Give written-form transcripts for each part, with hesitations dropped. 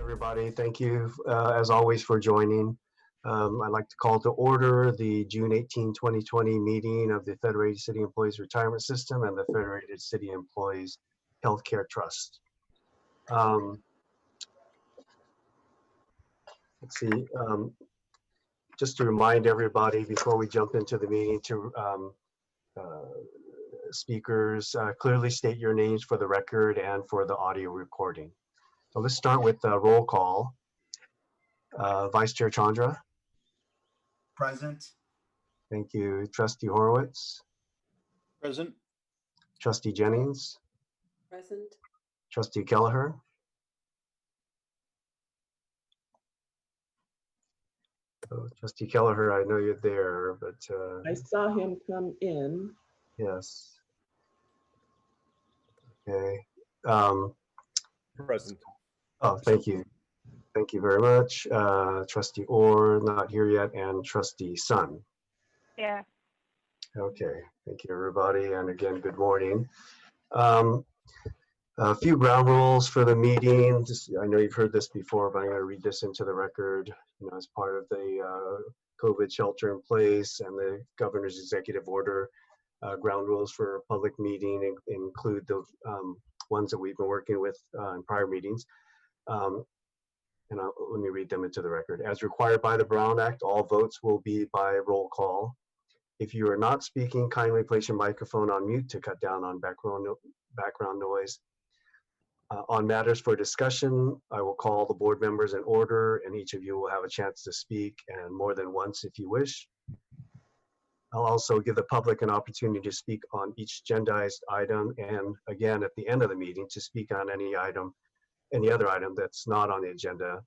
everybody. Thank you, as always, for joining. I'd like to call to order the June 18, 2020 meeting of the Federated City Employees Retirement System and the Federated City Employees Healthcare Trust. Let's see. Just to remind everybody before we jump into the meeting to speakers, clearly state your names for the record and for the audio recording. So let's start with roll call. Vice Chair Chandra. Present. Thank you. Trustee Horowitz. Present. Trustee Jennings. Present. Trustee Kelleher. Oh, Trustee Kelleher, I know you're there, but I saw him come in. yes. Okay. Present. Oh, thank you. Thank you very much. Trustee Orr, not here yet, and Trustee Sun. Yeah. Okay, thank you, everybody. And again, good morning. A few ground rules for the meeting. I know you've heard this before, but I'm going to read this into the record. As part of the COVID shelter in place and the governor's executive order, ground rules for a public meeting include the ones that we've been working with in prior meetings. Let me read them into the record. As required by the Brown Act, all votes will be by roll call. If you are not speaking, kindly place your microphone on mute to cut down on background noise. On matters for discussion, I will call the board members in order, and each of you will have a chance to speak, and more than once if you wish. I'll also give the public an opportunity to speak on each agendized item, and again at the end of the meeting to speak on any other item that's not on the agenda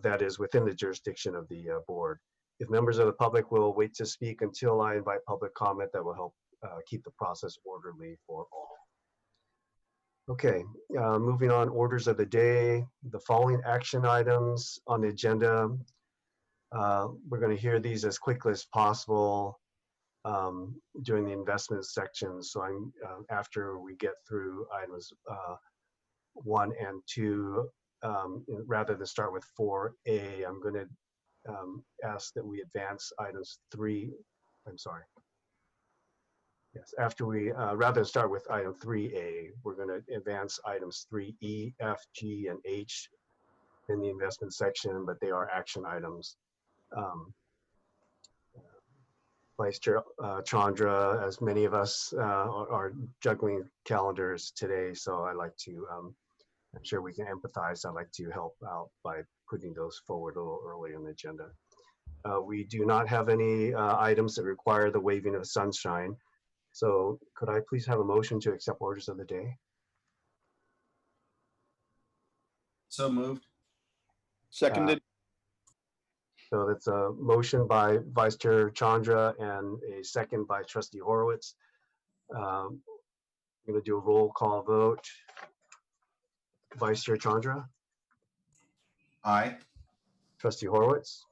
that is within the jurisdiction of the board. If members of the public will wait to speak until I invite public comment, that will help keep the process orderly for all. Okay, moving on, orders of the day. The following action items on the agenda, we're going to hear these as quickly as possible during the investment section. So I'm after we get through items 1 and 2, rather than start with 4A, I'm going to ask that we advance items 3. I'm sorry. Yes, after we, rather than start with item 3A, we're going to advance items 3E, F, G, and H in the investment section, but they are action items. Vice Chair Chandra, as many of us are juggling calendars today, so I like to, I'm sure we can empathize. I'd like to help out by putting those forward a little early in the agenda. We do not have any items that require the waving of sunshine. So could I please have a motion to accept orders of the day? So moved. Seconded. So that's a motion by Vice Chair Chandra and a second by Trustee Horowitz. I'm going to do a roll call vote. Vice Chair Chandra? Aye. Trustee Horowitz?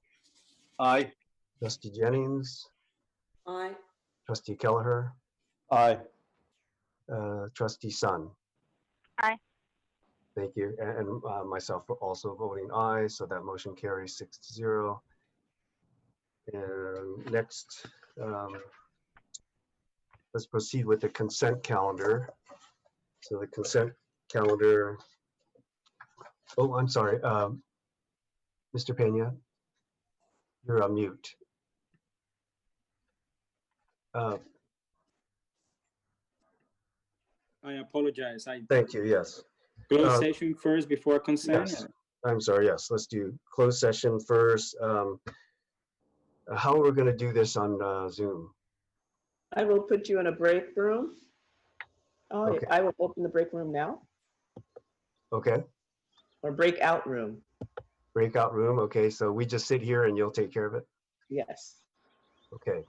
Aye. Trustee Jennings? Aye. Trustee Kelleher? Aye. Trustee Sun? Aye. Thank you. And myself also voting aye, so that motion carries 6-0. And next, let's proceed with the consent calendar. So the consent calendar, oh, I'm sorry, Mr. Pena, you're on mute. I apologize. Thank you, yes. Closed session first before consent? Yes. I'm sorry, yes, let's do closed session first. How are we going to do this on Zoom? I will put you in a break room. Oh, Okay. I will open the break room now, Okay, or breakout room. breakout room. Okay, so we just sit here and you'll take care of it? Yes. Okay.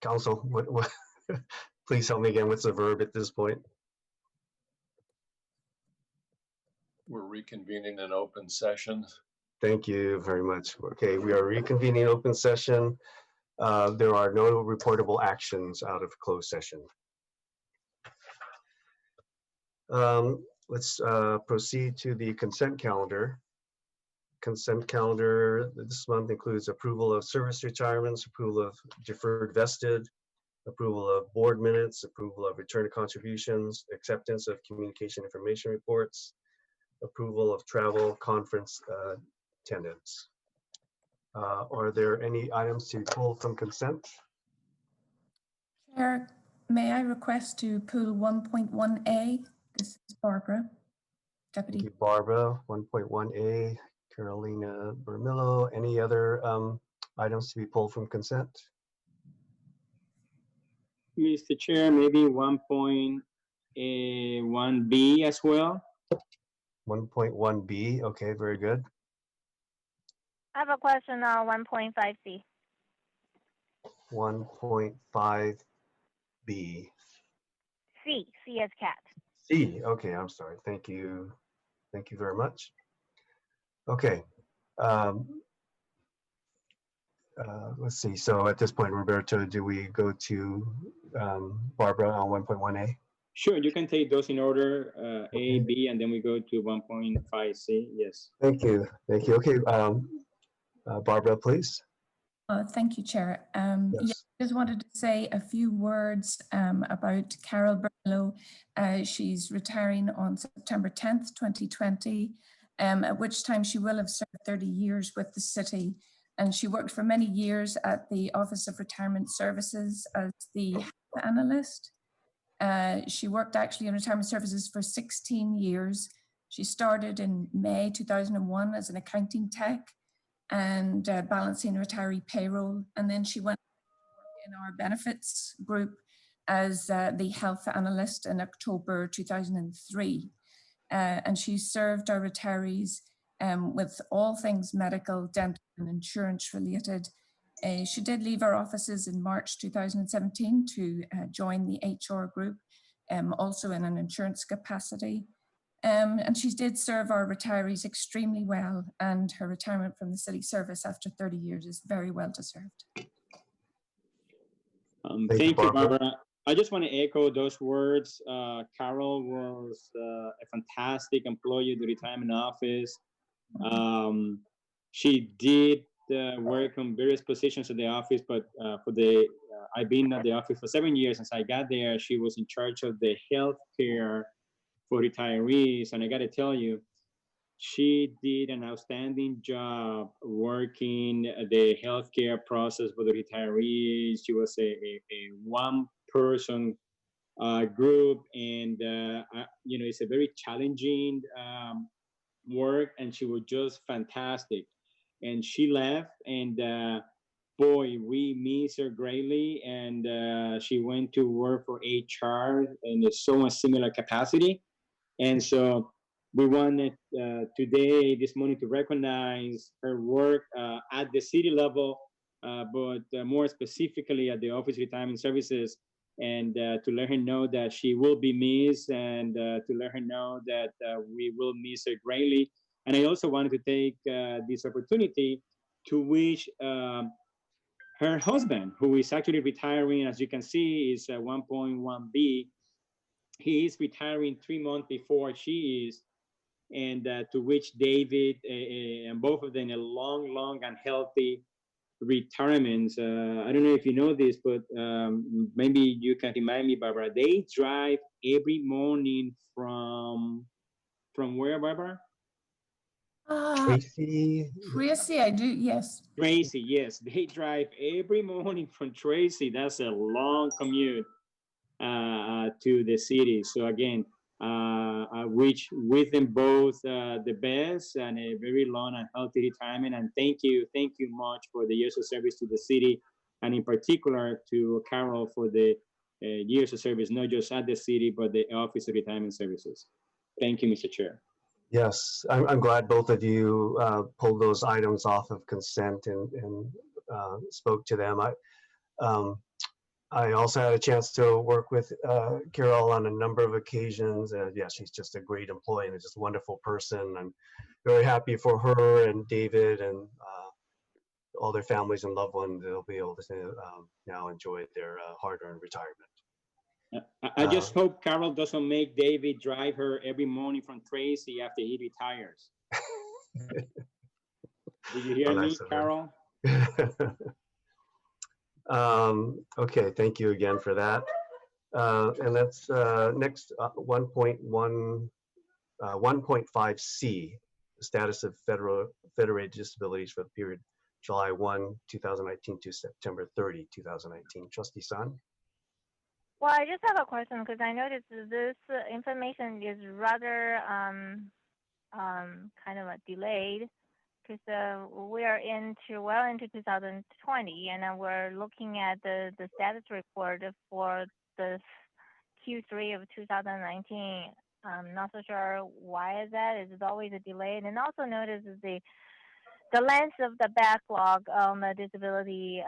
Council, what, please help me again. What's the verb at this point? We're reconvening an open session. Thank you very much. Okay, we are reconvening open session. There are no reportable actions out of closed session. Let's proceed to the consent calendar. Consent calendar this month includes approval of service retirements, approval of deferred vested, approval of board minutes, approval of return of contributions, acceptance of communication information reports, approval of travel conference attendance. Are there any items to pull from consent? Chair, may I request to pull 1.1A? This is Barbara, Thank Deputy. you, Barbara. 1.1A, Carolina Bermillo. Any other items to be pulled from consent? Mr. Chair, maybe 1.1B as well. 1.1B, okay, very good. I have a question on 1.5C. 1.5B. C as cat. C, okay, I'm sorry. Thank you. Thank you very much. Okay. Let's see. So at this point, Roberto, do we go to Barbara on 1.1A? Sure, you can take those in order, Okay. A, B, and then we go to 1.5C. Yes. Thank you. Thank you. Okay. Barbara, please. Thank you, Chair. Yeah, Yes. just wanted to say a few words about Carol Berlow. She's retiring on September 10th, 2020, at which time she will have served 30 years with the city. And she worked for many years at the Office of Retirement Services as the health analyst. She worked actually in retirement services for 16 years. She started in May 2001 as an accounting tech and balancing retiree payroll. And then she went in our benefits group as the health analyst in October 2003. And she served our retirees with all things medical, dental, and insurance related. She did leave our offices in March 2017 to join the HR group, also in an insurance capacity. And she did serve our retirees extremely well, and her retirement from the city service after 30 years is very well deserved. Thank you, Barbara. I just want to echo those words. Carol was a fantastic employee of the retirement office. She did work on various positions at the office, but I've been at the office for 7 years. Since I got there, she was in charge of the healthcare for retirees, and I got to tell you, she did an outstanding job working the healthcare process for the retirees. She was a one-person group, and it's a very challenging work, and she was just fantastic. And she left, and boy, we miss her greatly. And she went to work for HR in a somewhat similar capacity. And so we wanted today, this morning, to recognize her work at the city level, but more specifically at the Office of Retirement Services, and to let her know that she will be missed, and to let her know that we will miss her greatly. And I also wanted to take this opportunity to wish her husband, who is actually retiring, as you can see, is 1.1B. He is retiring 3 months before she is, and to wish David and both of them a long and healthy retirement. I don't know if you know this, but maybe you can remind me, Barbara. They drive every morning from where, Barbara? Tracy. Tracy, I do, yes. Tracy, yes. They drive every morning from Tracy. That's a long commute to the city. So again, I wish with them both the best and a very long and healthy retirement. And thank you much for the years of service to the city, and in particular to Carol for the years of service, not just at the city, but the Office of Retirement Services. Thank you, Mr. Chair. Yes, I'm glad both of you pulled those items off of consent and spoke to them. I also had a chance to work with Carol on a number of occasions. And yeah, she's just a great employee and just a wonderful person. I'm very happy for her and David and all their families and loved ones. They'll be able to now enjoy their hard-earned retirement. I just hope Carol doesn't make David drive her every morning from Tracy after he retires. Did you hear Oh, me, that's okay. Carol? Okay, thank you again for that. And that's next 1.5C, the status of federated disabilities for the period July 1, 2019 to September 30, 2019. Trustee San? Well, I just have a question because I noticed this information is rather kind of delayed because we are well into 2020, and then we're looking at the status report for the Q3 of 2019. I'm not so sure why is that. It's always a delay, and also notice the length of the backlog on the disability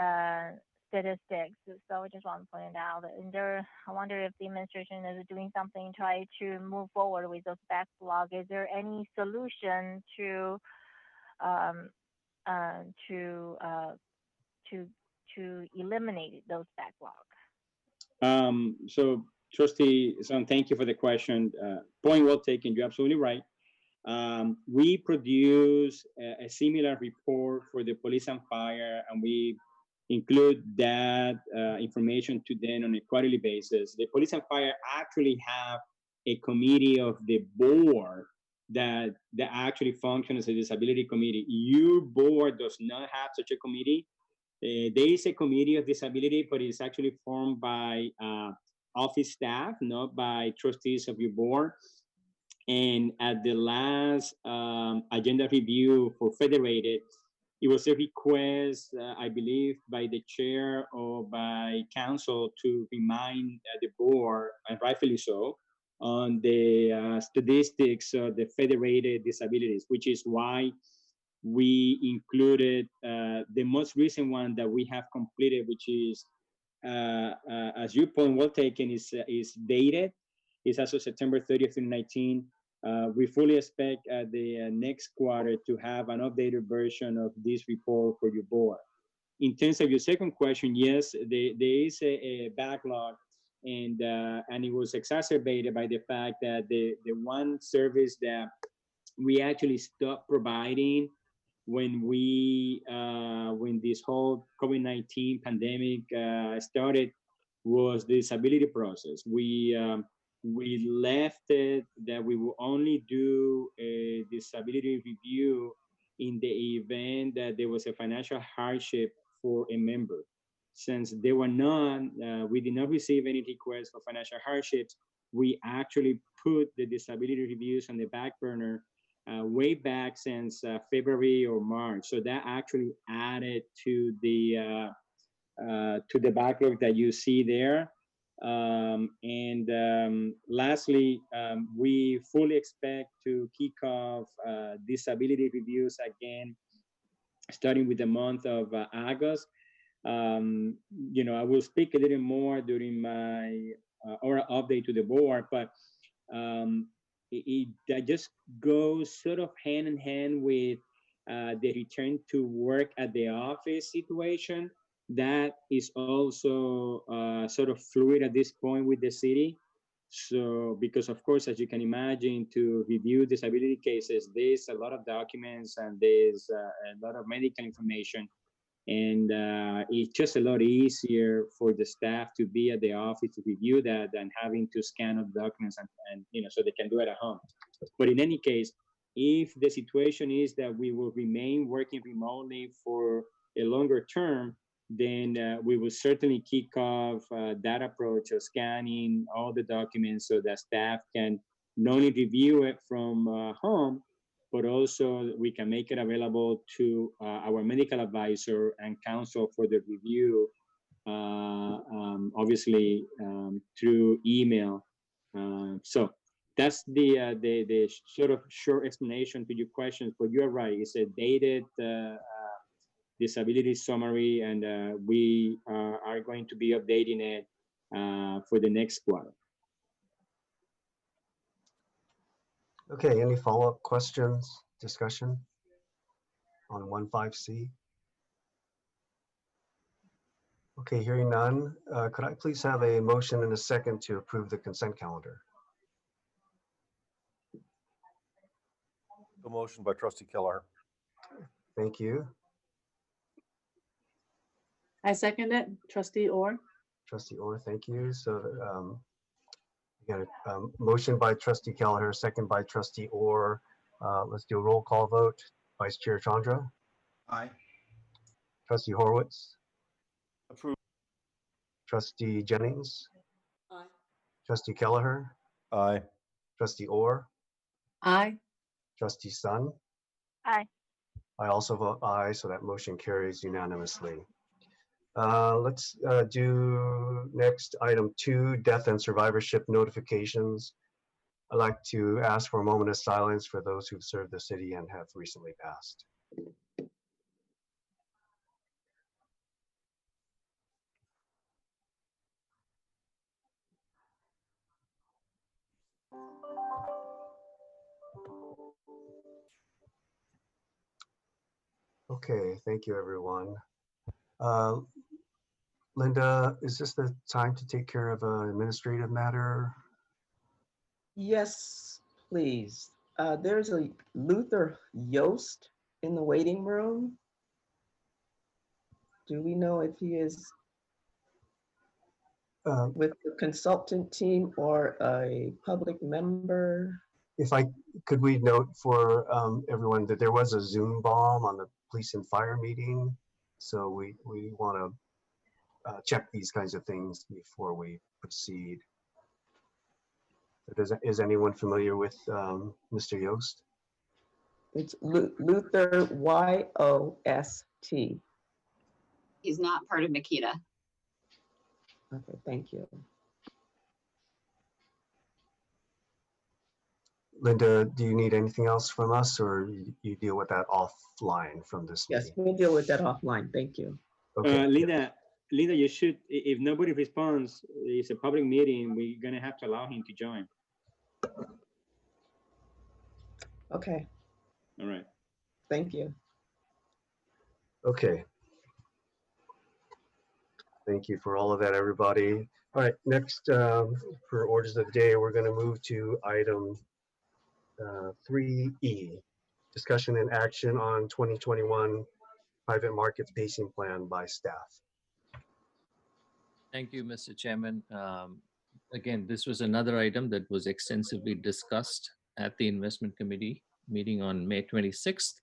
statistics. So I just want to point it out. And I wonder if the administration is doing something to try to move forward with those backlog. Is there any solution to eliminate those backlog? So Trustee Son, thank you for the question. Point well taken. You're absolutely right. We produce a similar report for the police and fire, and we include that information to them on a quarterly basis. The police and fire actually have a committee of the board that actually functions as a disability committee. Your board does not have such a committee. There is a committee of disability, but it's actually formed by office staff, not by trustees of your board. And at the last agenda review for Federated, it was a request, I believe, by the chair or by council to remind the board, and rightfully so, on the statistics of the federated disabilities, which is why we included the most recent one that we have completed, which is, as your point well taken, is dated. It's as of September 30th, 2019. We fully expect the next quarter to have an updated version of this report for your board. In terms of your second question, yes, there is a backlog, and it was exacerbated by the fact that the one service that we actually stopped providing when this whole COVID-19 pandemic started was the disability process. We left it that we will only do a disability review in the event that there was a financial hardship for a member. Since there were none, we did not receive any requests for financial hardships. We actually put the disability reviews on the back burner way back since February or March. So that actually added to the backlog that you see there. Lastly, we fully expect to kick off disability reviews again, starting with the month of August. I will speak a little more during my oral update to the board, but that just goes sort of hand in hand with the return to work at the office situation. That is also sort of fluid at this point with the city. So, because of course, as you can imagine, to review disability cases, there's a lot of documents and there's a lot of medical information. And it's just a lot easier for the staff to be at the office to review that than having to scan up documents and so they can do it at home. But in any case, if the situation is that we will remain working remotely for a longer term, then we will certainly kick off that approach of scanning all the documents so that staff can not only review it from home, but also we can make it available to our medical advisor and counsel for the review, obviously through email. So that's the sort of short explanation to your questions, but you're right, it's a dated disability summary, and we are going to be updating it for the next quarter. Okay, any follow-up questions, discussion on 15C? Okay, hearing none, could I please have a motion and a second to approve the consent calendar? The motion by trustee Kelleher. Thank you. I second it. Trustee Orr? Trustee Orr, thank you. So we got a motion by trustee Kelleher, second by trustee Orr. Let's do a roll call vote. Vice Chair Chandra, Aye. trustee Horwitz, Approved. trustee Jennings, Aye. trustee Kelleher, Aye. trustee Orr, Aye. trustee Sun. Aye. I also vote aye, so that motion carries unanimously. Let's do next item 2, death and survivorship notifications. I'd like to ask for a moment of silence for those who've served the city and have recently passed. Okay, thank you, everyone. Linda, is this the time to take care of an administrative matter? Yes, please. There's a Luther Yost in the waiting room. Do we know if he is with the consultant team or a public member? Could we note for everyone that there was a Zoom bomb on the police and fire meeting? So we want to check these kinds of things before we proceed. Is anyone familiar with Mr. Yost? It's Luther, Y-O-S-T. He's not part of Makita. Okay, thank you. Linda, do you need anything else from us, or you deal with that offline from this Yes, meeting? we'll deal with that offline. Thank you. Okay. Linda, you should, if nobody responds, it's a public meeting, we're gonna have to allow him to join. Okay, All right. thank you. Okay. Thank you for all of that, everybody. All right, next for orders of the day, we're going to move to item 3E, discussion and action on 2021 private markets pacing plan by staff. Thank you, Mr. Chairman. Again, this was another item that was extensively discussed at the investment committee meeting on May 26th,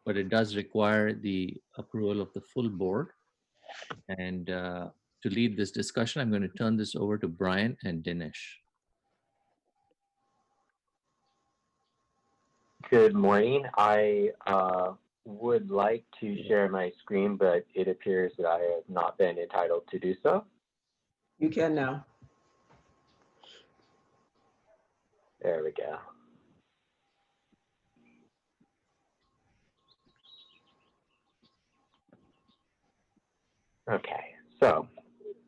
but it does require the approval of the full board. And to lead this discussion, I'm going to turn this over to Brian and Dinesh. Good morning. I would like to share my screen, but it appears that I have not been entitled to do so. You can now. There we go. Okay, so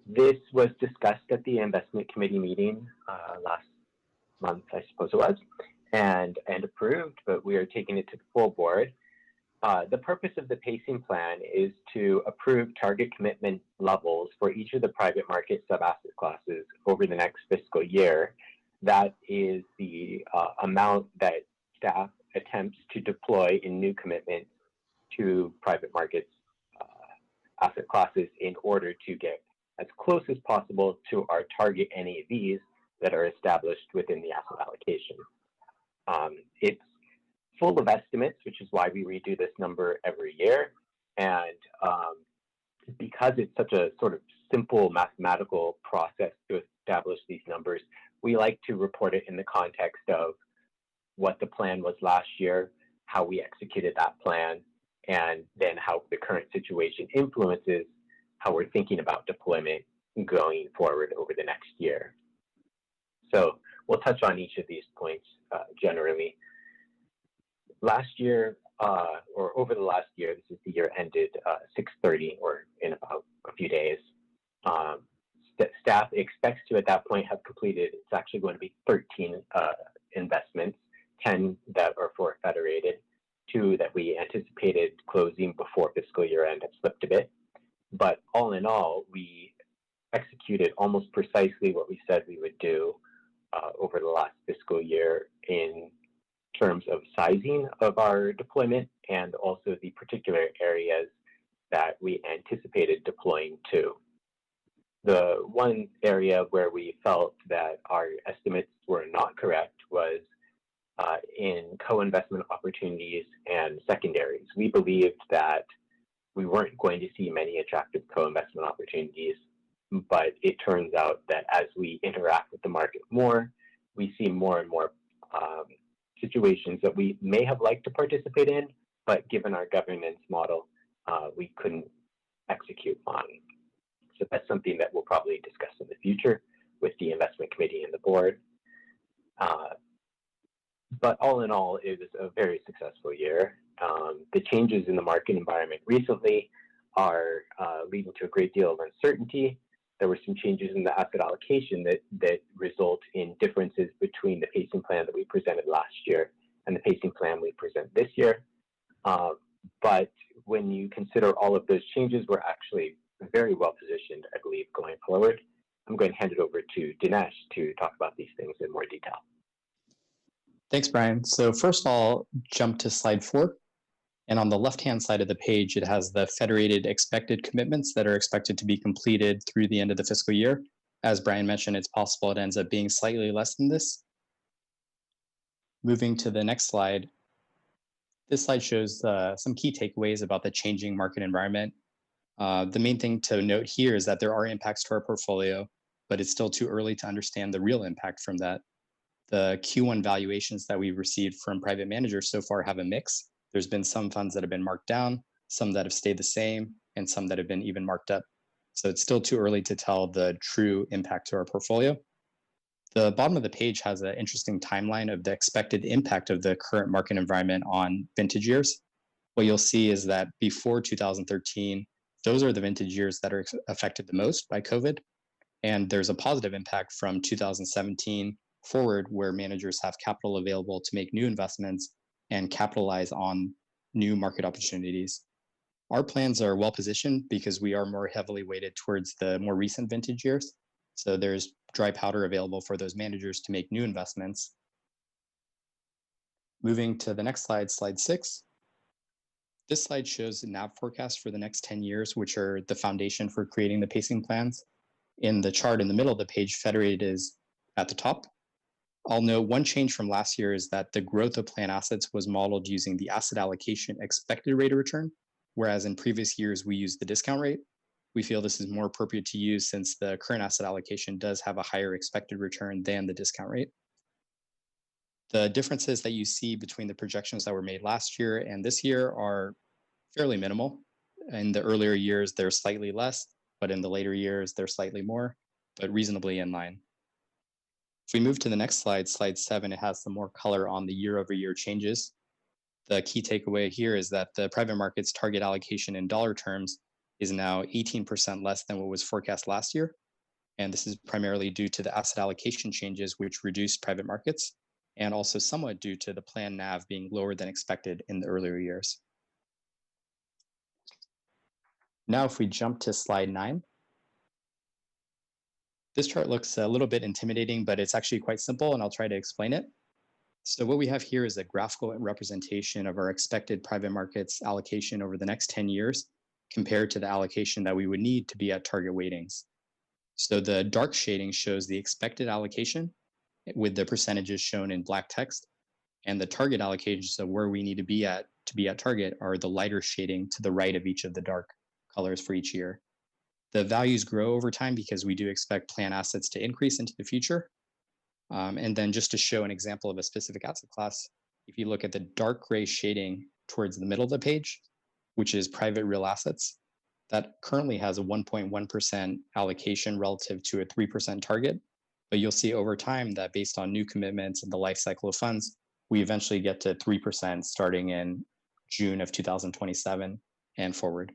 this was discussed at the investment committee meeting last month, I suppose it was, and approved, but we are taking it to the full board. The purpose of the pacing plan is to approve target commitment levels for each of the private market sub-asset classes over the next fiscal year. That is the amount that staff attempts to deploy in new commitments to private markets asset classes in order to get as close as possible to our target NAVs that are established within the asset allocation. It's full of estimates, which is why we redo this number every year. And because it's such a sort of simple mathematical process to establish these numbers, we like to report it in the context of what the plan was last year, how we executed that plan, and then how the current situation influences how we're thinking about deployment going forward over the next year. So we'll touch on each of these points generally. Last year, or over the last year, this is the year ended 6/30, or in about a few days, staff expects to at that point have completed, it's actually going to be 13 investments, 10 that are for Federated, 2 that we anticipated closing before fiscal year end have slipped a bit. But all in all, we executed almost precisely what we said we would do over the last fiscal year in terms of sizing of our deployment and also the particular areas that we anticipated deploying to. The one area where we felt that our estimates were not correct was in co-investment opportunities and secondaries. We believed that we weren't going to see many attractive co-investment opportunities, but it turns out that as we interact with the market more, we see more and more situations that we may have liked to participate in, but given our governance model, we couldn't execute on. So that's something that we'll probably discuss in the future with the investment committee and the board. But all in all, it was a very successful year. The changes in the market environment recently are leading to a great deal of uncertainty. There were some changes in the asset allocation that result in differences between the pacing plan that we presented last year and the pacing plan we present this year. But when you consider all of those changes, we're actually very well positioned, I believe, going forward. I'm going to hand it over to Dinesh to talk about these things in more detail. Thanks, Brian. So first I'll jump to slide 4. And on the left-hand side of the page, it has the Federated expected commitments that are expected to be completed through the end of the fiscal year. As Brian mentioned, it's possible it ends up being slightly less than this. Moving to the next slide. This slide shows some key takeaways about the changing market environment. The main thing to note here is that there are impacts to our portfolio, but it's still too early to understand the real impact from that. The Q1 valuations that we've received from private managers so far have a mix. There's been some funds that have been marked down, some that have stayed the same, and some that have been even marked up. So it's still too early to tell the true impact to our portfolio. The bottom of the page has an interesting timeline of the expected impact of the current market environment on vintage years. What you'll see is that before 2013, those are the vintage years that are affected the most by COVID. And there's a positive impact from 2017 forward, where managers have capital available to make new investments and capitalize on new market opportunities. Our plans are well positioned because we are more heavily weighted towards the more recent vintage years. So there's dry powder available for those managers to make new investments. Moving to the next slide, slide 6. This slide shows the NAV forecast for the next 10 years, which are the foundation for creating the pacing plans. In the chart in the middle of the page, Federated is at the top. I'll note one change from last year is that the growth of plan assets was modeled using the asset allocation expected rate of return, whereas in previous years we used the discount rate. We feel this is more appropriate to use since the current asset allocation does have a higher expected return than the discount rate. The differences that you see between the projections that were made last year and this year are fairly minimal. In the earlier years, they're slightly less, but in the later years, they're slightly more, but reasonably in line. If we move to the next slide, slide 7, it has some more color on the year-over-year changes. The key takeaway here is that the private market's target allocation in dollar terms is now 18% less than what was forecast last year. And this is primarily due to the asset allocation changes, which reduced private markets, and also somewhat due to the planned NAV being lower than expected in the earlier years. Now, if we jump to slide 9, this chart looks a little bit intimidating, but it's actually quite simple, and I'll try to explain it. So what we have here is a graphical representation of our expected private markets allocation over the next 10 years compared to the allocation that we would need to be at target weightings. So the dark shading shows the expected allocation with the percentages shown in black text, and the target allocations of where we need to be at target are the lighter shading to the right of each of the dark colors for each year. The values grow over time because we do expect plan assets to increase into the future. And then just to show an example of a specific asset class, if you look at the dark gray shading towards the middle of the page, which is private real assets, that currently has a 1.1% allocation relative to a 3% target. But you'll see over time that based on new commitments and the life cycle of funds, we eventually get to 3% starting in June of 2027 and forward.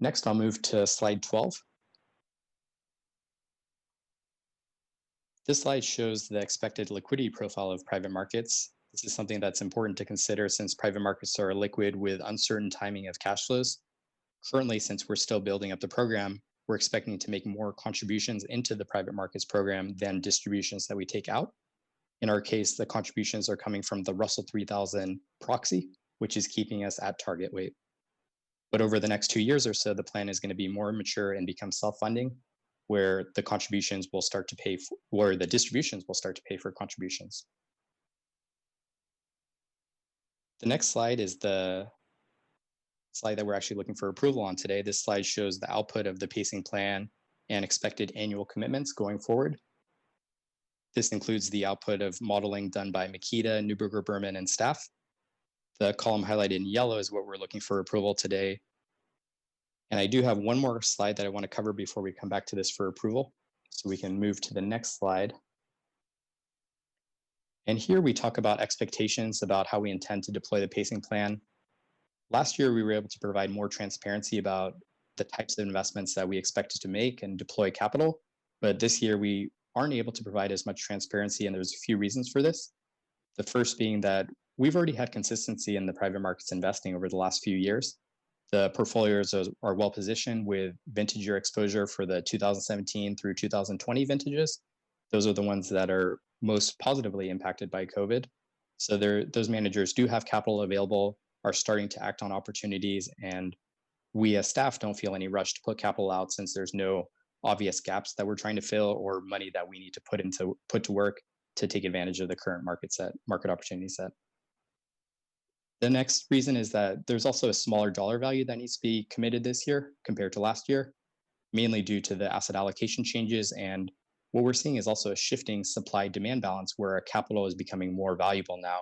Next, I'll move to slide 12. This slide shows the expected liquidity profile of private markets. This is something that's important to consider since private markets are liquid with uncertain timing of cash flows. Currently, since we're still building up the program, we're expecting to make more contributions into the private markets program than distributions that we take out. In our case, the contributions are coming from the Russell 3000 proxy, which is keeping us at target weight. But over the next 2 years or so, the plan is going to be more mature and become self-funding, where the contributions will start to pay for, or the distributions will start to pay for contributions. The next slide is the slide that we're actually looking for approval on today. This slide shows the output of the pacing plan and expected annual commitments going forward. This includes the output of modeling done by Makita, Neuberger, Berman, and staff. The column highlighted in yellow is what we're looking for approval today. And I do have one more slide that I want to cover before we come back to this for approval. So we can move to the next slide. And here we talk about expectations about how we intend to deploy the pacing plan. Last year, we were able to provide more transparency about the types of investments that we expected to make and deploy capital. But this year, we aren't able to provide as much transparency, and there's a few reasons for this. The first being that we've already had consistency in the private markets investing over the last few years. The portfolios are well positioned with vintage year exposure for the 2017 through 2020 vintages. Those are the ones that are most positively impacted by COVID. So those managers do have capital available, are starting to act on opportunities, and we as staff don't feel any rush to put capital out since there's no obvious gaps that we're trying to fill or money that we need to put to work to take advantage of the current market opportunity set. The next reason is that there's also a smaller dollar value that needs to be committed this year compared to last year, mainly due to the asset allocation changes. And what we're seeing is also a shifting supply-demand balance where our capital is becoming more valuable now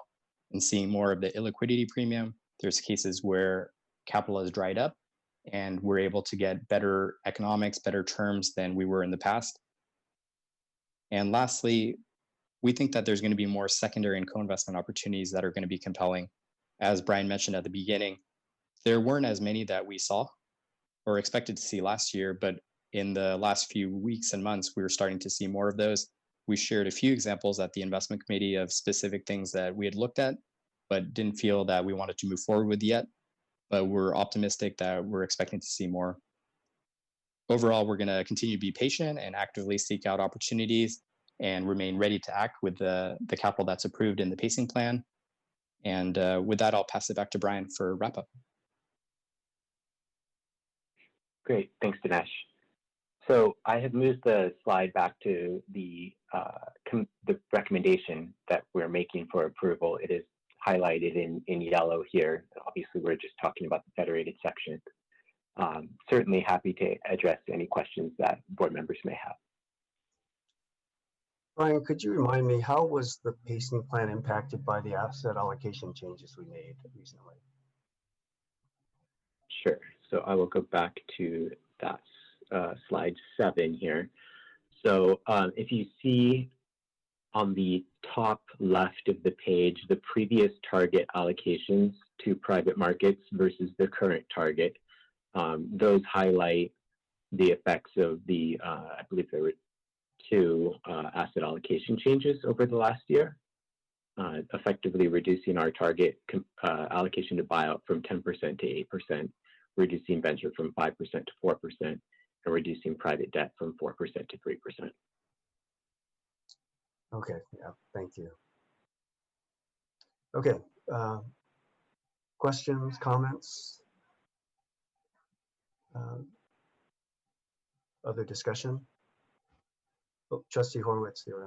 and seeing more of the illiquidity premium. There's cases where capital has dried up and we're able to get better economics, better terms than we were in the past. And lastly, we think that there's going to be more secondary and co-investment opportunities that are going to be compelling. As Brian mentioned at the beginning, there weren't as many that we saw or expected to see last year, but in the last few weeks and months, we were starting to see more of those. We shared a few examples at the investment committee of specific things that we had looked at, but didn't feel that we wanted to move forward with yet. But we're optimistic that we're expecting to see more. Overall, we're going to continue to be patient and actively seek out opportunities and remain ready to act with the capital that's approved in the pacing plan. And with that, I'll pass it back to Brian for wrap up. Great, thanks, Dinesh. So I have moved the slide back to the recommendation that we're making for approval. It is highlighted in yellow here. Obviously, we're just talking about the Federated section. Certainly happy to address any questions that board members may have. Brian, could you remind me, how was the pacing plan impacted by the asset allocation changes we made recently? Sure. So I will go back to that slide 7 here. So if you see on the top left of the page, the previous target allocations to private markets versus the current target, those highlight the effects of the, I believe there were 2 asset allocation changes over the last year, effectively reducing our target allocation to buyout from 10% to 8%, reducing venture from 5% to 4%, and reducing private debt from 4% to 3%. Okay, yeah, thank you. Okay, questions, comments? Other discussion? Oh, Trustee Horowitz, you're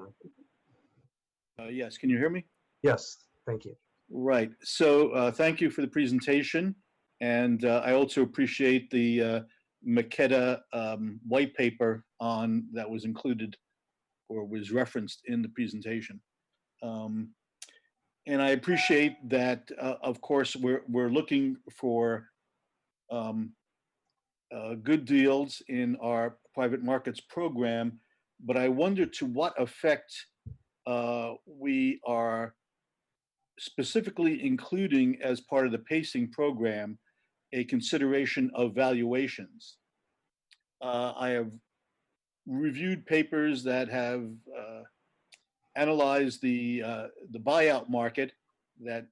on. Yes, can you hear me? Yes, thank you. Right. So thank you for the presentation. And I also appreciate the Makita white paper that was included or was referenced in the presentation. And I appreciate that, of course, we're looking for good deals in our private markets program, but I wonder to what effect we are specifically including as part of the pacing program a consideration of valuations. I have reviewed papers that have analyzed the buyout market that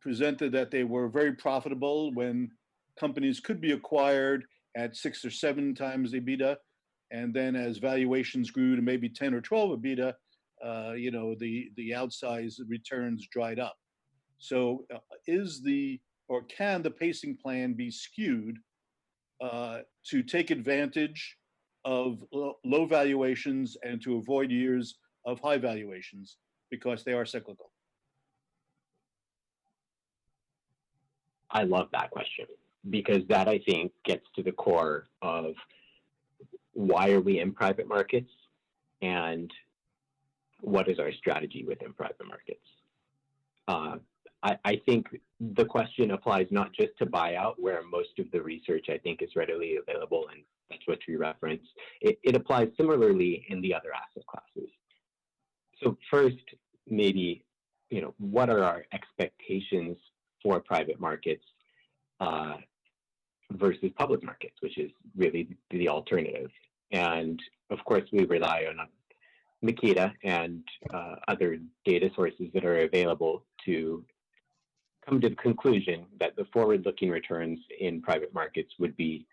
presented that they were very profitable when companies could be acquired at 6 or 7 times EBITDA, and then as valuations grew to maybe 10 or 12 EBITDA, the outsized returns dried up. So, can the pacing plan be skewed to take advantage of low valuations and to avoid years of high valuations because they are cyclical? I love that question because that, I think, gets to the core of why are we in private markets and what is our strategy within private markets. I think the question applies not just to buyout, where most of the research, I think, is readily available, and that's what you reference. It applies similarly in the other asset classes. So first, maybe, what are our expectations for private markets versus public markets, which is really the alternative. And of course, we rely on Makita and other data sources that are available to come to the conclusion that the forward-looking returns in private markets would be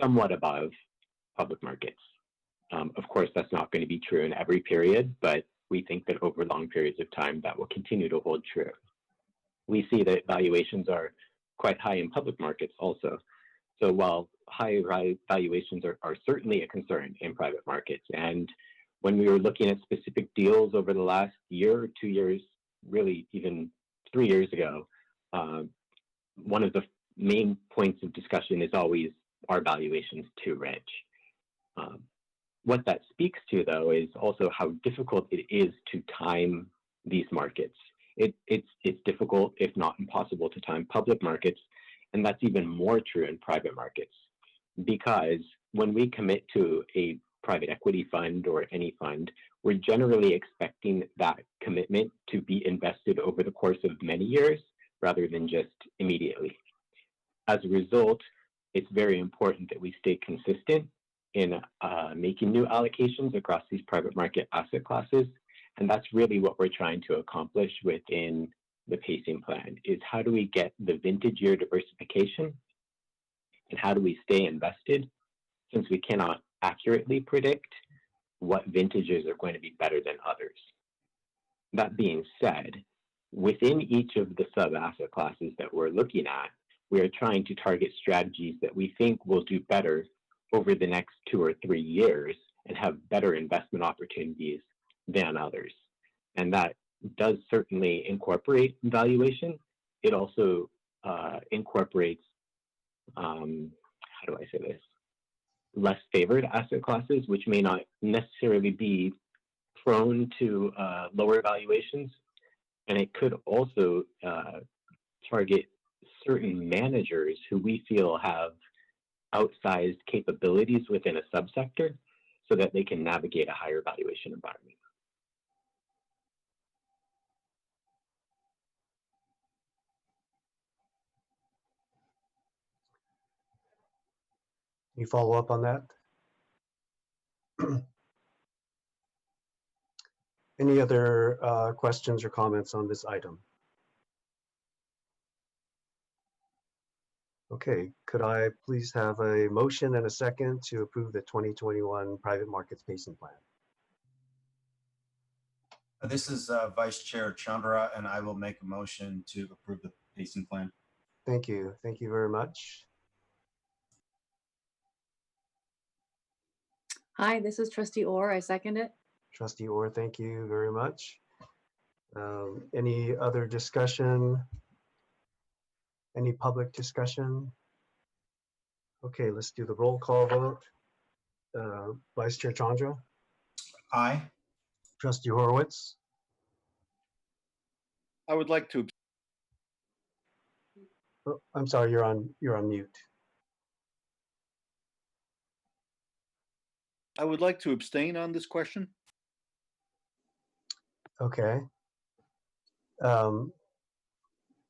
somewhat above public markets. Of course, that's not going to be true in every period, but we think that over long periods of time, that will continue to hold true. We see that valuations are quite high in public markets also. So while high valuations are certainly a concern in private markets, and when we were looking at specific deals over the last year or 2 years, really even 3 years ago, one of the main points of discussion is always, are valuations too rich? What that speaks to, though, is also how difficult it is to time these markets. It's difficult, if not impossible, to time public markets, and that's even more true in private markets. Because when we commit to a private equity fund or any fund, we're generally expecting that commitment to be invested over the course of many years rather than just immediately. As a result, it's very important that we stay consistent in making new allocations across these private market asset classes. And that's really what we're trying to accomplish within the pacing plan, is how do we get the vintage year diversification and how do we stay invested, since we cannot accurately predict what vintages are going to be better than others. That being said, within each of the sub-asset classes that we're looking at, we are trying to target strategies that we think will do better over the next 2 or 3 years and have better investment opportunities than others. And that does certainly incorporate valuation. It also incorporates, how do I say this, less favored asset classes, which may not necessarily be prone to lower valuations. And it could also target certain managers who we feel have outsized capabilities within a subsector so that they can navigate a higher valuation environment. You follow up on that? Any other questions or comments on this item? Okay, could I please have a motion and a second to approve the 2021 Private Markets Pacing Plan? This is Vice Chair Chandra, and I will make a motion to approve the pacing plan. Thank you. Thank you very much. Hi, this is Trustee Orr. I second it. Trustee Orr, thank you very much. Any other discussion? Any public discussion? Okay, let's do the roll call vote. Vice Chair Chandra? Aye. Trustee Horowitz? I would like to. Oh, I'm sorry, you're on mute. I would like to abstain on this question. Okay.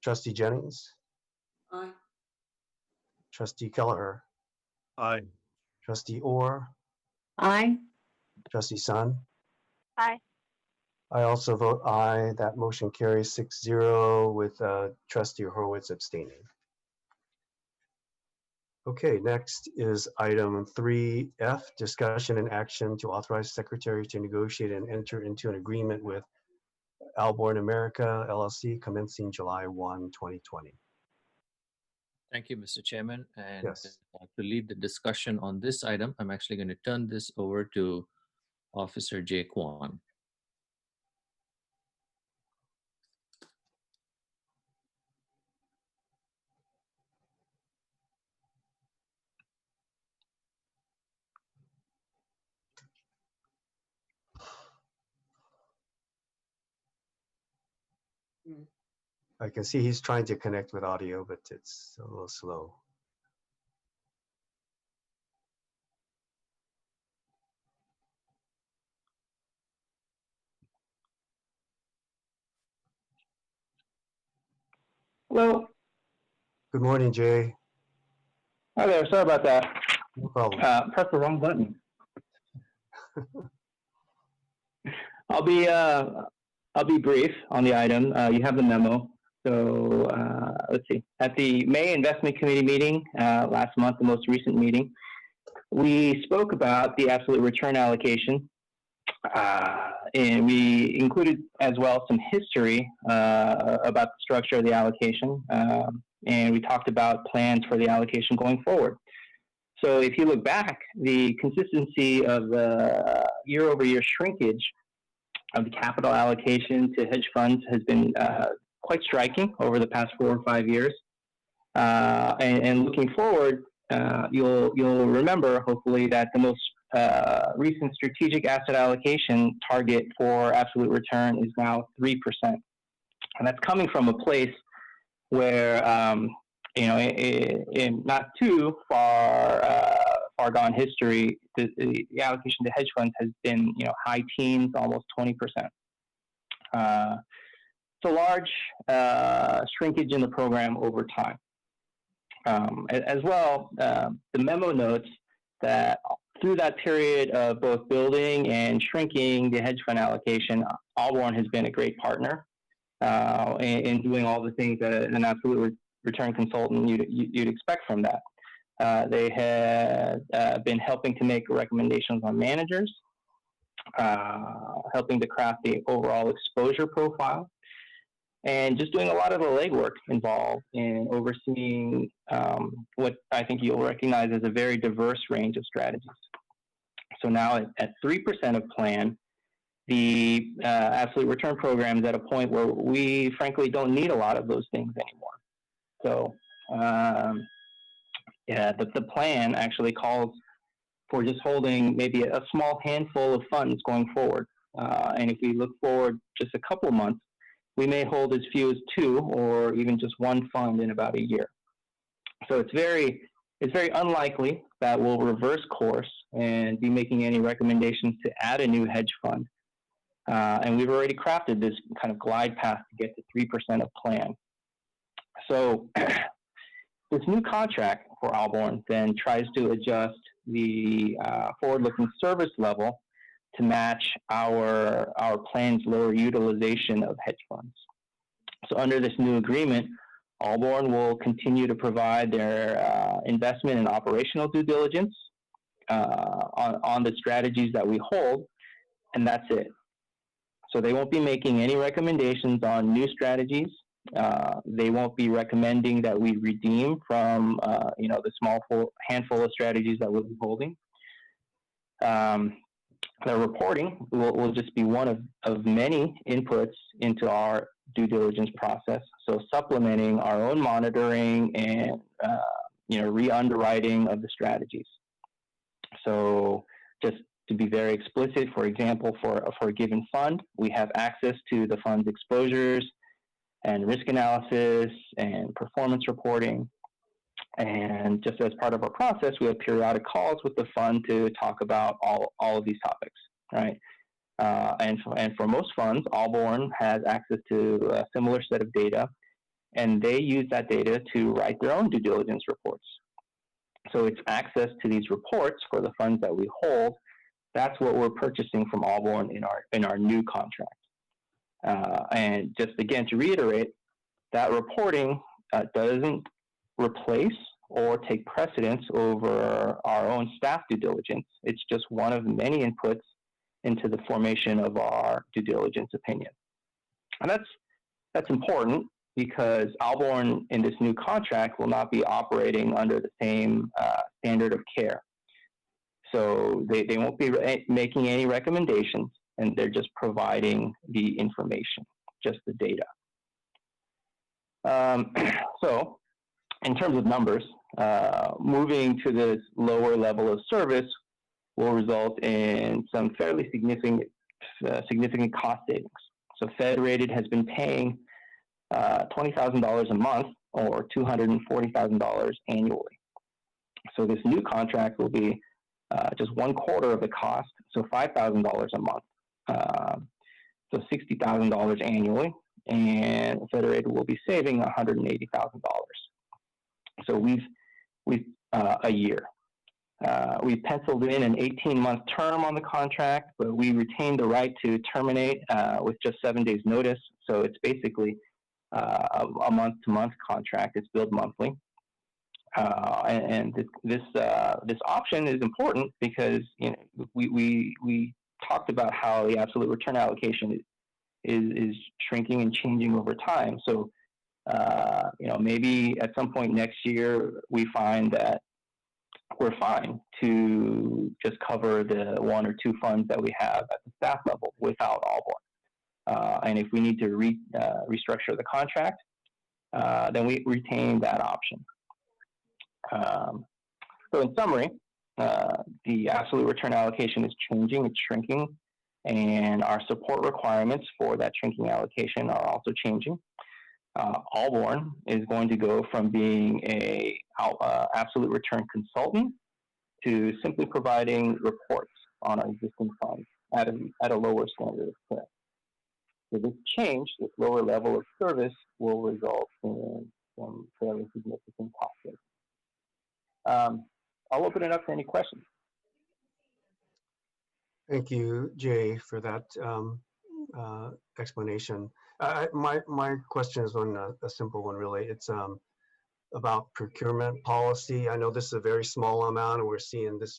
Trustee Jennings, Aye. Trustee Kelleher, Aye. Trustee Orr, Aye. Trustee Sun. Aye. I also vote aye. That motion carries 6-0 with Trustee Horowitz abstaining. Okay, next is item 3F, discussion and action to authorize secretary to negotiate and enter into an agreement with Alborn America LLC commencing July 1, 2020. Thank you, Mr. Chairman. And Yes. to lead the discussion on this item, I'm actually going to turn this over to Officer Jay Kwan. I can see he's trying to connect with audio, but it's a little slow. Hello. Good morning, Jay. Hi there. Sorry about that. No problem. Pressed the wrong button. I'll be brief on the item. You have the memo. So let's see. At the May Investment Committee meeting last month, the most recent meeting, we spoke about the absolute return allocation, and we included as well some history about the structure of the allocation, and we talked about plans for the allocation going forward. So if you look back, the consistency of the year-over-year shrinkage of the capital allocation to hedge funds has been quite striking over the past 4 or 5 years. And looking forward, you'll remember, hopefully, that the most recent strategic asset allocation target for absolute return is now 3%. And that's coming from a place where, in not too far gone history, the allocation to hedge funds has been, high teens, almost 20%. It's a large shrinkage in the program over time. As well, the memo notes that through that period of both building and shrinking the hedge fund allocation, Alborn has been a great partner in doing all the things that an absolute return consultant you'd expect from that. They had been helping to make recommendations on managers, helping to craft the overall exposure profile, and just doing a lot of the legwork involved in overseeing what I think you'll recognize as a very diverse range of strategies. So now at 3% of plan, the absolute return program is at a point where we frankly don't need a lot of those things anymore. So the plan actually calls for just holding maybe a small handful of funds going forward. And if we look forward just a couple of months, we may hold as few as 2 or even just 1 fund in about a year. So it's very unlikely that we'll reverse course and be making any recommendations to add a new hedge fund. And we've already crafted this kind of glide path to get to 3% of plan. So this new contract for Alborn then tries to adjust the forward-looking service level to match our plan's lower utilization of hedge funds. So under this new agreement, Alborn will continue to provide their investment and operational due diligence on the strategies that we hold, and that's it. So they won't be making any recommendations on new strategies. They won't be recommending that we redeem from the small handful of strategies that we'll be holding. The reporting will just be one of many inputs into our due diligence process. So supplementing our own monitoring and re-underwriting of the strategies. So just to be very explicit, for example, for a given fund, we have access to the fund's exposures and risk analysis and performance reporting. And just as part of our process, we have periodic calls with the fund to talk about all of these topics, right? And for most funds, Allborn has access to a similar set of data, and they use that data to write their own due diligence reports. So it's access to these reports for the funds that we hold. That's what we're purchasing from Allborn in our new contract. And just again to reiterate, that reporting doesn't replace or take precedence over our own staff due diligence. It's just one of many inputs into the formation of our due diligence opinion. And that's important because Allborn in this new contract will not be operating under the same standard of care. So they won't be making any recommendations, and they're just providing the information, just the data. So in terms of numbers, moving to this lower level of service will result in some fairly significant cost savings. So Federated has been paying $20,000 a month or $240,000 annually. So this new contract will be just 1/4 of the cost, so $5,000 a month. So $60,000 annually, and Federated will be saving $180,000. So we've a year. We penciled in an 18-month term on the contract, but we retained the right to terminate with just 7 days notice. So it's basically a month-to-month contract. It's billed monthly. And this option is important because we talked about how the absolute return allocation is shrinking and changing over time. So maybe at some point next year we find that we're fine to just cover the 1 or 2 funds that we have at the staff level without Allborn. And if we need to restructure the contract, then we retain that option. So in summary, the absolute return allocation is changing, it's shrinking, and our support requirements for that shrinking allocation are also changing. Allborn is going to go from being a absolute return consultant to simply providing reports on our existing funds at a lower standard of care. So this change, this lower level of service, will result in some fairly significant cost savings. I'll open it up to any questions. Thank you, Jay, for that explanation. My question is a simple one, really. It's about procurement policy. I know this is a very small amount, and we're seeing the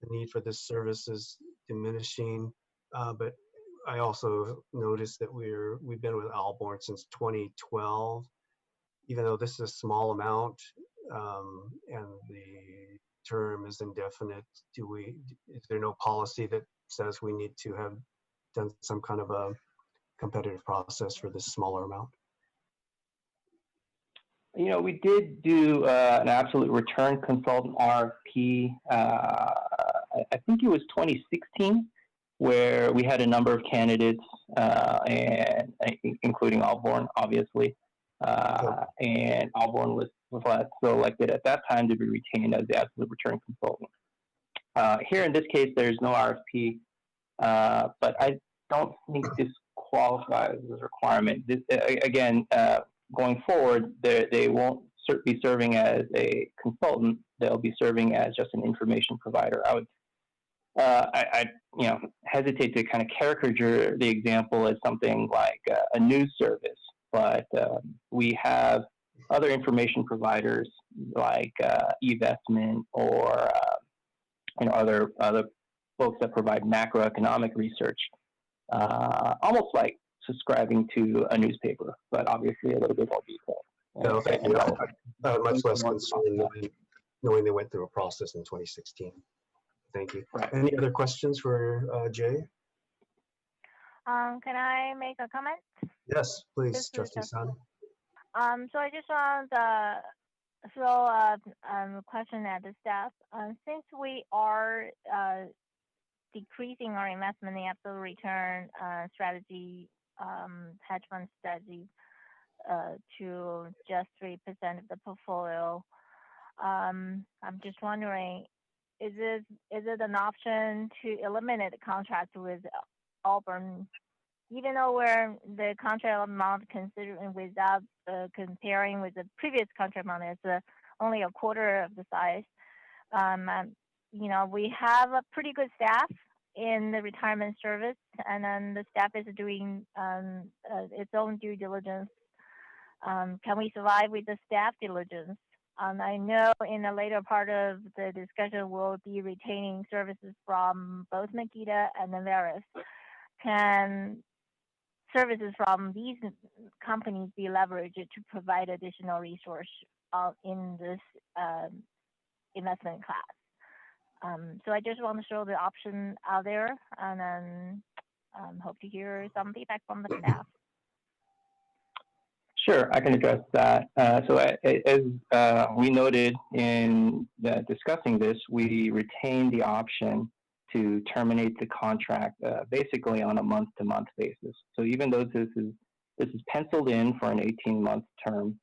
need for this service is diminishing. But I also noticed that we've been with Allborn since 2012, even though this is a small amount and the term is indefinite. Is there no policy that says we need to have done some kind of a competitive process for this smaller amount? We did do an absolute return consultant RFP. I think it was 2016, where we had a number of candidates, and including Allborn, obviously. And Allborn was selected at that time to be retained as the absolute return consultant. Here in this case, there's no RFP, but I don't think this qualifies as a requirement. Again, going forward, they won't be serving as a consultant. They'll be serving as just an information provider. I hesitate to kind of caricature the example as something like a news service, but we have other information providers like eVestment or other folks that provide macroeconomic research, almost like subscribing to a newspaper, but obviously a little bit more detailed. No, thank you. Much less concerned knowing they went through a process in 2016. Thank you. Right. Any other questions for Jay? Can I make a comment? Yes, please, Trustee San. So I just want to throw a question at the staff. Since we are decreasing our investment in absolute return strategy, hedge fund strategy, to just 3% of the portfolio, I'm just wondering, is it an option to eliminate the contract with Auburn, even though we're the contract amount considering without comparing with the previous contract amount is only a quarter of the size. You know, we have a pretty good staff in the retirement service, and then the staff is doing its own due diligence. Can we survive with the staff diligence? I know in the later part of the discussion, we'll be retaining services from both Makita and Naveris. Can services from these companies be leveraged to provide additional resource in this investment class? So I just want to show the option out there, and then hope to hear some feedback from the staff. Sure, I can address that. So as we noted in discussing this, we retain the option to terminate the contract basically on a month-to-month basis. So even though this is penciled in for an 18-month term,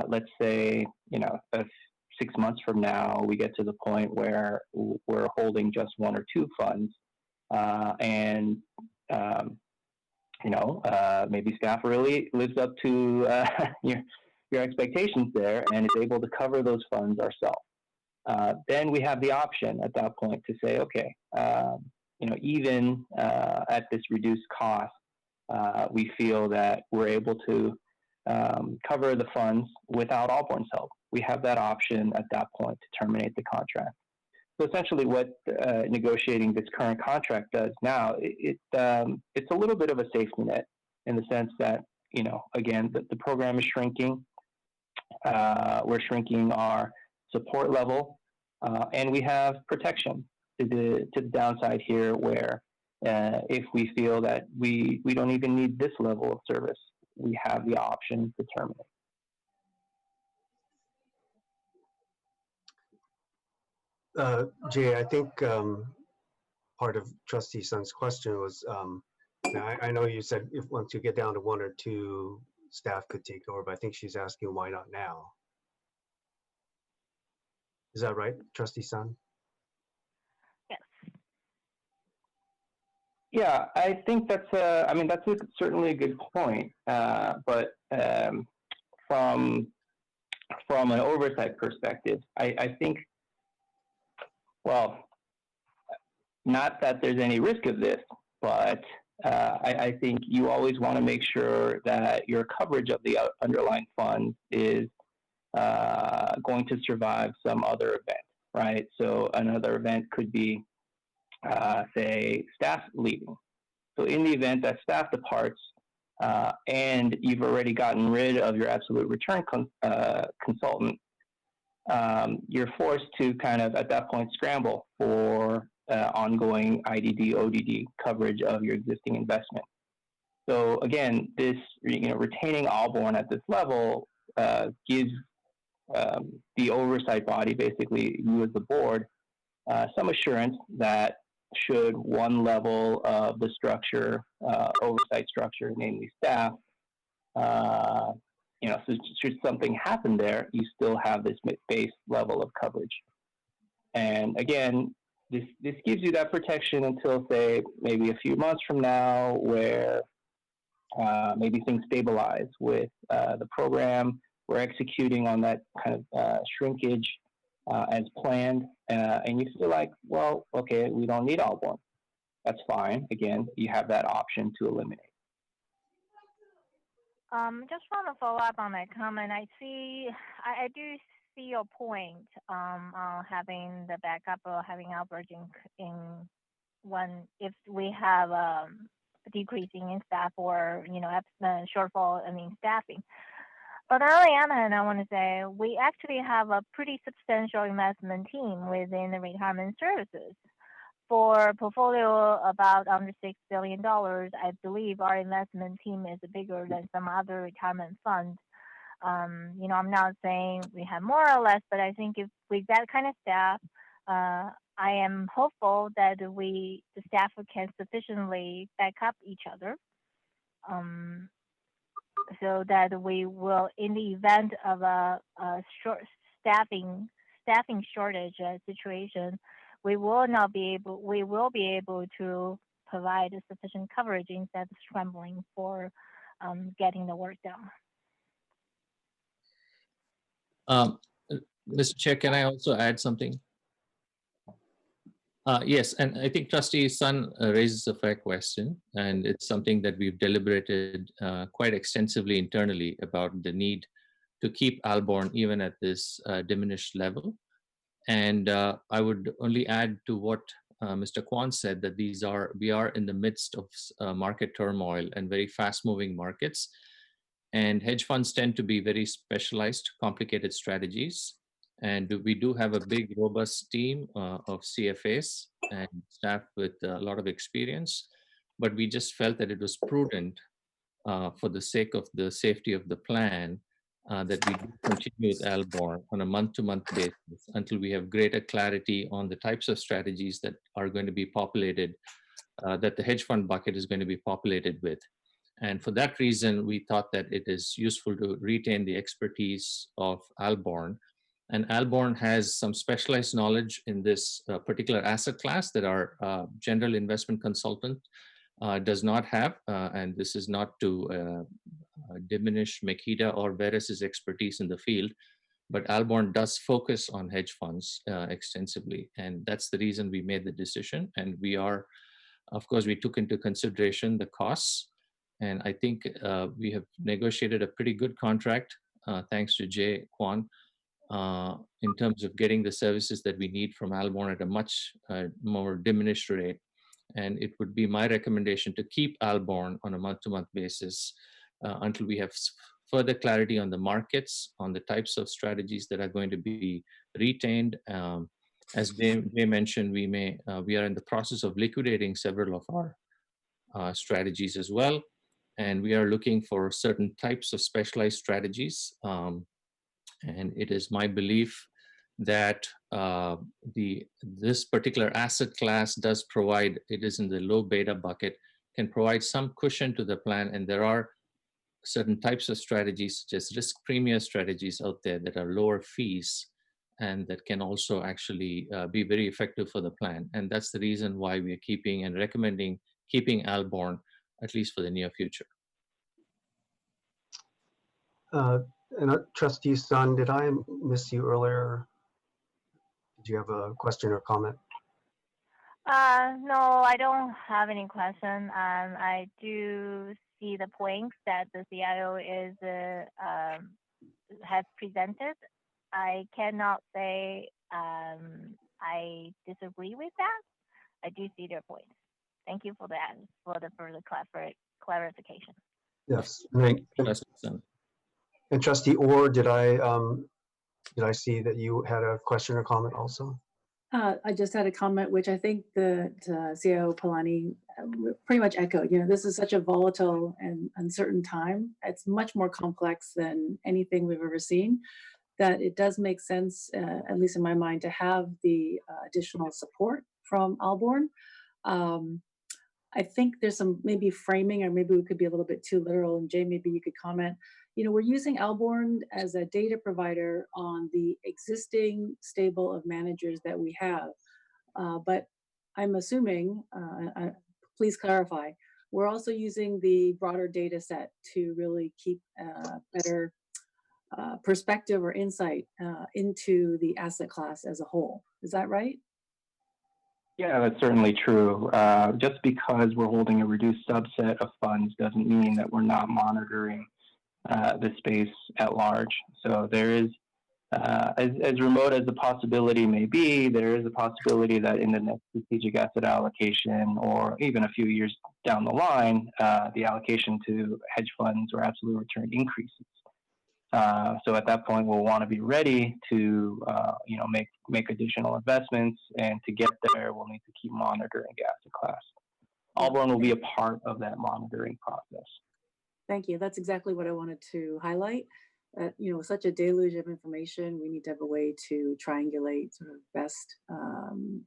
let's say, you know, if 6 months from now we get to the point where we're holding just one or two funds, and you know, maybe staff really lives up to your expectations there and is able to cover those funds ourselves. Then we have the option at that point to say, okay, you know, even at this reduced cost, we feel that we're able to cover the funds without Allborn's help. We have that option at that point to terminate the contract. So essentially what negotiating this current contract does now, it's a little bit of a safety net in the sense that, you know, again, the program is shrinking. We're shrinking our support level, and we have protection to the downside here where if we feel that we don't even need this level of service, we have the option to terminate. Jay, I think part of Trustee Sun's question was, I know you said if once you get down to one or two, staff could take over, but I think she's asking why not now? Is that right, Trustee Sun? Yes. Yeah, I think that's certainly a good point. But from an oversight perspective, I think, well, not that there's any risk of this, but I think you always want to make sure that your coverage of the underlying fund is going to survive some other event, right? So another event could be, say, staff leaving. So in the event that staff departs and you've already gotten rid of your absolute return consultant, you're forced to kind of at that point scramble for ongoing IDD, ODD coverage of your existing investment. So again, this, you know, retaining Allborn at this level gives the oversight body, basically you as the board, some assurance that should one level of the structure, oversight structure, namely staff, you know, so should something happen there, you still have this base level of coverage. And again, this gives you that protection until, say, maybe a few months from now, where maybe things stabilize with the program. We're executing on that kind of shrinkage as planned, and you feel like, well, okay, we don't need Allborn. That's fine. Again, you have that option to eliminate. Just want to follow up on that comment. I do see your point on having the backup or having outbreak in when if we have decreasing in staff or, you know, shortfall in staffing. But on the other hand, I want to say we actually have a pretty substantial investment team within the retirement services. For a portfolio about under $6 billion, I believe our investment team is bigger than some other retirement funds. You know, I'm not saying we have more or less, but I think if with that kind of staff, I am hopeful that the staff can sufficiently back up each other, so that we will, in the event of a short staffing shortage situation, we will be able to provide sufficient coverage instead of scrambling for getting the work done. Mr. Chair, can I also add something? Yes, and I think Trustee Sun raises a fair question, and it's something that we've deliberated quite extensively internally about the need to keep Alborn even at this diminished level. And I would only add to what Mr. Kwan said, that we are in the midst of market turmoil and very fast-moving markets. And hedge funds tend to be very specialized, complicated strategies. And we do have a big, robust team of CFAs and staff with a lot of experience. But we just felt that it was prudent for the sake of the safety of the plan that we do continue with Alborn on a month-to-month basis until we have greater clarity on the types of strategies that are going to be populated, that the hedge fund bucket is going to be populated with. And for that reason, we thought that it is useful to retain the expertise of Alborn. And Alborn has some specialized knowledge in this particular asset class that our general investment consultant does not have. And this is not to diminish Makita or Veris's expertise in the field, but Alborn does focus on hedge funds extensively. And that's the reason we made the decision. And we are, of course, we took into consideration the costs. And I think we have negotiated a pretty good contract, thanks to Jay Kwan, in terms of getting the services that we need from Alborn at a much more diminished rate. And it would be my recommendation to keep Alborn on a month-to-month basis until we have further clarity on the markets, on the types of strategies that are going to be retained. As Jay mentioned, we are in the process of liquidating several of our strategies as well. And we are looking for certain types of specialized strategies. And it is my belief that this particular asset class does provide, it is in the low beta bucket, can provide some cushion to the plan. And there are certain types of strategies, such as risk premium strategies out there that are lower fees and that can also actually be very effective for the plan. And that's the reason why we are keeping and recommending keeping Alborn, at least for the near future. And Trustee Sun, did I miss you earlier? Did you have a question or comment? No, I don't have any question. I do see the points that the CIO has presented. I cannot say I disagree with that. I do see their points. Thank you for that, for the further clarification. Yes. And Trustee Orr, did I see that you had a question or comment also? I just had a comment, which I think the CIO Palani pretty much echoed. You know, this is such a volatile and uncertain time. It's much more complex than anything we've ever seen, that it does make sense, at least in my mind, to have the additional support from Alborn. I think there's some maybe framing, or maybe we could be a little bit too literal, and Jay, maybe you could comment. You know, we're using Alborn as a data provider on the existing stable of managers that we have. But I'm assuming, please clarify, we're also using the broader data set to really keep better perspective or insight into the asset class as a whole. Is that right? Yeah, that's certainly true. Just because we're holding a reduced subset of funds doesn't mean that we're not monitoring the space at large. So there is, as remote as the possibility may be, there is a possibility that in the next strategic asset allocation, or even a few years down the line, the allocation to hedge funds or absolute return increases. So at that point, we'll want to be ready to, make additional investments, and to get there, we'll need to keep monitoring the asset class. Alborn will be a part of that monitoring process. Thank you. That's exactly what I wanted to highlight. Such a deluge of information, we need to have a way to triangulate sort of best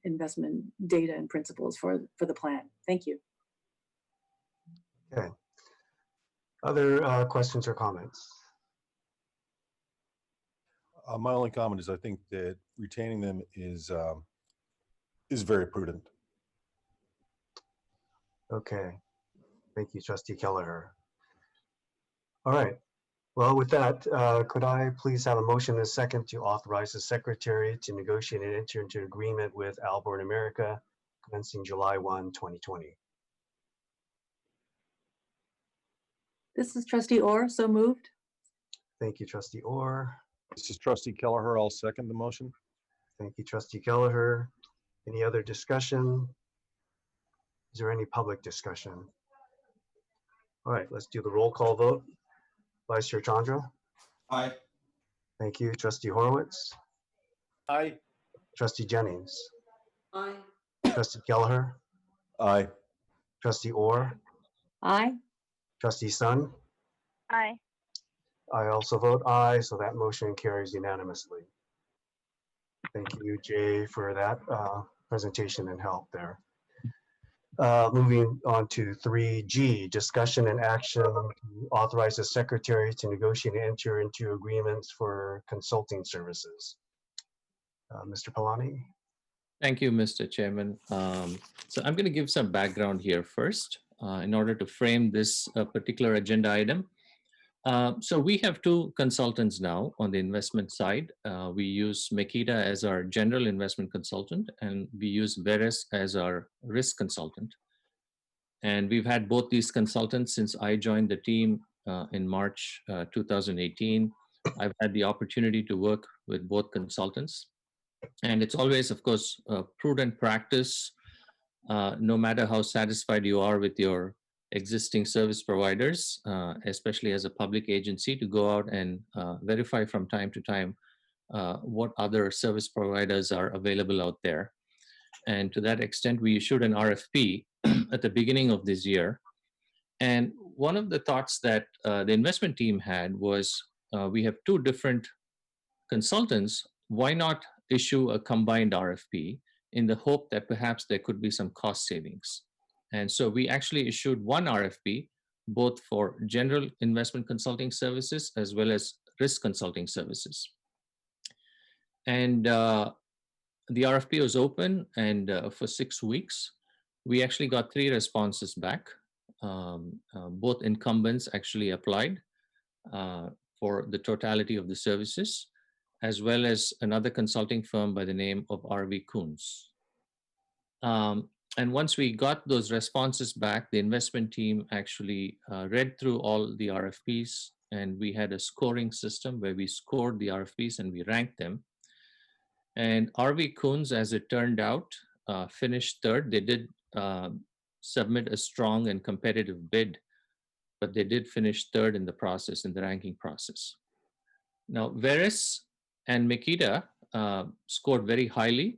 investment data and principles for the plan. Thank you. Okay. Other questions or comments? My only comment is I think that retaining them is very prudent. Okay. Thank you, Trustee Kelleher. All right. Well, with that, could I please have a motion and a second to authorize the secretary to negotiate and enter into agreement with Alborn America commencing July 1, 2020? This is Trustee Orr, so moved. Thank you, Trustee Orr. This is Trustee Kelleher. I'll second the motion. Thank you, Trustee Kelleher. Any other discussion? Is there any public discussion? All right, let's do the roll call vote. Vice Chair Chandra. Aye. Thank you, Trustee Horowitz. Aye. Trustee Jennings. Aye. Trustee Kelleher. Aye. Trustee Orr. Aye. Trustee Sun. Aye. I also vote aye, so that motion carries unanimously. Thank you, Jay, for that presentation and help there. Moving on to 3G, discussion and action to authorize the secretary to negotiate and enter into agreements for consulting services. Mr. Palani? Thank you, Mr. Chairman. So I'm going to give some background here first in order to frame this particular agenda item. So we have two consultants now on the investment side. We use Makita as our general investment consultant, and we use Veris as our risk consultant. And we've had both these consultants since I joined the team in March 2018. I've had the opportunity to work with both consultants. And it's always, of course, prudent practice, no matter how satisfied you are with your existing service providers, especially as a public agency, to go out and verify from time to time what other service providers are available out there. And to that extent, we issued an RFP at the beginning of this year. And one of the thoughts that the investment team had was we have two different consultants. Why not issue a combined RFP in the hope that perhaps there could be some cost savings? And so we actually issued one RFP, both for general investment consulting services as well as risk consulting services. And the RFP was open, and for 6 weeks, we actually got 3 responses back. Both incumbents actually applied for the totality of the services, as well as another consulting firm by the name of R.V. Coons. And once we got those responses back, the investment team actually read through all the RFPs, and we had a scoring system where we scored the RFPs and we ranked them. And R.V. Coons, as it turned out, finished third. They did submit a strong and competitive bid, but they did finish third in the process, in the ranking process. Now, Veris and Makita scored very highly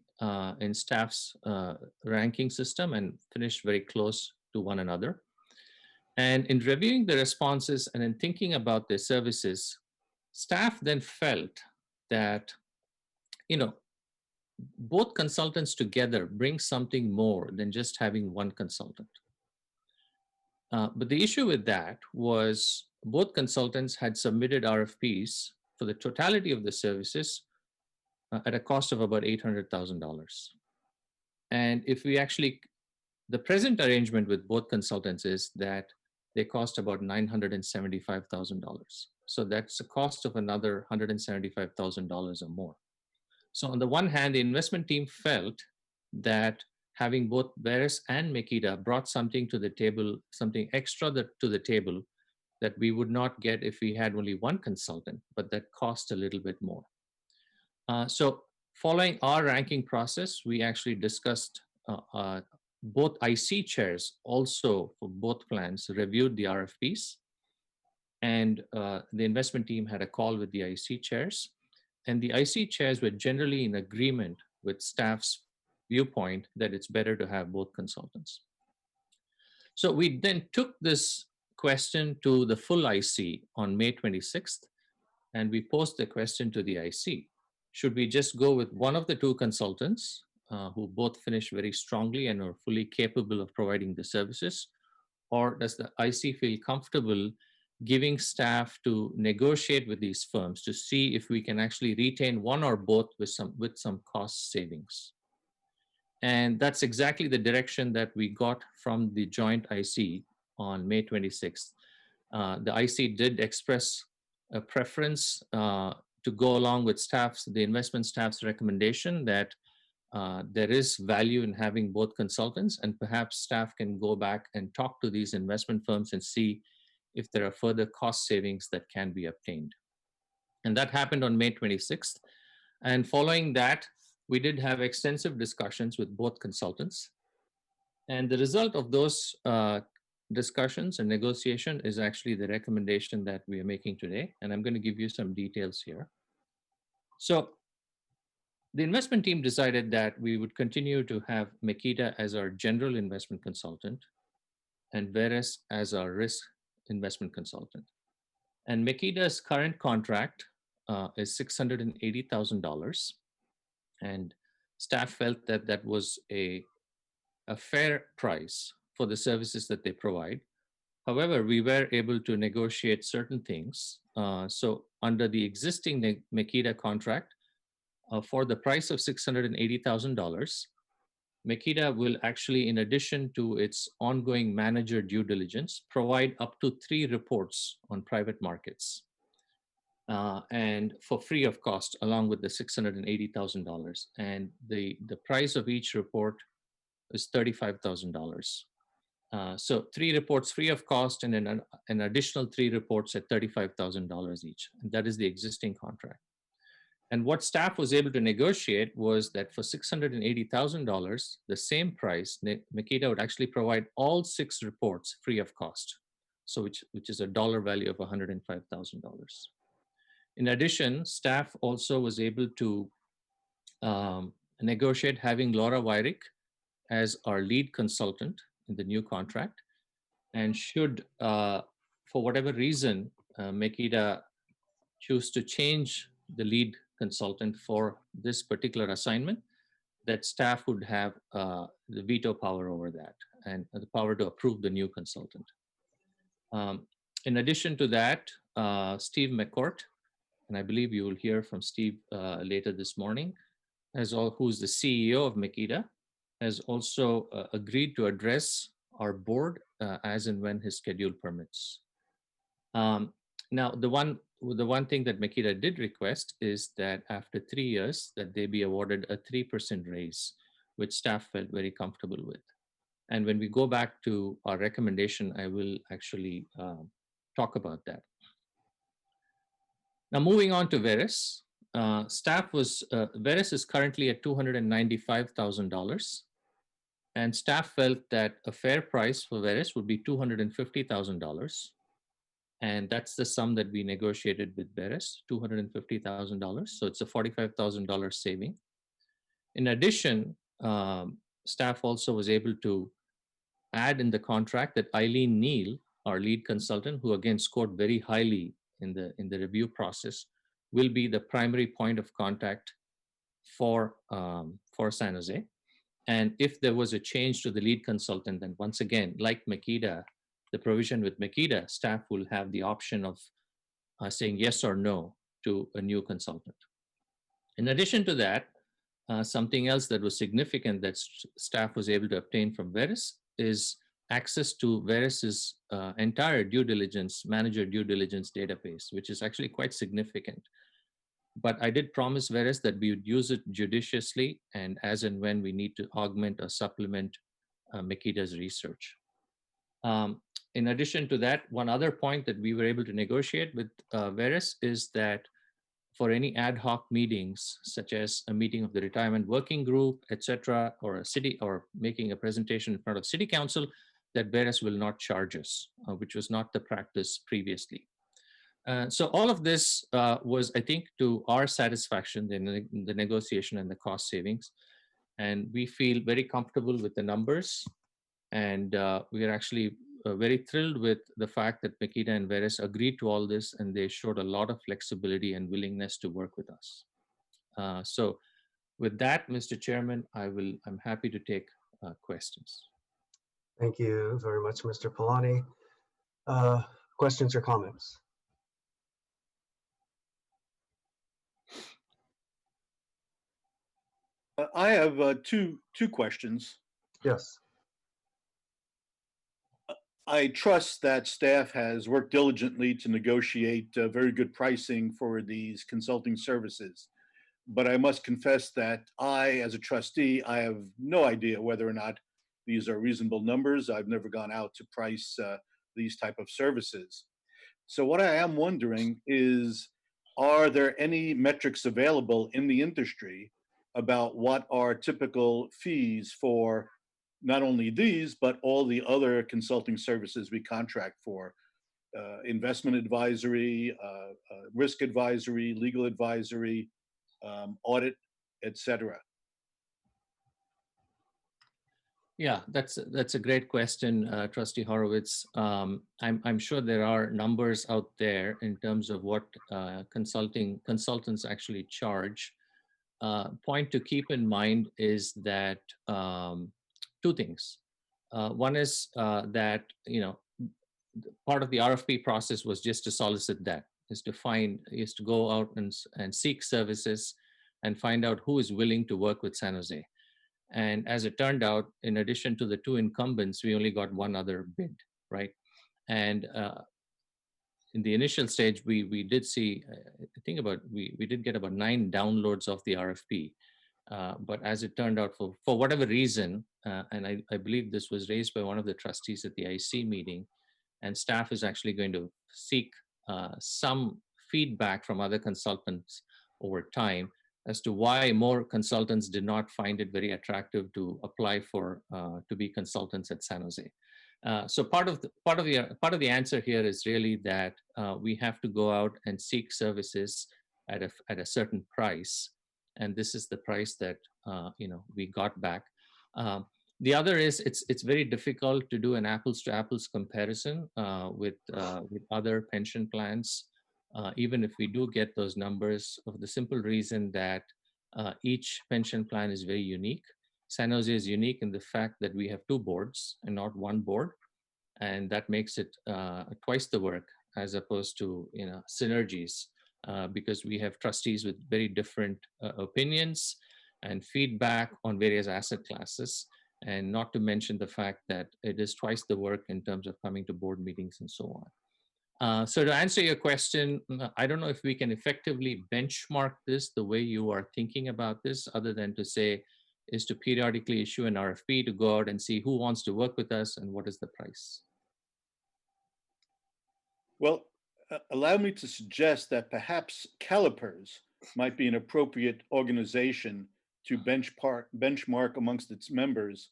in staff's ranking system and finished very close to one another. And in reviewing the responses and in thinking about their services, staff then felt that, both consultants together bring something more than just having one consultant. But the issue with that was both consultants had submitted RFPs for the totality of the services at a cost of about $800,000. And if we actually, the present arrangement with both consultants is that they cost about $975,000. So that's a cost of another $175,000 or more. So on the one hand, the investment team felt that having both Veris and Makita brought something to the table, something extra to the table that we would not get if we had only one consultant, but that cost a little bit more. So following our ranking process, we actually discussed both IC chairs also for both plans, reviewed the RFPs, and the investment team had a call with the IC chairs. And the IC chairs were generally in agreement with staff's viewpoint that it's better to have both consultants. So we then took this question to the full IC on May 26th, and we posed the question to the IC. Should we just go with one of the two consultants who both finished very strongly and are fully capable of providing the services? Or does the IC feel comfortable giving staff to negotiate with these firms to see if we can actually retain one or both with some cost savings? And that's exactly the direction that we got from the joint IC on May 26th. The IC did express a preference to go along with the investment staff's recommendation that there is value in having both consultants, and perhaps staff can go back and talk to these investment firms and see if there are further cost savings that can be obtained. And that happened on May 26th. And following that, we did have extensive discussions with both consultants. And the result of those discussions and negotiation is actually the recommendation that we are making today. And I'm going to give you some details here. So the investment team decided that we would continue to have Makita as our general investment consultant and Veres as our risk investment consultant. And Makita's current contract is $680,000. And staff felt that that was a fair price for the services that they provide. However, we were able to negotiate certain things. So under the existing Makita contract, for the price of $680,000, Makita will actually, in addition to its ongoing manager due diligence, provide up to 3 reports on private markets. And for free of cost, along with the $680,000. And the price of each report is $35,000. So 3 reports free of cost, and an additional 3 reports at $35,000 each. And that is the existing contract. And what staff was able to negotiate was that for $680,000, the same price, Makita would actually provide all 6 reports free of cost. So which is a dollar value of $105,000. In addition, staff also was able to negotiate having Laura Weirick as our lead consultant in the new contract. And should, for whatever reason, Makita choose to change the lead consultant for this particular assignment, that staff would have the veto power over that and the power to approve the new consultant. In addition to that, Steve McCourt, and I believe you will hear from Steve later this morning, who's the CEO of Makita, has also agreed to address our board as and when his schedule permits. Now, the one thing that Makita did request is that after 3 years, that they be awarded a 3% raise, which staff felt very comfortable with. And when we go back to our recommendation, I will actually talk about that. Now, moving on to Veres, Veres is currently at $295,000. And staff felt that a fair price for Veres would be $250,000. And that's the sum that we negotiated with Veres, $250,000. So it's a $45,000 saving. In addition, staff also was able to add in the contract that Eileen Neal, our lead consultant, who again scored very highly in the review process, will be the primary point of contact for San Jose. And if there was a change to the lead consultant, then once again, like Makita, the provision with Makita, staff will have the option of saying yes or no to a new consultant. In addition to that, something else that was significant that staff was able to obtain from Veres is access to Veres's entire manager due diligence database, which is actually quite significant. But I did promise Veres that we would use it judiciously and as and when we need to augment or supplement Makita's research. In addition to that, one other point that we were able to negotiate with Veres is that for any ad hoc meetings, such as a meeting of the retirement working group, etc., or making a presentation in front of city council, that Veres will not charge us, which was not the practice previously. So all of this was, I think, to our satisfaction, the negotiation and the cost savings. And we feel very comfortable with the numbers. And we are actually very thrilled with the fact that Makita and Veres agreed to all this, and they showed a lot of flexibility and willingness to work with us. So with that, Mr. Chairman, I'm happy to take questions. Thank you very much, Mr. Polani. Questions or comments? I have two questions. Yes. I trust that staff has worked diligently to negotiate very good pricing for these consulting services. But I must confess that I, as a trustee, I have no idea whether or not these are reasonable numbers. I've never gone out to price these type of services. So what I am wondering is, are there any metrics available in the industry about what are typical fees for not only these, but all the other consulting services we contract for? Investment advisory, risk advisory, legal advisory, audit, etc. Yeah, that's a great question, Trustee Horowitz. I'm sure there are numbers out there in terms of what consultants actually charge. Point to keep in mind is that two things. One is that part of the RFP process was just to solicit that, is to go out and seek services and find out who is willing to work with San Jose. And as it turned out, in addition to the two incumbents, we only got one other bid, right? And in the initial stage, we did see, we did get about 9 downloads of the RFP. But as it turned out, for whatever reason, and I believe this was raised by one of the trustees at the IC meeting, and staff is actually going to seek some feedback from other consultants over time as to why more consultants did not find it very attractive to apply for to be consultants at San Jose. So part of the answer here is really that we have to go out and seek services at a certain price, and this is the price that we got back. The other is it's very difficult to do an apples to apples comparison with other pension plans, even if we do get those numbers, of the simple reason that each pension plan is very unique. San Jose is unique in the fact that we have 2 boards and not 1 board, and that makes it twice the work as opposed to synergies, because we have trustees with very different opinions and feedback on various asset classes. And not to mention the fact that it is twice the work in terms of coming to board meetings and so on. So to answer your question, I don't know if we can effectively benchmark this the way you are thinking about this, other than to say, is to periodically issue an RFP to go out and see who wants to work with us and what is the price. Well, allow me to suggest that perhaps Calipers might be an appropriate organization to benchmark amongst its members.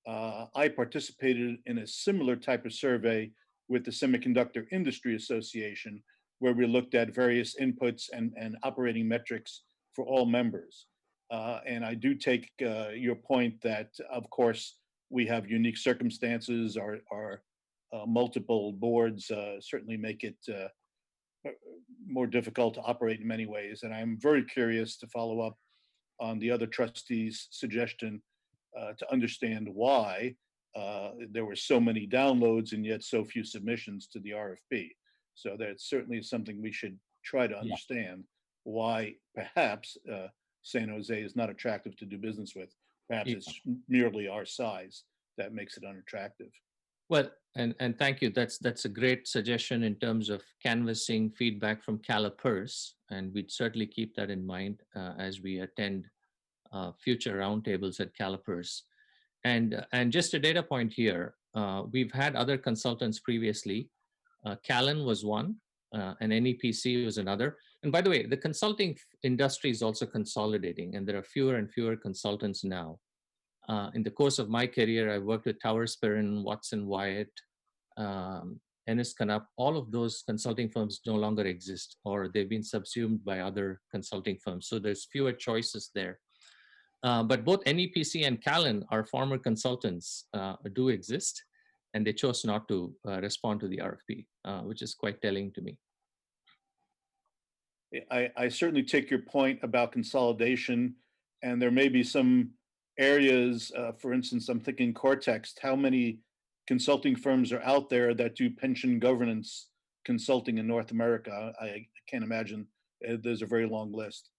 I participated in a similar type of survey with the Semiconductor Industry Association, where we looked at various inputs and operating metrics for all members. And I do take your point that, of course, we have unique circumstances. Our multiple boards certainly make it more difficult to operate in many ways. And I'm very curious to follow up on the other trustees' suggestion to understand why there were so many downloads and yet so few submissions to the RFP. So that's certainly something we should try to understand, why perhaps San Jose is not attractive to do business with. Perhaps it's merely our size that makes it unattractive. Well, and thank you. That's a great suggestion in terms of canvassing feedback from Calipers, and we'd certainly keep that in mind as we attend future roundtables at Calipers. And just a data point here, we've had other consultants previously. Callan was one, and NEPC was another. And by the way, the consulting industry is also consolidating, and there are fewer and fewer consultants now. In the course of my career, I worked with Tower Spirin, Watson Wyatt, Ennis Canup. All of those consulting firms no longer exist, or they've been subsumed by other consulting firms. So there's fewer choices there. But both NEPC and Callan, our former consultants, do exist, and they chose not to respond to the RFP, which is quite telling to me. I certainly take your point about consolidation, and there may be some areas, for instance, I'm thinking Cortex, how many consulting firms are out there that do pension governance consulting in North America? I can't imagine. There's a very long list.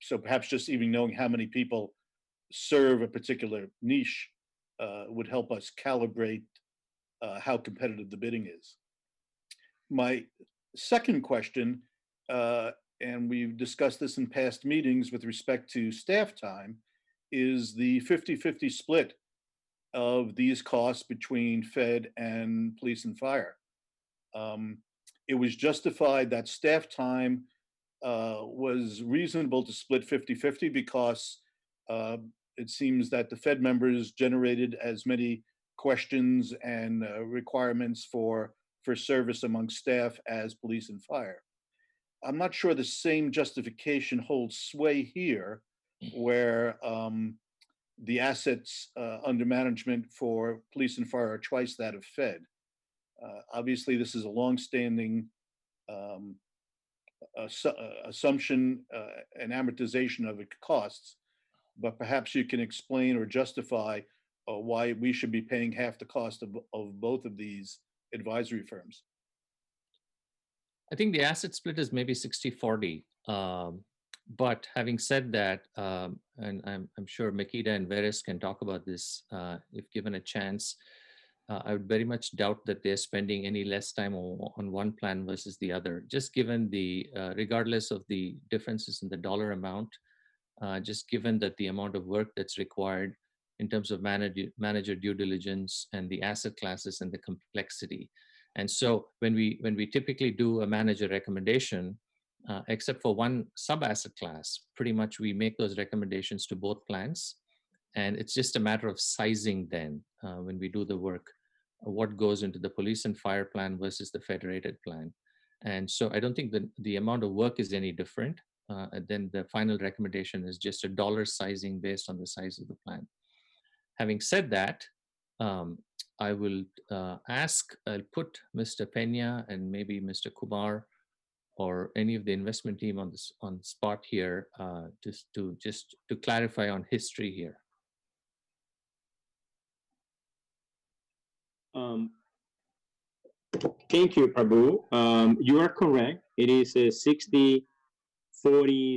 So perhaps just even knowing how many people serve a particular niche would help us calibrate how competitive the bidding is. My second question, and we've discussed this in past meetings with respect to staff time, is the 50-50 split of these costs between Fed and police and fire. It was justified that staff time was reasonable to split 50-50 because it seems that the Fed members generated as many questions and requirements for service among staff as police and fire. I'm not sure the same justification holds sway here, where the assets under management for police and fire are twice that of Fed. Obviously, this is a longstanding assumption and amortization of costs, but perhaps you can explain or justify why we should be paying half the cost of both of these advisory firms. I think the asset split is maybe 60-40. But having said that, and I'm sure Makita and Veris can talk about this if given a chance, I would very much doubt that they're spending any less time on one plan versus the other, just given the, regardless of the differences in the dollar amount, just given that the amount of work that's required in terms of manager due diligence and the asset classes and the complexity. And so when we typically do a manager recommendation, except for one sub-asset class, pretty much we make those recommendations to both plans. And it's just a matter of sizing then when we do the work, what goes into the police and fire plan versus the federated plan. And so I don't think that the amount of work is any different. Then the final recommendation is just a dollar sizing based on the size of the plan. Having said that, I will I'll put Mr. Pena and maybe Mr. Kumar or any of the investment team on spot here just to clarify on history here. Thank you, Prabhu. You are correct. It is a 60-40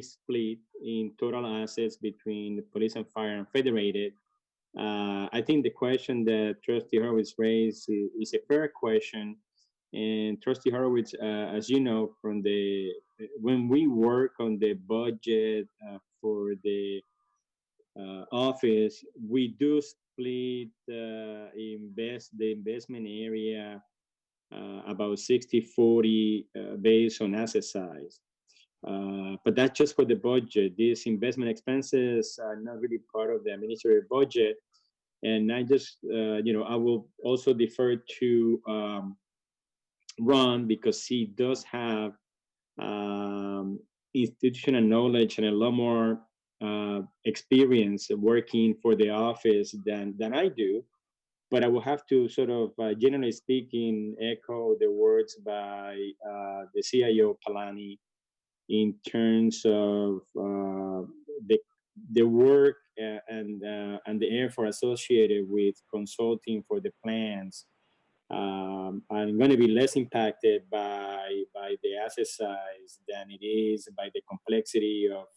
split in total assets between the police and fire and federated. I think the question that Trustee Horowitz raised is a fair question. And Trustee Horowitz, as you know, when we work on the budget for the office, we do split the investment area about 60-40 based on asset size. But that's just for the budget. These investment expenses are not really part of the administrative budget. And I just, I will also defer to Ron because he does have institutional knowledge and a lot more experience working for the office than I do. But I will have to sort of, generally speaking, echo the words by the CIO Palani in terms of the work and the effort associated with consulting for the plans. I'm going to be less impacted by the asset size than it is by the complexity of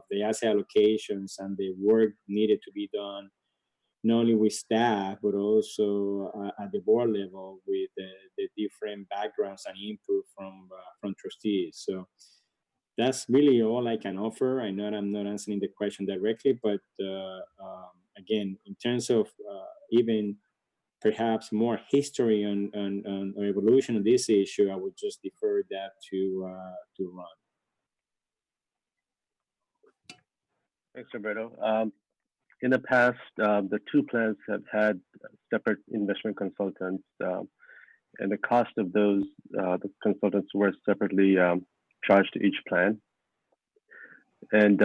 the asset allocations and the work needed to be done, not only with staff, but also at the board level with the different backgrounds and input from trustees. So that's really all I can offer. I know I'm not answering the question directly, but again, in terms of even perhaps more history on evolution of this issue, I would just defer that to Ron. Thanks, Roberto. In the past, the two plans have had separate investment consultants, and the cost of those the consultants were separately charged to each plan, and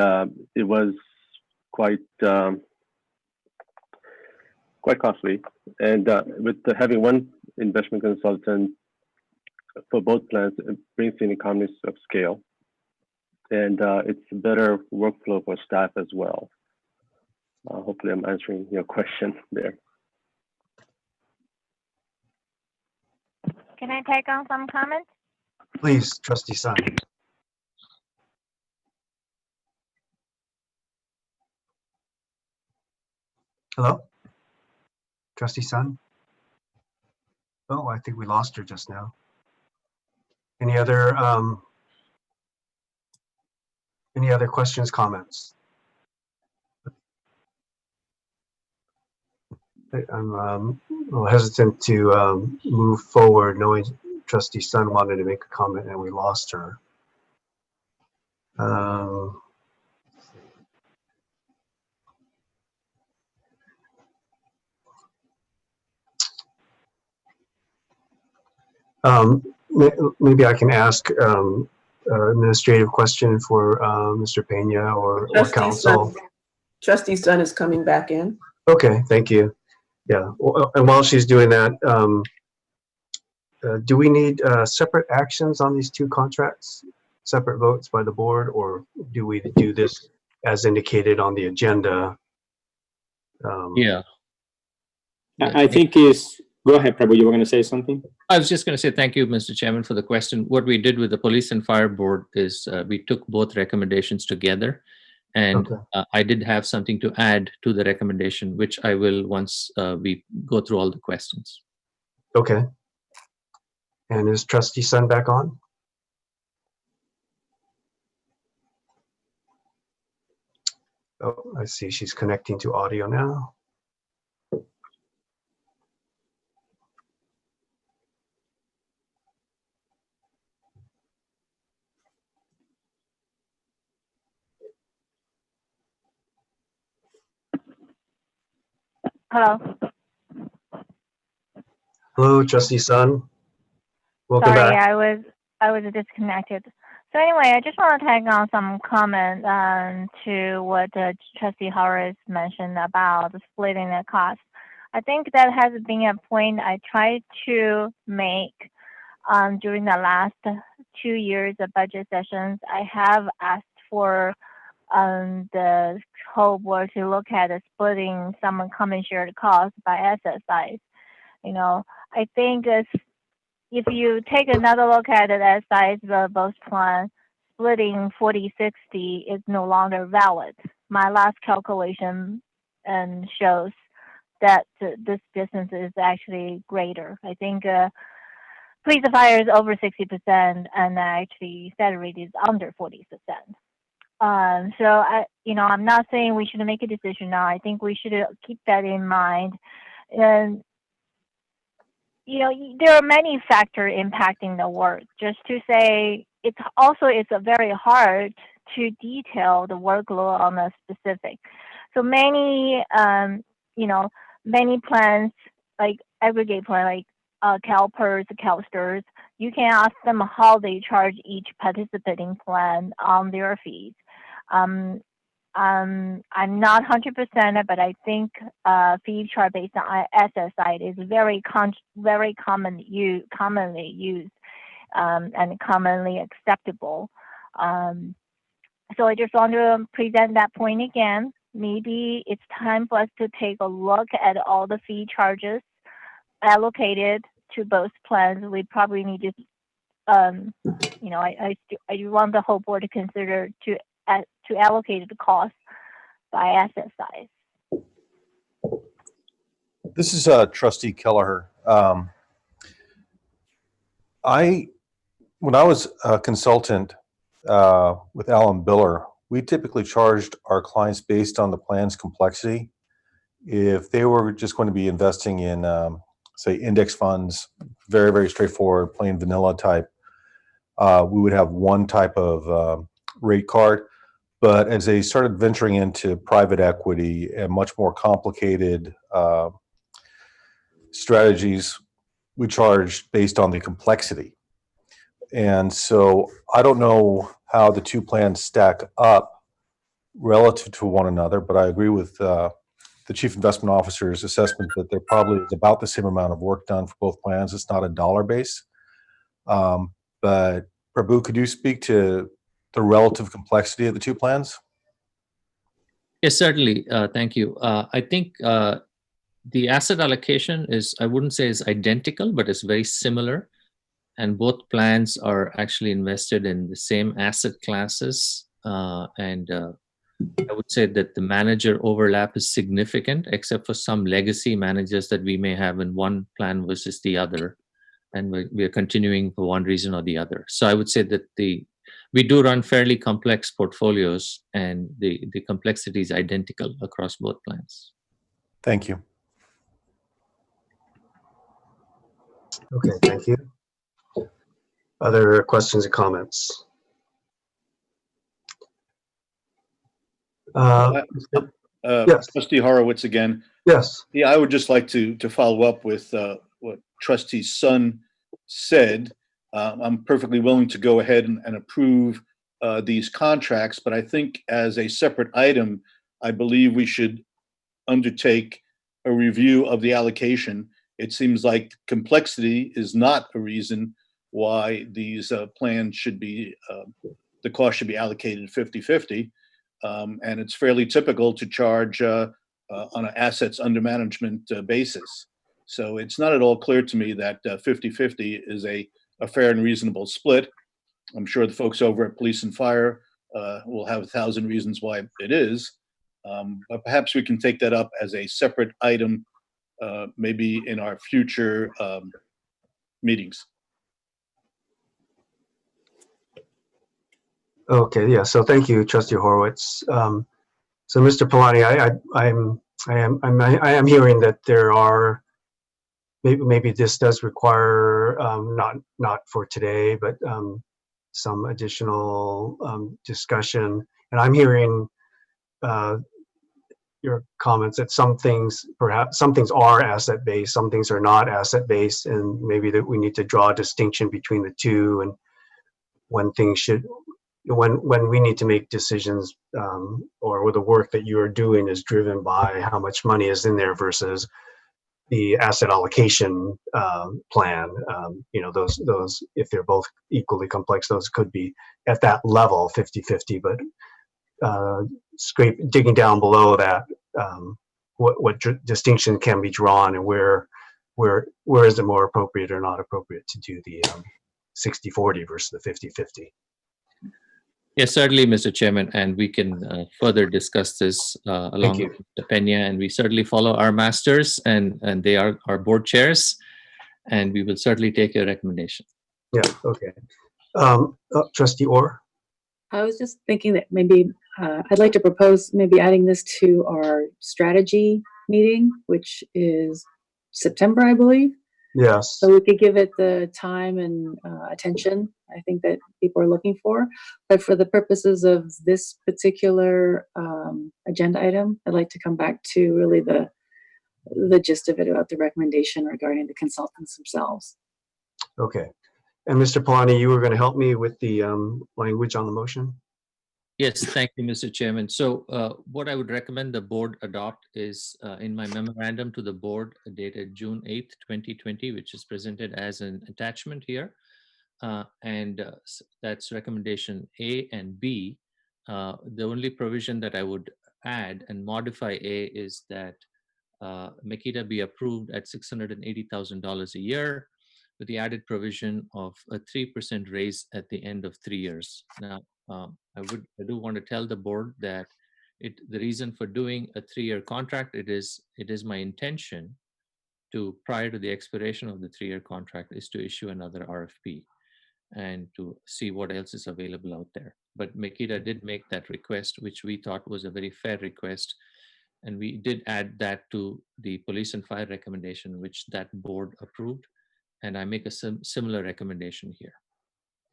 it was quite costly. And with having one investment consultant for both plans, it brings in economies of scale, and it's a better workflow for staff as well. Hopefully I'm answering your question there. Can I take on some comments? Please, Trustee Sun. Hello? Trustee Sun? Oh, I think we lost her just now. Any other questions, comments? I'm a little hesitant to move forward, knowing Trustee Sun wanted to make a comment and we lost her. Maybe I can ask administrative question for Mr. Pena or council. Trustee Sun is coming back in. Okay, thank you. Yeah, and while she's doing that, do we need separate actions on these two contracts, separate votes by the board, or do we do this as indicated on the agenda? Yeah. I think is, go ahead, Prabhu, you were going to say something? I was just going to say thank you, Mr. Chairman, for the question. What we did with the Police and Fire Board is we took both recommendations together, and I did have something to add to the recommendation, which I will once we go through all the questions. Okay. And is Trustee Sun back on? Oh, I see she's connecting to audio now. Hello. Hello, Trustee Sun. Welcome Sorry, back. I was disconnected. So anyway, I just want to tag on some comment to what Trustee Horace mentioned about splitting the cost. I think that has been a point I tried to make during the last 2 years of budget sessions. I have asked for the whole board to look at splitting some common shared costs by asset size. You know, I think if you take another look at it as size of both plan, splitting 40-60 is no longer valid. My last calculation shows that this distance is actually greater. I think police and fire is over 60%, and actually Federated is under 40%. So I'm not saying we should make a decision now. I think we should keep that in mind. And there are many factors impacting the work. Just to say, it's a very hard to detail the workload on a specific. So many, many plans, like aggregate plan, like CalPERS, CalSTRS, you can ask them how they charge each participating plan on their fees. I'm not 100%, but I think fee chart based on asset side is very commonly used and commonly acceptable. So I just want to present that point again. Maybe it's time for us to take a look at all the fee charges allocated to both plans. We probably need to, I want the whole board to consider to allocate the cost by asset size. This is Trustee Kelleher. When I was a consultant with Alan Biller, we typically charged our clients based on the plan's complexity. If they were just going to be investing in, say, index funds, very, very straightforward, plain vanilla type, we would have one type of rate card. But as they started venturing into private equity and much more complicated strategies, we charged based on the complexity. And so I don't know how the two plans stack up relative to one another, but I agree with the Chief Investment Officer's assessment that there probably is about the same amount of work done for both plans. It's not a dollar base. But Prabhu, could you speak to the relative complexity of the two plans? Yes, certainly. Thank you. I think the asset allocation is, I wouldn't say is identical, but it's very similar. And both plans are actually invested in the same asset classes. And I would say that the manager overlap is significant, except for some legacy managers that we may have in one plan versus the other. And we are continuing for one reason or the other. So I would say that we do run fairly complex portfolios, and the complexity is identical across both plans. Thank you. Okay, thank you. Other questions or comments? Yes. Trustee Horowitz again. Yes. Yeah, I would just like to follow up with what Trustee Sun said. I'm perfectly willing to go ahead and approve these contracts, but I think as a separate item, I believe we should undertake a review of the allocation. It seems like complexity is not a reason why these plans should be, the cost should be allocated 50-50. And it's fairly typical to charge on an assets under management basis. So it's not at all clear to me that 50-50 is a fair and reasonable split. I'm sure the folks over at Police and Fire will have 1,000 reasons why it is. But perhaps we can take that up as a separate item, maybe in our future meetings. Okay, yeah. So thank you, Trustee Horowitz. So, Mr. Palani, I am hearing that there are maybe this does require not for today, but some additional discussion. And I'm hearing your comments that perhaps some things are asset based, some things are not asset based, and maybe that we need to draw a distinction between the two, and when things should. When we need to make decisions or the work that you are doing is driven by how much money is in there versus the asset allocation plan, those, if they're both equally complex, those could be at that level 50-50, but digging down below that, what distinction can be drawn, and where is it more appropriate or not appropriate to do the 60-40 versus the 50-50? Yes, certainly, Mr. Chairman, and we can further discuss this along with Mr. Pena, and we certainly follow our masters, and they are our board chairs, and we will certainly take your recommendation. Yeah, okay. Trustee Orr? I was just thinking that maybe I'd like to propose maybe adding this to our strategy meeting, which is September, I believe. Yes. So we could give it the time and attention I think that people are looking for. But for the purposes of this particular agenda item, I'd like to come back to really the gist of it about the recommendation regarding the consultants themselves. Okay. And Mr. Palani, you were going to help me with the language on the motion? Yes, thank you, Mr. Chairman. So what I would recommend the board adopt is in my memorandum to the board dated June 8th, 2020, which is presented as an attachment here. That's recommendation A and B. The only provision that I would add and modify A is that Makita be approved at $680,000 a year, with the added provision of a 3% raise at the end of 3 years. Now, I do want to tell the board that the reason for doing a 3-year contract, it is my intention to, prior to the expiration of the 3-year contract, is to issue another RFP and to see what else is available out there. But Makita did make that request, which we thought was a very fair request. And we did add that to the police and fire recommendation, which that board approved. And I make a similar recommendation here.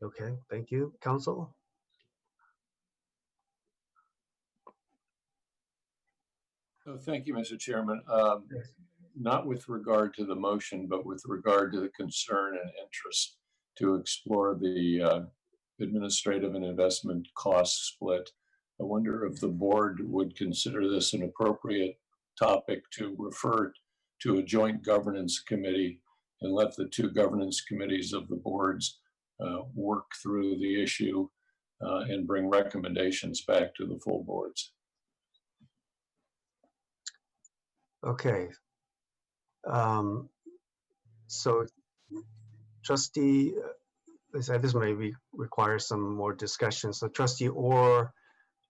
Okay, thank you. Council? Thank you, Mr. Chairman. Not with regard to the motion, but with regard to the concern and interest to explore the administrative and investment cost split. I wonder if the board would consider this an appropriate topic to refer to a joint governance committee and let the two governance committees of the boards work through the issue and bring recommendations back to the full boards. Okay. So Trustee, this maybe requires some more discussion. So Trustee Orr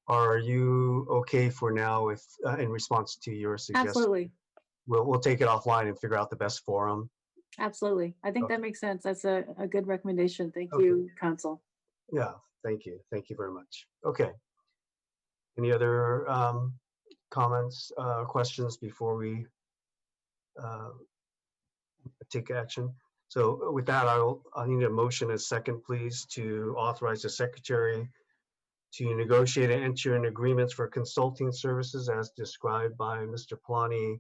Are you okay for now if, in response to your suggestion? Absolutely. We'll take it offline and figure out the best forum. Absolutely. I think Okay. that makes sense. That's a good recommendation. Thank Okay. you, Council. Yeah, thank you. Thank you very much. Okay. Any other comments, questions before we take action? So with that, I need a motion and a second, please, to authorize the secretary to negotiate and enter in agreements for consulting services as described by Mr. Polani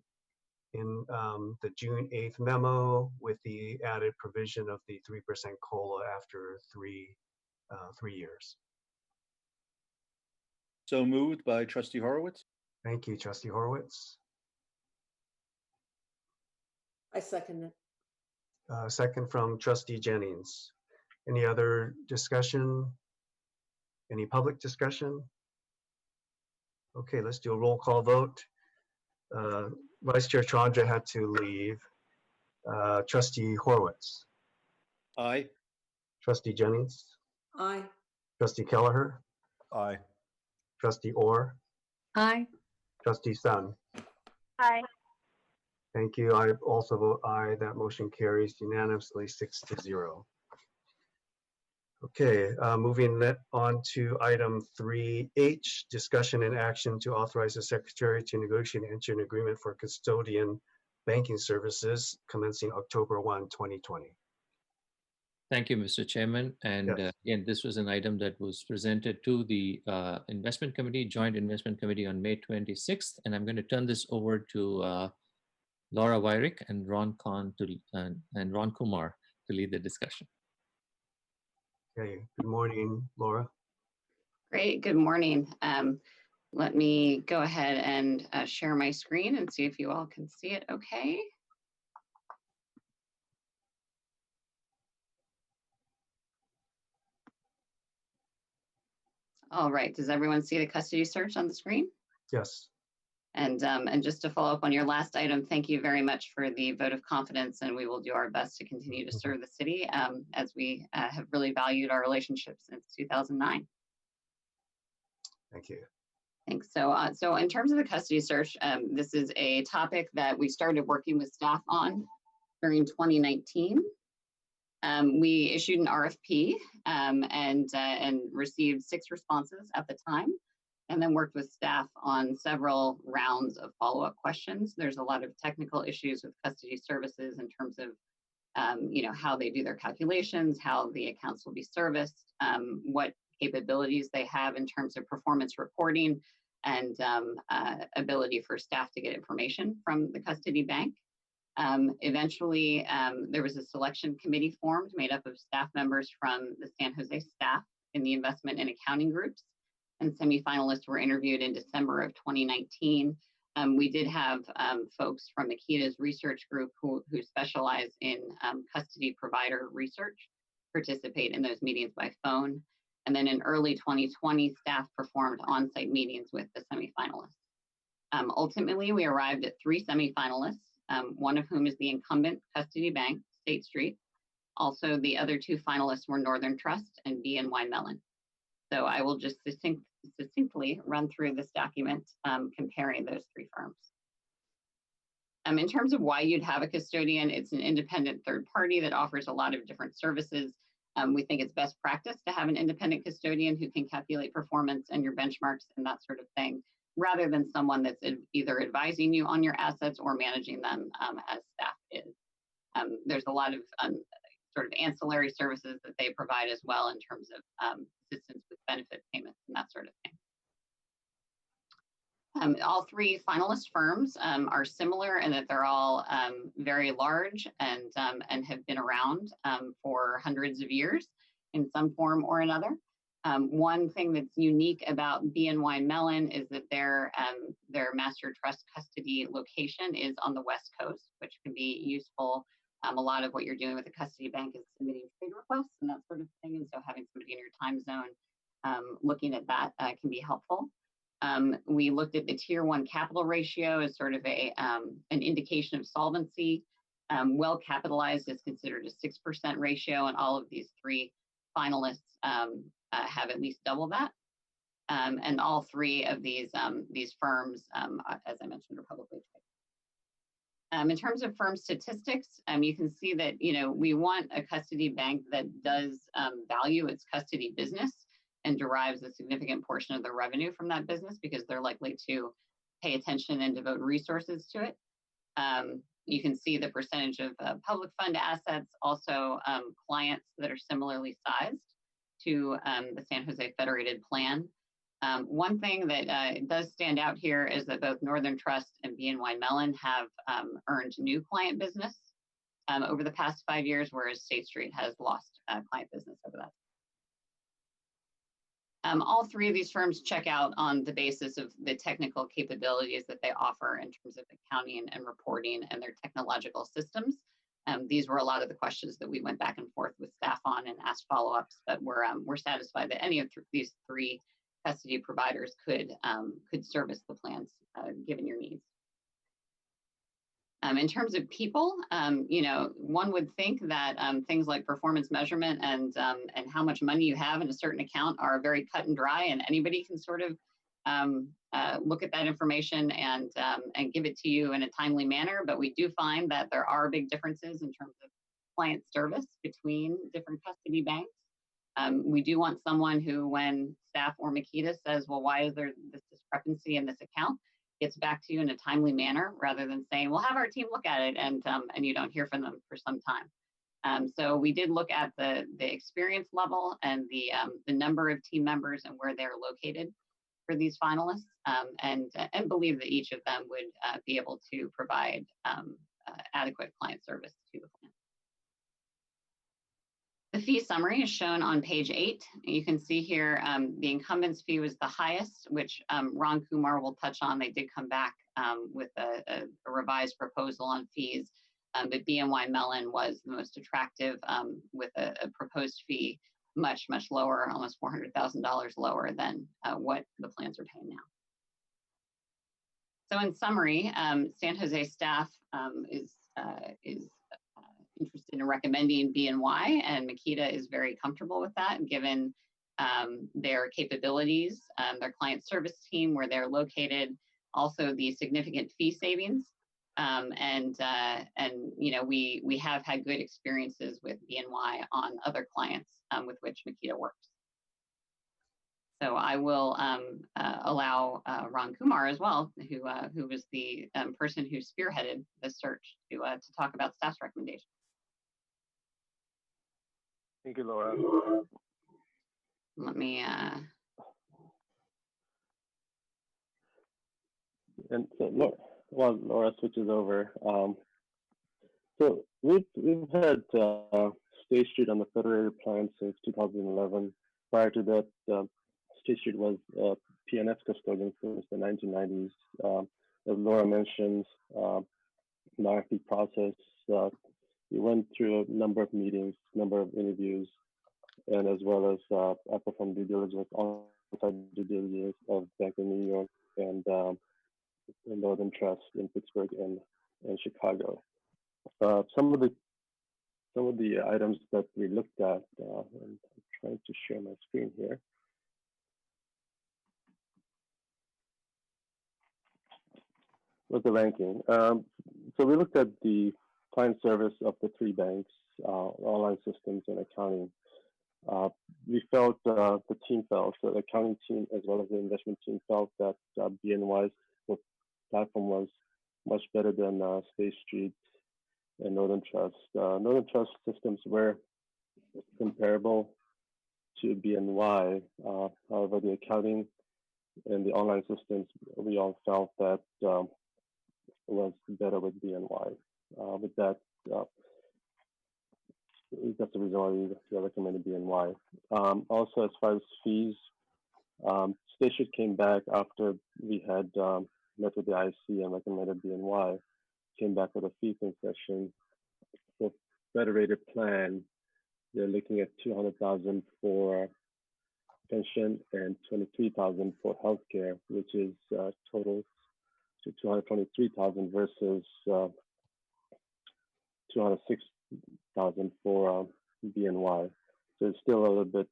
in the June 8th memo, with the added provision of the 3% COLA after 3 years. So moved by Trustee Horowitz. Thank you, Trustee Horowitz. I second it. Second from Trustee Jennings. Any other discussion? Any public discussion? Okay, let's do a roll call vote. Vice Chair Chandra had to leave. Trustee Horowitz. Aye. Trustee Jennings. Aye. Trustee Kelleher. Aye. Trustee Orr. Aye. Trustee Sun. Aye. Thank you. I also vote aye. That motion carries unanimously 6-0. Okay, moving on to item 3H, discussion and action to authorize the secretary to negotiate and enter an agreement for custodian banking services commencing October 1, 2020. Thank you, Mr. Chairman. And Yes. again, this was an item that was presented to the Investment Committee, Joint Investment Committee on May 26th. And I'm going to turn this over to Laura Wyrick and Ron Kumar to lead the discussion. Okay, good morning, Laura. Great, good morning. Let me go ahead and share my screen and see if you all can see it okay. All right, does everyone see the custody search on the screen? Yes. And just to follow up on your last item, thank you very much for the vote of confidence, and we will do our best to continue to serve the city as we have really valued our relationship since 2009. Thank you. Thanks. So in terms of the custody search, this is a topic that we started working with staff on during 2019. We issued an RFP and received 6 responses at the time, and then worked with staff on several rounds of follow-up questions. There's a lot of technical issues with custody services in terms of how they do their calculations, how the accounts will be serviced, what capabilities they have in terms of performance reporting, and ability for staff to get information from the custody bank. Eventually, there was a selection committee formed made up of staff members from the San Jose staff in the investment and accounting groups, and semifinalists were interviewed in December of 2019. We did have folks from Makita's research group who specialize in custody provider research participate in those meetings by phone. And then in early 2020, staff performed on-site meetings with the semifinalists. Ultimately, we arrived at 3 semifinalists, one of whom is the incumbent custody bank, State Street. Also, the other 2 finalists were Northern Trust and BNY Mellon. So I will just succinctly run through this document comparing those 3 firms. In terms of why you'd have a custodian, it's an independent third party that offers a lot of different services. We think it's best practice to have an independent custodian who can calculate performance and your benchmarks and that sort of thing, rather than someone that's either advising you on your assets or managing them as staff is. There's a lot of sort of ancillary services that they provide as well in terms of assistance with benefit payments and that sort of thing. All 3 finalist firms are similar in that they're all very large and have been around for hundreds of years in some form or another. One thing that's unique about BNY Mellon is that their master trust custody location is on the West Coast, which can be useful. A lot of what you're doing with a custody bank is submitting trade requests and that sort of thing. And so having somebody in your time zone looking at that can be helpful. We looked at the tier 1 capital ratio as sort of an indication of solvency. Well capitalized is considered a 6% ratio, and all of these 3 finalists have at least double that. And all three of these firms, as I mentioned, are publicly traded. In terms of firm statistics, you can see that, we want a custody bank that does value its custody business and derives a significant portion of the revenue from that business, because they're likely to pay attention and devote resources to it. You can see the percentage of public fund assets, also clients that are similarly sized to the San Jose Federated plan. One thing that does stand out here is that both Northern Trust and BNY Mellon have earned new client business over the past 5 years, whereas State Street has lost client business over that. All three of these firms check out on the basis of the technical capabilities that they offer in terms of accounting and reporting and their technological systems. These were a lot of the questions that we went back and forth with staff on and asked follow-ups, but we're satisfied that any of these three custody providers could service the plans given your needs. In terms of people, one would think that things like performance measurement and how much money you have in a certain account are very cut and dry, and anybody can sort of look at that information and give it to you in a timely manner. But we do find that there are big differences in terms of client service between different custody banks. We do want someone who, when staff or Makita says, well, why is there this discrepancy in this account, gets back to you in a timely manner, rather than saying, we'll have our team look at it, and you don't hear from them for some time. So we did look at the experience level and the number of team members and where they're located for these finalists, and believe that each of them would be able to provide adequate client service to the plan. The fee summary is shown on page 8. You can see here the incumbent's fee was the highest, which Ron Kumar will touch on. They did come back with a revised proposal on fees, but BNY Mellon was the most attractive with a proposed fee much, much lower, almost $400,000 lower than what the plans are paying now. So in summary, San Jose staff is interested in recommending BNY, and Makita is very comfortable with that, given their capabilities, their client service team, where they're located, also the significant fee savings. And we have had good experiences with BNY on other clients with which Makita works. So I will allow Ron Kumar as well, who was the person who spearheaded the search, to talk about staff's recommendations. Thank you, Laura. Let me. And so, while Laura switches over, so we've had State Street on the Federated plan since 2011. Prior to that, State Street was PNS custodian since the 1990s. As Laura mentioned, the RFP process. We went through a number of meetings, number of interviews, and as well as I performed due diligence, on-site due diligence of Bank of New York and Northern Trust in Pittsburgh and Chicago. Some of the items that we looked at, and I'm trying to share my screen here. Was the ranking. So we looked at the client service of the three banks, online systems and accounting. We felt, the team felt, the accounting team as well as the investment team felt that BNY's platform was much better than State Street and Northern Trust. Northern Trust systems were comparable to BNY. However, the accounting and the online systems, we all felt that was better with BNY. With that, that's the reason why we recommended BNY. Also, as far as fees, State Street came back after we had met with the IC and recommended BNY, came back with a fee concession. For Federated plan, they're looking at $200,000 for pension and $23,000 for healthcare, which is total to $223,000 versus $206,000 for BNY. So it's still a little bit,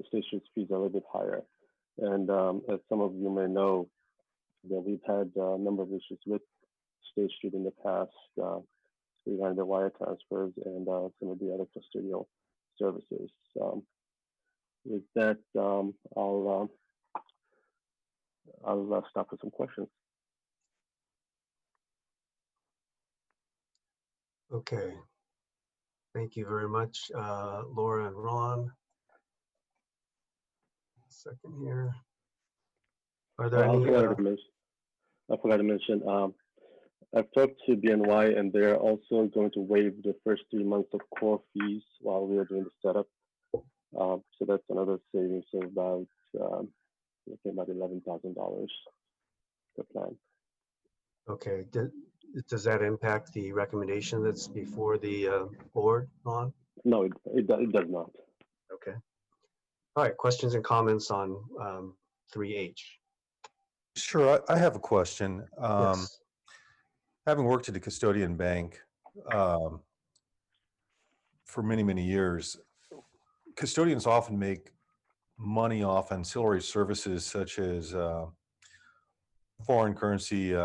State Street's fees are a little bit higher. And as some of you may know, that we've had a number of issues with State Street in the past regarding the wire transfers and some of the other custodial services. With that, I'll stop for some questions. Okay. Thank you very much, Laura and Ron. Second here. Are there any? I forgot to mention. I've talked to BNY, and they're also going to waive the first 3 months of core fees while we are doing the setup. So that's another savings of about $11,000 per plan. Okay. Does that impact the recommendation that's before the board, Ron? No, it does not. Okay. All right. Questions and comments on 3H? Sure, I have a question. Yes. Having worked at a custodian bank for many, many years, custodians often make money off ancillary services such as foreign currency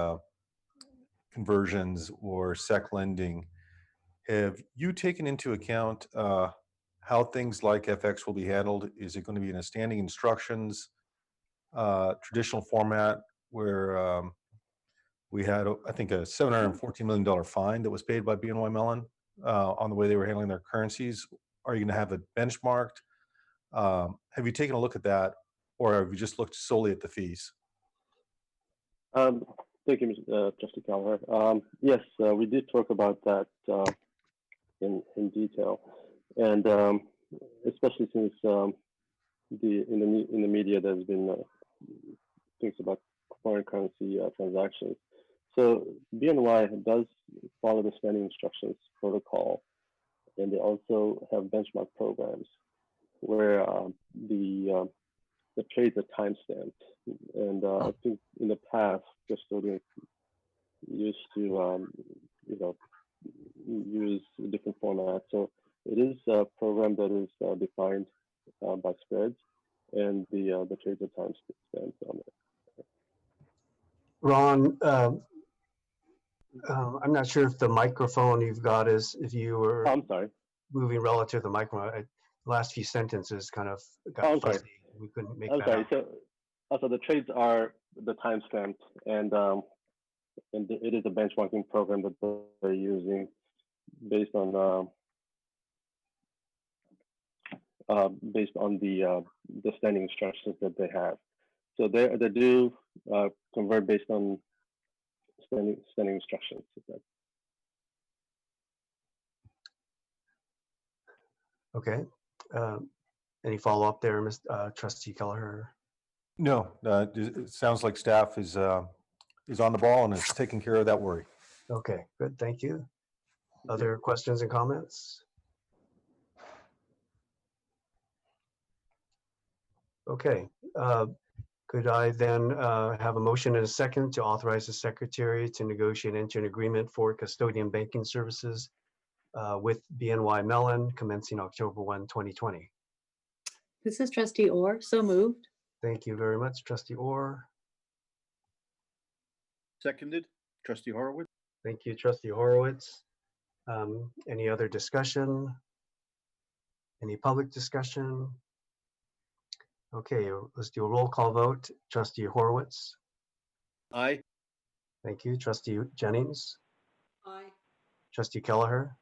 conversions or SEC lending. Have you taken into account how things like FX will be handled? Is it going to be in a standing instructions, traditional format where we had, I think, a $714 million fine that was paid by BNY Mellon on the way they were handling their currencies? Are you going to have it benchmarked? Have you taken a look at that, or have you just looked solely at the fees? Thank you, Trustee Kelleher. Yes, we did talk about that in detail, and especially since in the media there's been things about foreign currency transactions. So BNY does follow the standing instructions protocol, and they also have benchmark programs where the trades are timestamped. And I think in the past, custodians used to use different formats. So it is a program that is defined by spreads, and the trades are timestamped on it. Ron, I'm not sure if the microphone you've got is, if you were I'm sorry. moving relative to the microphone. The last few sentences kind of got fuzzy. We couldn't make that out. So the trades are the timestamped, and it is a benchmarking program that they're using based on the standing instructions that they have. So they do convert based on standing instructions. Okay. Any follow up there, Trustee Kelleher? No, it sounds like staff is on the ball and is taking care of that worry. Okay, good. Thank you. Other questions and comments? Okay. Could I then have a motion and a second to authorize the secretary to negotiate into an agreement for custodian banking services with BNY Mellon commencing October 1, 2020? This is Trustee Orr. So moved. Thank you very much, Trustee Orr. Seconded, Trustee Horowitz. Thank you, Trustee Horowitz. Any other discussion? Any public discussion? Okay, let's do a roll call vote. Trustee Horowitz. Aye. Thank you. Trustee Jennings. Aye. Trustee Kelleher.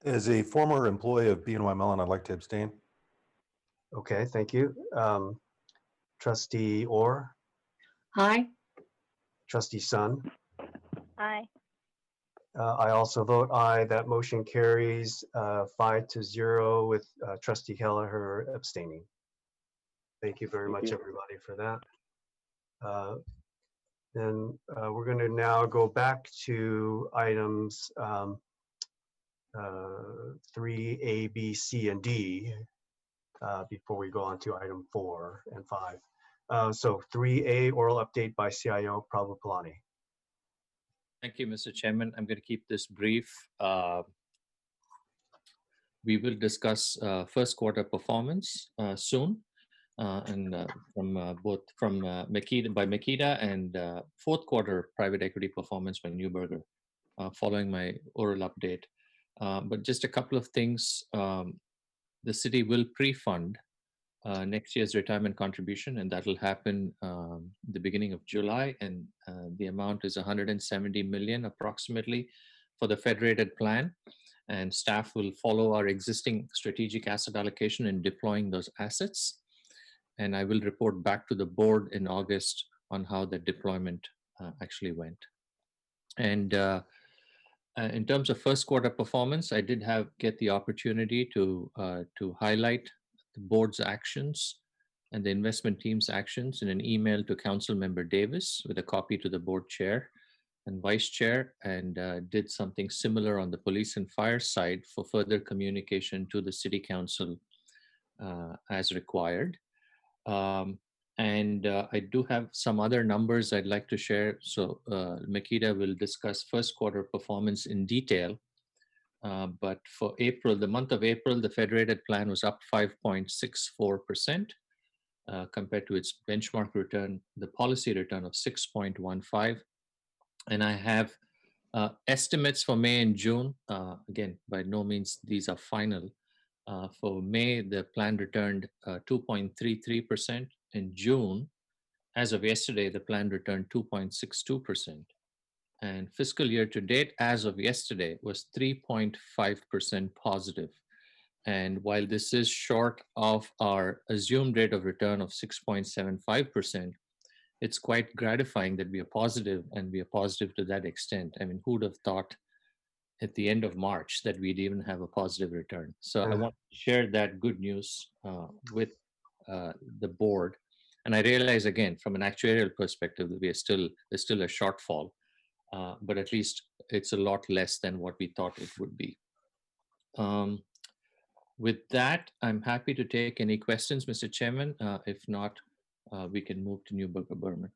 As a former employee of BNY Mellon, I'd like to abstain. Okay, thank you. Trustee Orr. Aye. Trustee Sun. Aye. I also vote aye. That motion carries 5-0 with Trustee Kelleher abstaining. Thank you very much, everybody, for that. Then we're going to now go back to items 3A, B, C, and D before we go on to item 4 and 5. So 3A, oral update by CIO Prabhu Palani. Thank you, Mr. Chairman. I'm going to keep this brief. We will discuss first quarter performance soon. and from both from Makita and fourth quarter private equity performance by Neuberger, following my oral update. But just a couple of things. The city will pre-fund next year's retirement contribution, and that will happen the beginning of July. And the amount is 170 million approximately for the Federated plan. And staff will follow our existing strategic asset allocation in deploying those assets. And I will report back to the board in August on how the deployment actually went. And in terms of first quarter performance, I did get the opportunity to highlight the board's actions and the investment team's actions in an email to Council Member Davis with a copy to the board chair and vice chair, and did something similar on the police and fire side for further communication to the city council as required. And I do have some other numbers I'd like to share. So Makita will discuss first quarter performance in detail. But for April, the month of April, the Federated plan was up 5.64% compared to its benchmark return, the policy return of 6.15. And I have estimates for May and June. Again, by no means these are final. For May, the plan returned 2.33%. In June, as of yesterday, the plan returned 2.62%. And fiscal year to date, as of yesterday, was 3.5% positive. And while this is short of our assumed rate of return of 6.75%, it's quite gratifying that we are positive, and we are positive to that extent. I mean, who would have thought at the end of March that we'd even have a positive return? So I want to share that good news with the board. And I realize, again, from an actuarial perspective, that there's still a shortfall, but at least it's a lot less than what we thought it would be. With that, I'm happy to take any questions, Mr. Chairman. If not, we can move to Neuberger Berman.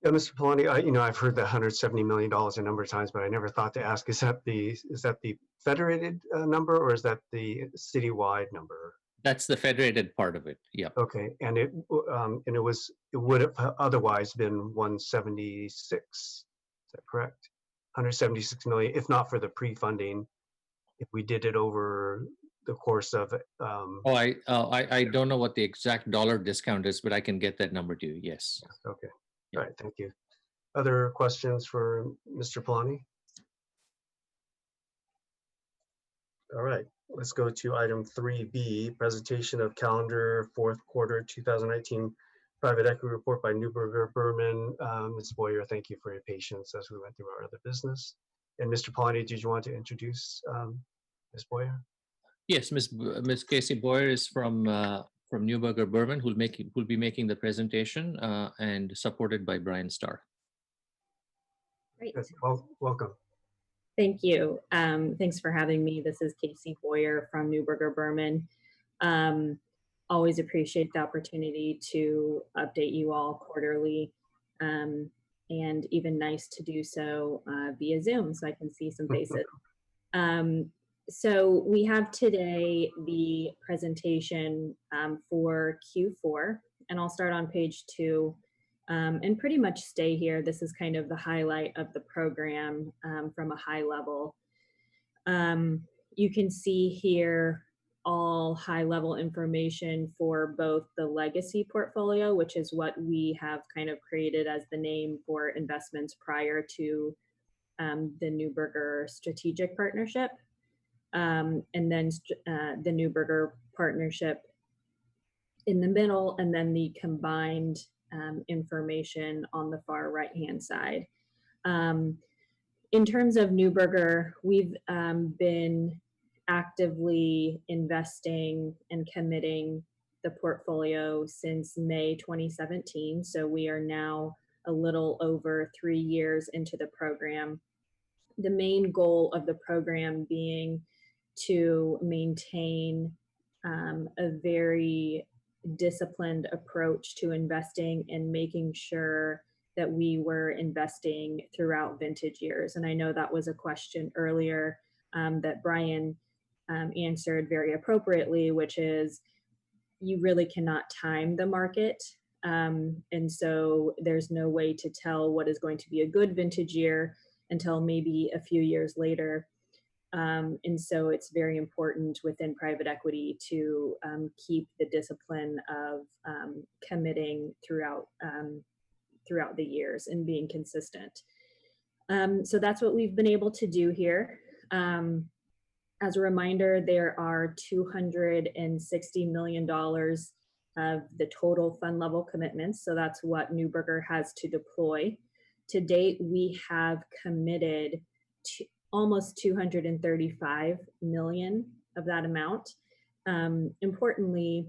Yeah, Mr. Polani, I've heard that $170 million a number of times, but I never thought to ask, is that the Federated number, or is that the citywide number? That's the Federated part of it. Yeah. Okay, and it would have otherwise been 176. Is that correct? 176 million, if not for the pre-funding, if we did it over the course of. I don't know what the exact dollar discount is, but I can get that number to you. Yes. Okay. All right. Thank you. Other questions for Mr. Polani? All right. Let's go to item 3B, presentation of calendar fourth quarter 2019 private equity report by Neuberger Berman. Ms. Boyer, thank you for your patience as we went through our other business. And Mr. Polani, did you want to introduce Ms. Boyer? Yes, Ms. Casey Boyer is from Neuberger Berman, who'll be making the presentation and supported by Brian Starr. Great. Well, welcome. Thank you. Thanks for having me. This is Casey Boyer from Neuberger Berman. Always appreciate the opportunity to update you all quarterly, and even nice to do so via Zoom so I can see some faces. So we have today the presentation for Q4, and I'll start on page 2 and pretty much stay here. This is kind of the highlight of the program from a high level. You can see here all high level information for both the legacy portfolio, which is what we have kind of created as the name for investments prior to the Neuberger strategic partnership. And then the Neuberger partnership in the middle, and then the combined information on the far right-hand side. In terms of Neuberger, we've been actively investing and committing the portfolio since May 2017. So we are now a little over 3 years into the program. The main goal of the program being to maintain a very disciplined approach to investing and making sure that we were investing throughout vintage years. And I know that was a question earlier that Brian answered very appropriately, which is you really cannot time the market. And so there's no way to tell what is going to be a good vintage year until maybe a few years later. And so it's very important within private equity to keep the discipline of committing throughout the years and being consistent. So that's what we've been able to do here. As a reminder, there are $260 million of the total fund level commitments. So that's what Neuberger has to deploy. To date, we have committed to almost 235 million of that amount. Importantly,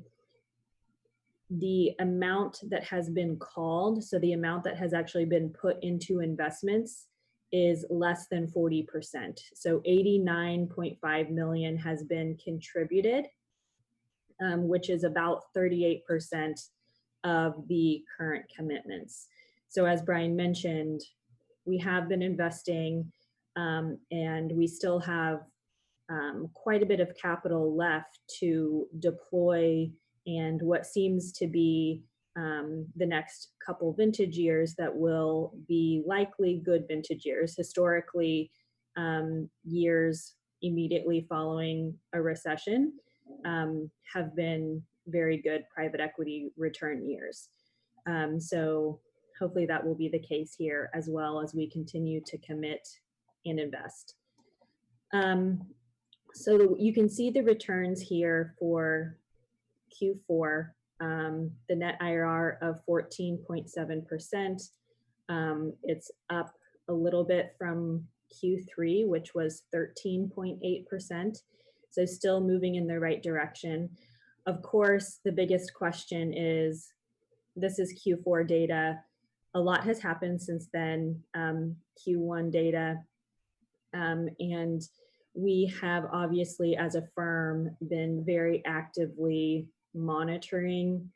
the amount that has been called, so the amount that has actually been put into investments, is less than 40%. So 89.5 million has been contributed, which is about 38% of the current commitments. So as Brian mentioned, we have been investing and we still have quite a bit of capital left to deploy, and what seems to be the next couple vintage years that will be likely good vintage years. Historically, years immediately following a recession have been very good private equity return years. So hopefully that will be the case here, as well as we continue to commit and invest. So you can see the returns here for Q4, the net IRR of 14.7%. It's up a little bit from Q3, which was 13.8%. So still moving in the right direction. Of course, the biggest question is, this is Q4 data. A lot has happened since then, Q1 data. And we have obviously, as a firm, been very actively monitoring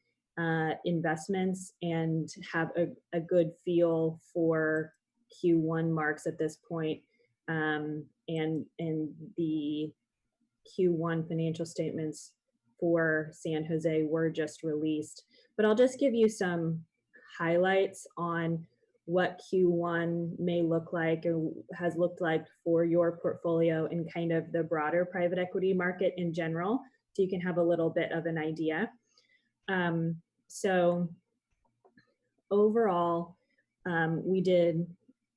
investments and have a good feel for Q1 marks at this point. And the Q1 financial statements for San Jose were just released. But I'll just give you some highlights on what Q1 may look like or has looked like for your portfolio and kind of the broader private equity market in general, so you can have a little bit of an idea. So overall, we did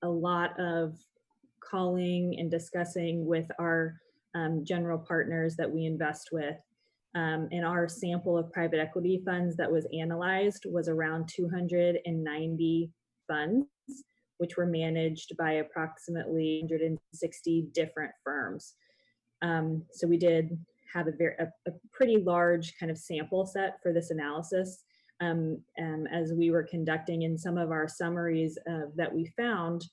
a lot of calling and discussing with our general partners that we invest with. And our sample of private equity funds that was analyzed was around 290 funds, which were managed by approximately 160 different firms. So we did have a pretty large kind of sample set for this analysis. As we were conducting in some of our summaries that we found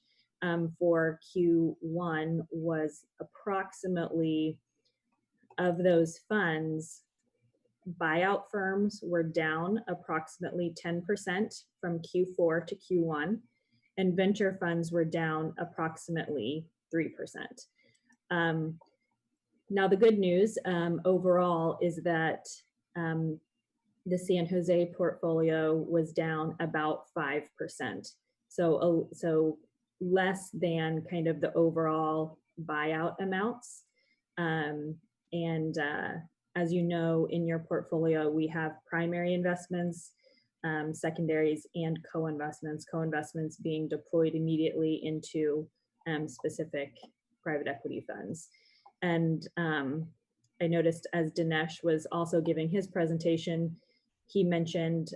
for Q1 was approximately, of those funds, buyout firms were down approximately 10% from Q4 to Q1, and venture funds were down approximately 3%. Now, the good news overall is that the San Jose portfolio was down about 5%. So less than kind of the overall buyout amounts. As you know, in your portfolio, we have primary investments, secondaries, and co-investments. Co-investments being deployed immediately into specific private equity funds. And I noticed as Dinesh was also giving his presentation, he mentioned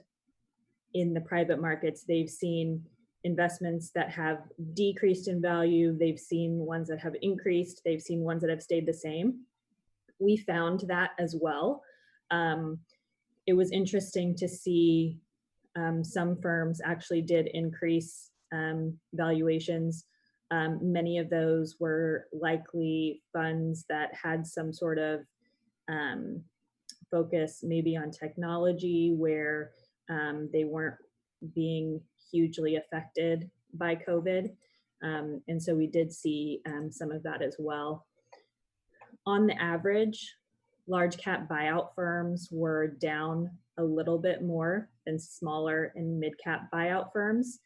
in the private markets, they've seen investments that have decreased in value. They've seen ones that have increased. They've seen ones that have stayed the same. We found that as well. It was interesting to see some firms actually did increase valuations. Many of those were likely funds that had some sort of focus maybe on technology, where they weren't being hugely affected by COVID. And so we did see some of that as well. On the average, large cap buyout firms were down a little bit more than smaller and mid cap buyout firms,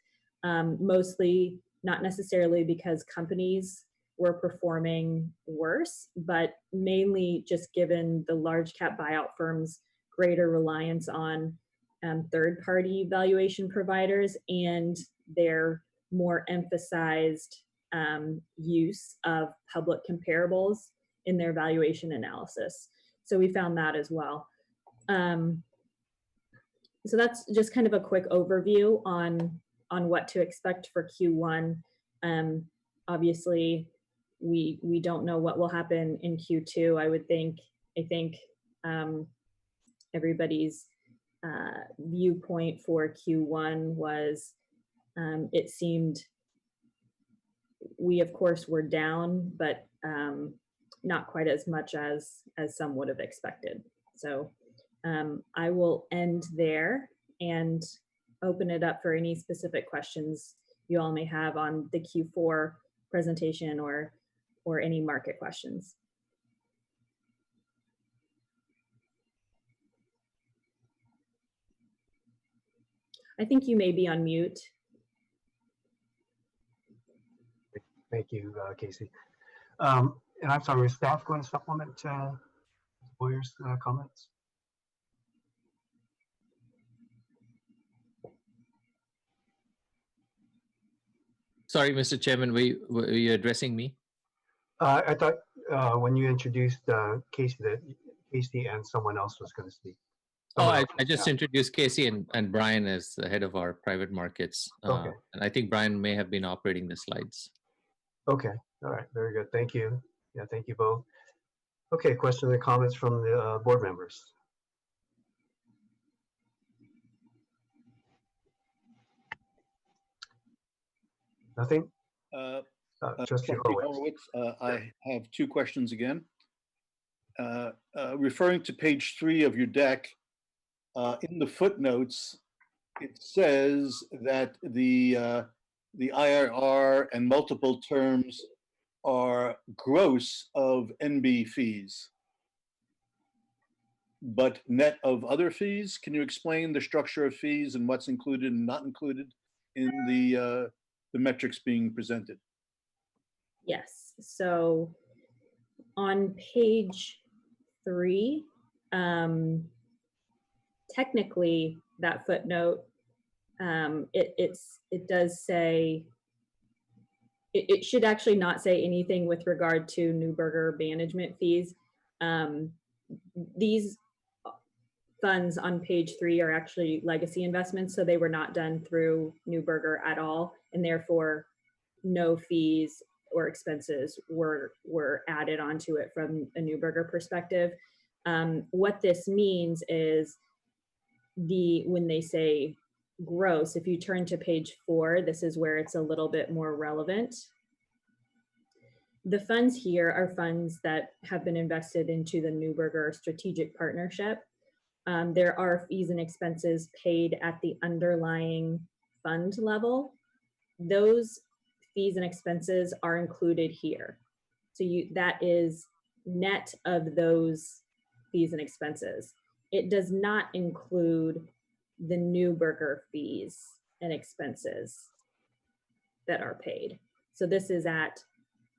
mostly not necessarily because companies were performing worse, but mainly just given the large cap buyout firms' greater reliance on third-party valuation providers and their more emphasized use of public comparables in their valuation analysis. So we found that as well. So that's just kind of a quick overview on what to expect for Q1. Obviously, we don't know what will happen in Q2. I think everybody's viewpoint for Q1 was it seemed we of course were down, but not quite as much as some would have expected. So I will end there and open it up for any specific questions you all may have on the Q4 presentation or any market questions. I think you may be on mute. Thank you, Casey. And I'm sorry, is staff going to supplement lawyers' comments? Sorry, Mr. Chairman, were you addressing me? I thought when you introduced Casey that Casey and someone else was going to speak. Oh, I just introduced Casey and Brian as the head of our private markets. Okay. And I think Brian may have been operating the slides. Okay. All right. Very good. Thank you. Yeah, thank you both. Okay. Questions and comments from the board members? Nothing? Trustee Horowitz, I have two questions again. Referring to page 3 of your deck, in the footnotes, it says that the IRR and multiple terms are gross of NB fees, but net of other fees. Can you explain the structure of fees and what's included and not included in the metrics being presented? Yes. So on page 3, technically that footnote, it does say, it should actually not say anything with regard to Neuberger management fees. These funds on page 3 are actually legacy investments, so they were not done through Neuberger at all, and therefore no fees or expenses were added onto it from a Neuberger perspective. What this means is when they say gross, if you turn to page 4, this is where it's a little bit more relevant. The funds here are funds that have been invested into the Neuberger strategic partnership. There are fees and expenses paid at the underlying fund level. Those fees and expenses are included here. So that is net of those fees and expenses. It does not include the Neuberger fees and expenses that are paid. So this is at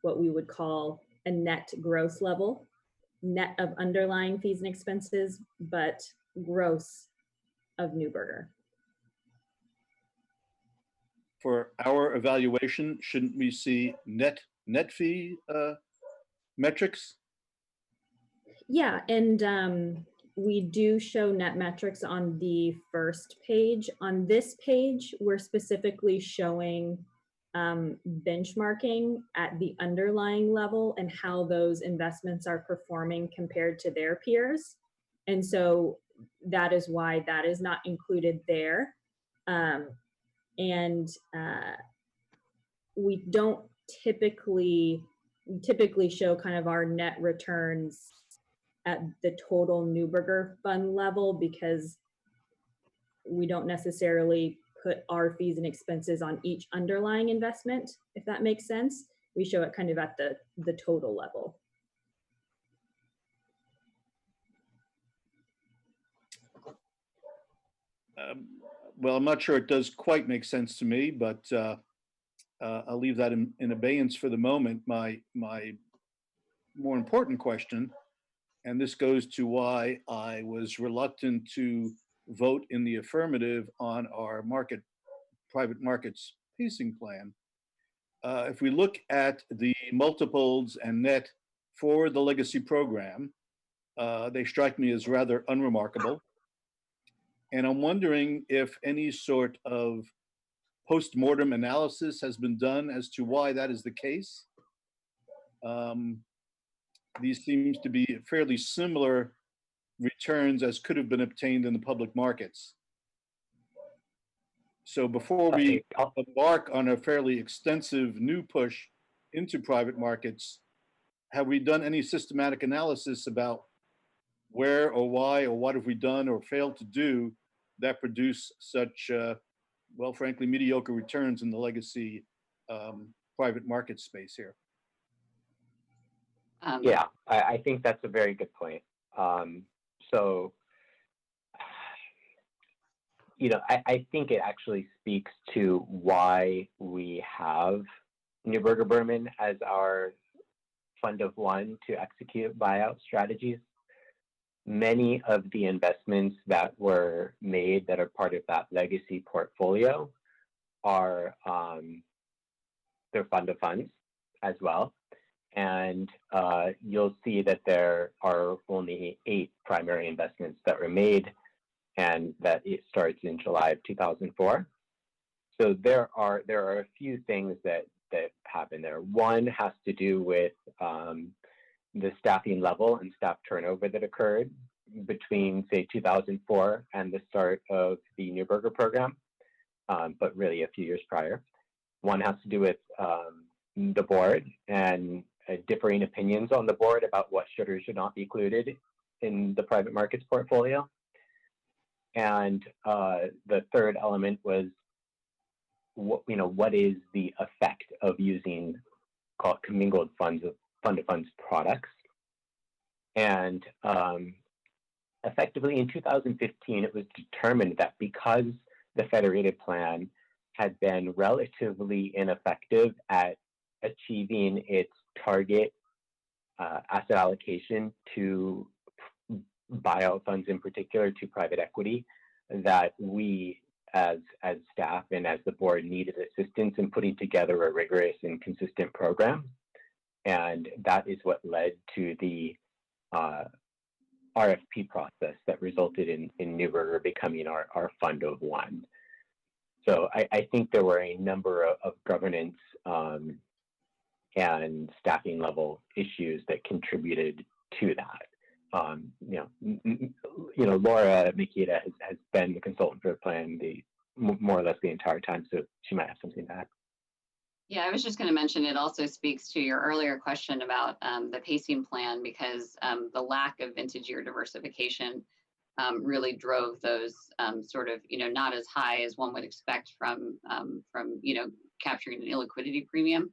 what we would call a net gross level, net of underlying fees and expenses, but gross of Neuberger. For our evaluation, shouldn't we see net fee metrics? Yeah, and we do show net metrics on the first page. On this page, we're specifically showing benchmarking at the underlying level and how those investments are performing compared to their peers. And so that is why that is not included there. We don't typically show kind of our net returns at the total Neuberger fund level because we don't necessarily put our fees and expenses on each underlying investment, if that makes sense. We show it kind of at the total level. Well, I'm not sure it does quite make sense to me, but I'll leave that in abeyance for the moment. My more important question, and this goes to why I was reluctant to vote in the affirmative on our private markets pacing plan. If we look at the multiples and net for the legacy program, they strike me as rather unremarkable. And I'm wondering if any sort of post-mortem analysis has been done as to why that is the case. These seems to be fairly similar returns as could have been obtained in the public markets. So before we embark on a fairly extensive new push into private markets, have we done any systematic analysis about where or why or what have we done or failed to do that produce such, well, frankly, mediocre returns in the legacy private market space here? Yeah, I think that's a very good point. So, you know, I think it actually speaks to why we have Neuberger Berman as our fund of one to execute buyout strategies. Many of the investments that were made that are part of that legacy portfolio are their fund of funds as well. And you'll see that there are only 8 primary investments that were made, and that it starts in July of 2004. So there are a few things that happen there. One has to do with the staffing level and staff turnover that occurred between, say, 2004 and the start of the Neuberger program, but really a few years prior. One has to do with the board and differing opinions on the board about what should or should not be included in the private markets portfolio. And the third element was, what is the effect of using commingled fund of funds products? And effectively in 2015, it was determined that because the Federated plan had been relatively ineffective at achieving its target asset allocation to buyout funds, in particular to private equity, that we as staff and as the board needed assistance in putting together a rigorous and consistent program. And that is what led to the RFP process that resulted in Neuberger becoming our fund of one. So I think there were a number of governance and staffing level issues that contributed to that. Laura Mikita has been the consultant for the plan more or less the entire time, so she might have something to add. Yeah, I was just going to mention, it also speaks to your earlier question about the pacing plan, because the lack of vintage year diversification really drove those sort of, not as high as one would expect from capturing an illiquidity premium.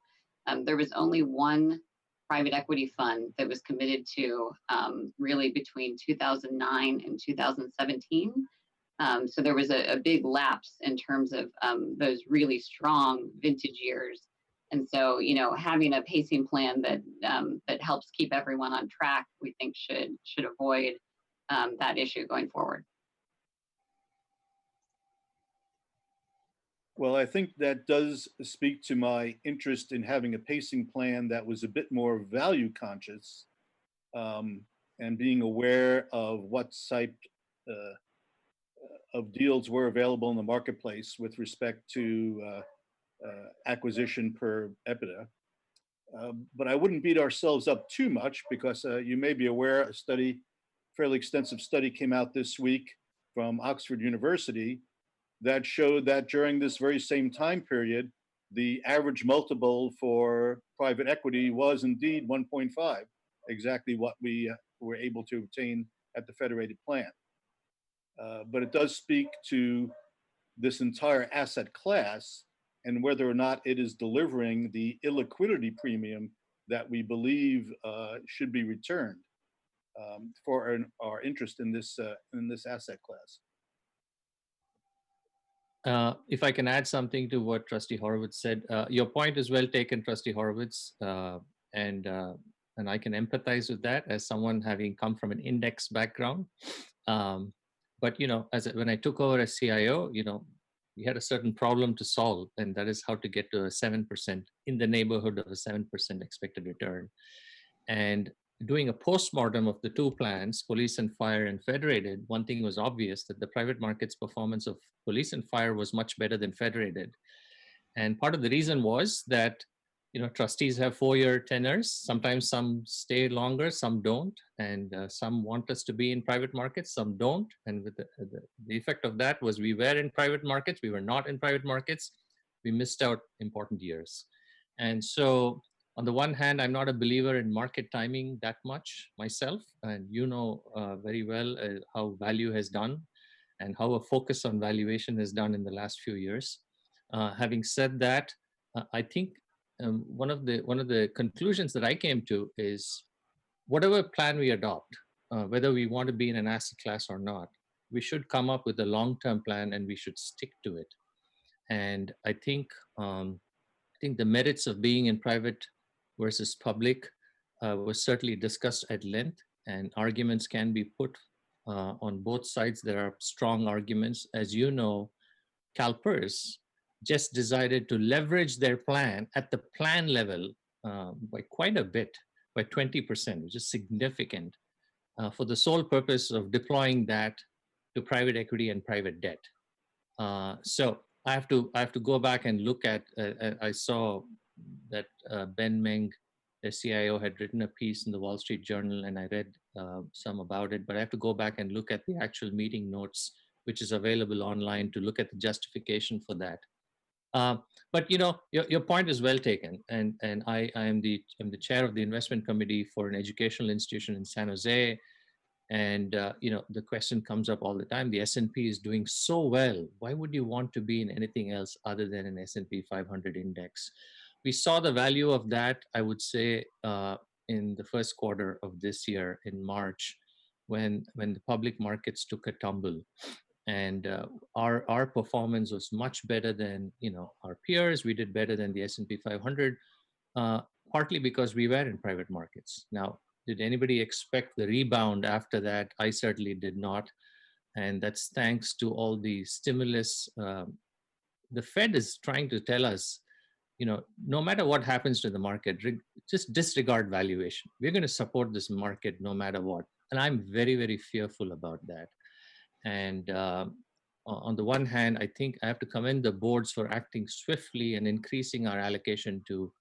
There was only one private equity fund that was committed to really between 2009 and 2017. So there was a big lapse in terms of those really strong vintage years. And so, having a pacing plan that helps keep everyone on track, we think should avoid that issue going forward. Well, I think that does speak to my interest in having a pacing plan that was a bit more value conscious, and being aware of what type of deals were available in the marketplace with respect to acquisition per EBITDA. But I wouldn't beat ourselves up too much, because you may be aware a fairly extensive study came out this week from Oxford University that showed that during this very same time period, the average multiple for private equity was indeed 1.5, exactly what we were able to obtain at the Federated plan. But it does speak to this entire asset class and whether or not it is delivering the illiquidity premium that we believe should be returned for our interest in this asset class. If I can add something to what Trustee Horowitz said, your point is well taken, Trustee Horowitz, and I can empathize with that as someone having come from an index background. But when I took over as CIO, we had a certain problem to solve, and that is how to get to a 7% in the neighborhood of a 7% expected return. And doing a postmortem of the two plans, police and fire and Federated, one thing was obvious, that the private markets performance of police and fire was much better than Federated. And part of the reason was that trustees have 4-year tenures. Sometimes some stay longer, some don't, and some want us to be in private markets, some don't. And with the effect of that was we were in private markets, we were not in private markets. We missed out important years. And so on the one hand, I'm not a believer in market timing that much myself, and very well how value has done and how a focus on valuation has done in the last few years. Having said that, I think one of the conclusions that I came to is whatever plan we adopt, whether we want to be in an asset class or not, we should come up with a long-term plan and we should stick to it. And I think the merits of being in private versus public was certainly discussed at length, and arguments can be put on both sides. There are strong arguments. As you know, CalPERS just decided to leverage their plan at the plan level by quite a bit, by 20%, which is significant, for the sole purpose of deploying that to private equity and private debt. So I have to go back and look at, I saw that Ben Meng, the CIO, had written a piece in the Wall Street Journal, and I read some about it, but I have to go back and look at the actual meeting notes, which is available online, to look at the justification for that. But your point is well taken, and I am the chair of the investment committee for an educational institution in San Jose, and the question comes up all the time. The S&P is doing so well. Why would you want to be in anything else other than an S&P 500 index? We saw the value of that, I would say, in the first quarter of this year, in March, when the public markets took a tumble. And our performance was much better than our peers. We did better than the S&P 500, partly because we were in private markets. Now, did anybody expect the rebound after that? I certainly did not, and that's thanks to all the stimulus. The Fed is trying to tell us, no matter what happens to the market, just disregard valuation. We're going to support this market no matter what, and I'm very, very fearful about that. And on the one hand, I think I have to commend the boards for acting swiftly and increasing our allocation to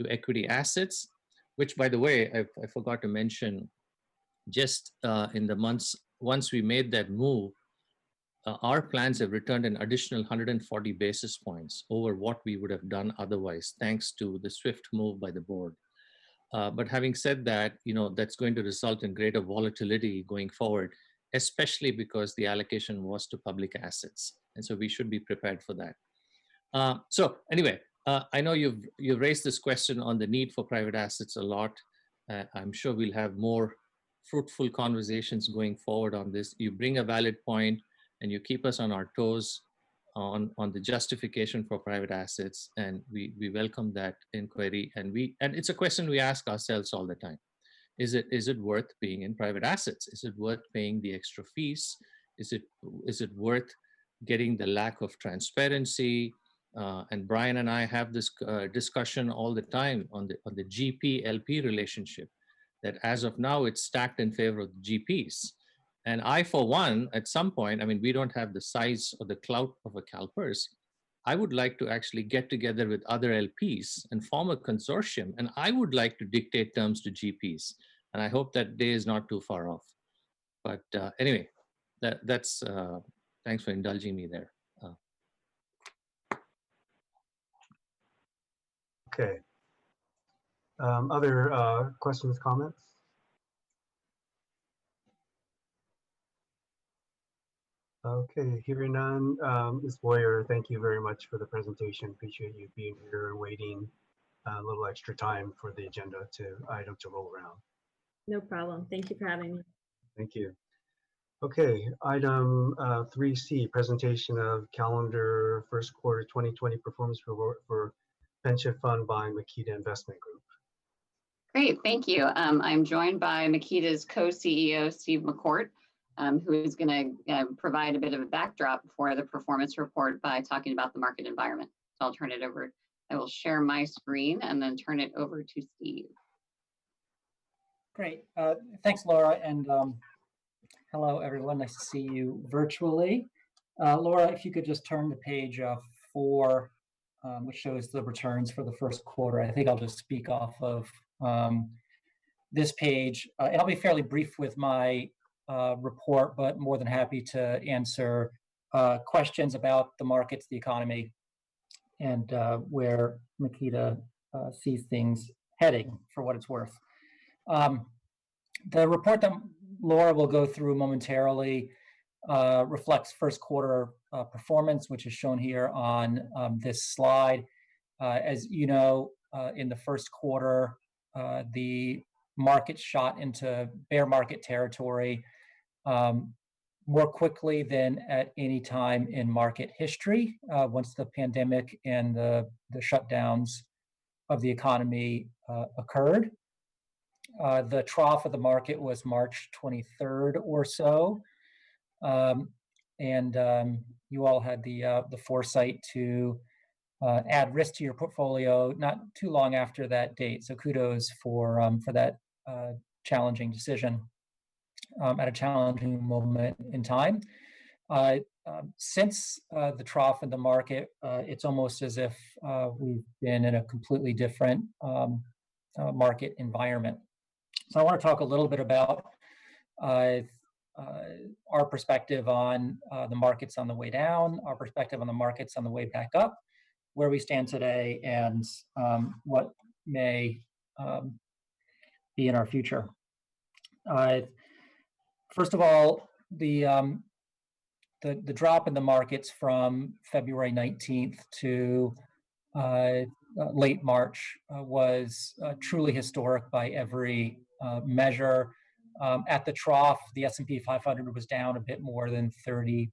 equity assets, which, by the way, I forgot to mention, just in the months, once we made that move, our plans have returned an additional 140 basis points over what we would have done otherwise, thanks to the swift move by the board. But having said that, that's going to result in greater volatility going forward, especially because the allocation was to public assets. And so we should be prepared for that. So anyway, I know you've raised this question on the need for private assets a lot. I'm sure we'll have more fruitful conversations going forward on this. You bring a valid point and you keep us on our toes on the justification for private assets. And we welcome that inquiry. And it's a question we ask ourselves all the time. Is it worth being in private assets? Is it worth paying the extra fees? Is it worth getting the lack of transparency? And Brian and I have this discussion all the time on the GP-LP relationship, that as of now, it's stacked in favor of the GPs. And I, for one, at some point, we don't have the size or the clout of a CalPERS. I would like to actually get together with other LPs and form a consortium. And I would like to dictate terms to GPs. And I hope that day is not too far off. But anyway, that's thanks for indulging me there. Okay. Other questions, comments? Okay, hearing none. Ms. Boyer, thank you very much for the presentation. Appreciate you being here and waiting a little extra time for the agenda item to roll around. No problem. Thank you for having me. Thank you. Okay, item 3C, presentation of calendar first quarter 2020 performance report for pension fund by Makita Investment Group. Great, thank you. I'm joined by Makita's co-CEO, Steve McCourt, who is going to provide a bit of a backdrop for the performance report by talking about the market environment. So I'll turn it over. I will share my screen and then turn it over to Steve. Great. Thanks, Laura. And hello, everyone. Nice to see you virtually. Laura, if you could just turn to page 4, which shows the returns for the first quarter. I think I'll just speak off of this page. And I'll be fairly brief with my report, but more than happy to answer questions about the markets, the economy, and where Makita sees things heading, for what it's worth. The report that Laura will go through momentarily reflects first quarter performance, which is shown here on this slide. As you know, in the first quarter, the market shot into bear market territory more quickly than at any time in market history once the pandemic and the shutdowns of the economy occurred. The trough of the market was March 23rd or so. You all had the foresight to add risk to your portfolio not too long after that date. So kudos for that challenging decision at a challenging moment in time. Since the trough in the market, it's almost as if we've been in a completely different market environment. So I want to talk a little bit about our perspective on the markets on the way down, our perspective on the markets on the way back up, where we stand today, and what may be in our future. First of all, the drop in the markets from February 19th to late March was truly historic by every measure. At the trough, the S&P 500 was down a bit more than 30%.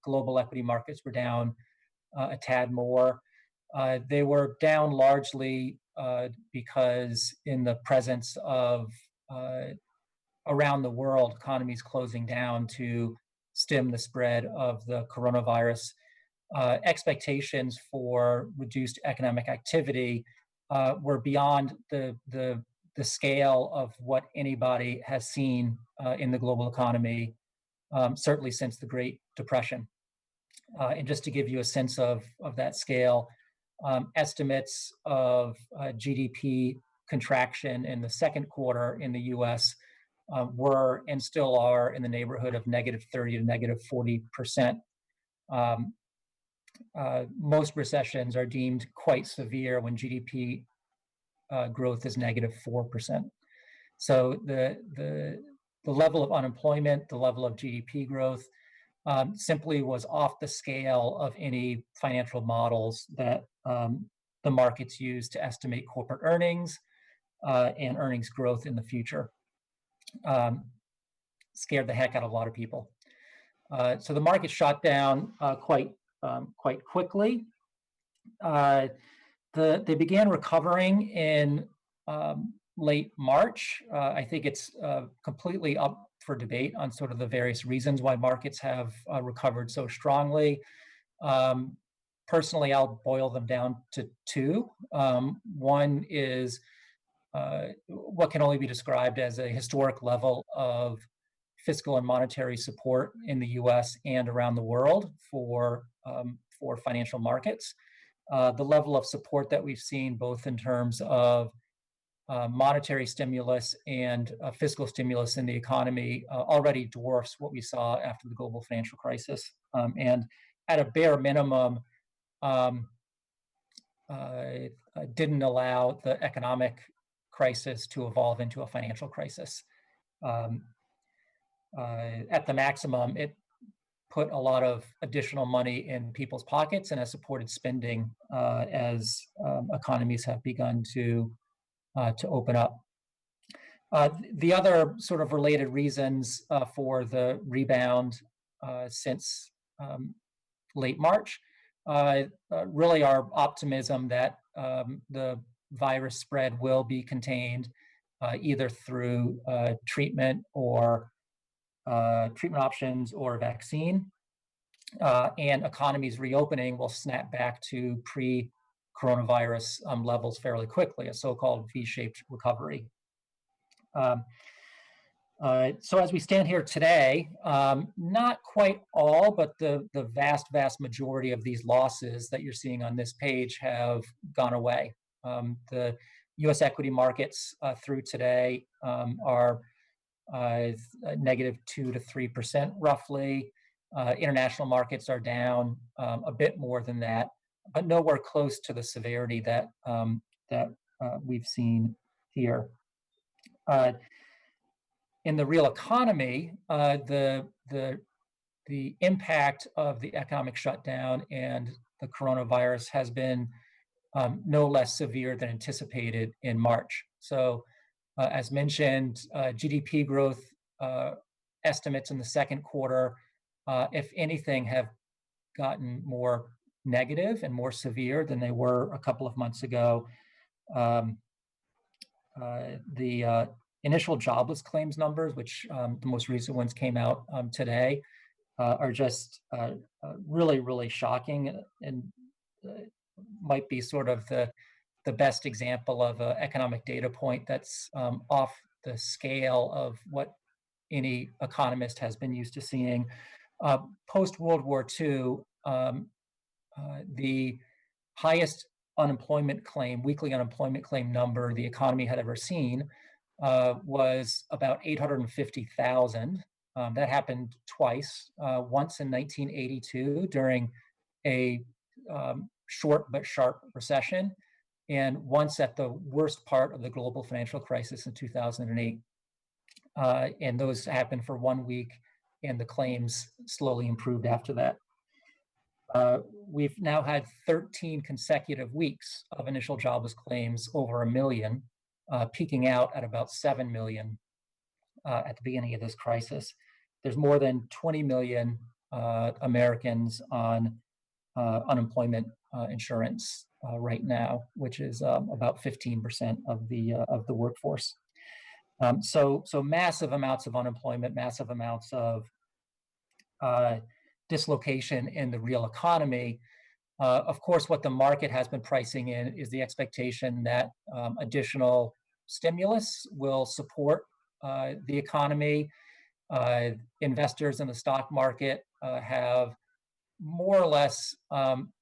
Global equity markets were down a tad more. They were down largely because in the presence of around the world economies closing down to stem the spread of the coronavirus, expectations for reduced economic activity were beyond the scale of what anybody has seen in the global economy, certainly since the Great Depression. And just to give you a sense of that scale, estimates of GDP contraction in the second quarter in the US were and still are in the neighborhood of -30 to -40%. Most recessions are deemed quite severe when GDP growth is -4%. So the level of unemployment, the level of GDP growth simply was off the scale of any financial models that the markets use to estimate corporate earnings and earnings growth in the future. Scared the heck out of a lot of people. So the market shot down quite quickly. They began recovering in late March. I think it's completely up for debate on sort of the various reasons why markets have recovered so strongly. Personally, I'll boil them down to two. One is what can only be described as a historic level of fiscal and monetary support in the US and around the world for financial markets. The level of support that we've seen both in terms of monetary stimulus and fiscal stimulus in the economy already dwarfs what we saw after the global financial crisis. And at a bare minimum, didn't allow the economic crisis to evolve into a financial crisis. At the maximum, it put a lot of additional money in people's pockets and has supported spending as economies have begun to open up. The other sort of related reasons for the rebound since late March really are optimism that the virus spread will be contained either through treatment or treatment options or vaccine, and economies reopening will snap back to pre-coronavirus levels fairly quickly, a so-called V-shaped recovery. So as we stand here today, not quite all, but the vast majority of these losses that you're seeing on this page have gone away. The U.S. equity markets through today are negative 2 to 3% roughly. International markets are down a bit more than that, but nowhere close to the severity that we've seen here. In the real economy, the impact of the economic shutdown and the coronavirus has been no less severe than anticipated in March. So, as mentioned, GDP growth estimates in the second quarter, if anything, have gotten more negative and more severe than they were a couple of months ago. The initial jobless claims numbers, which the most recent ones came out today, are just really shocking, and might be sort of the best example of an economic data point that's off the scale of what any economist has been used to seeing. Post-World War II, the highest unemployment claim, weekly unemployment claim number the economy had ever seen was about 850,000. That happened twice, once in 1982 during a short but sharp recession, and once at the worst part of the global financial crisis in 2008. And those happened for 1 week, and the claims slowly improved after that. We've now had 13 consecutive weeks of initial jobless claims over 1 million, peaking out at about 7 million at the beginning of this crisis. There's more than 20 million Americans on unemployment insurance right now, which is about 15% of the workforce. So massive amounts of unemployment, massive amounts of dislocation in the real economy. Of course, what the market has been pricing in is the expectation that additional stimulus will support the economy. Investors in the stock market have more or less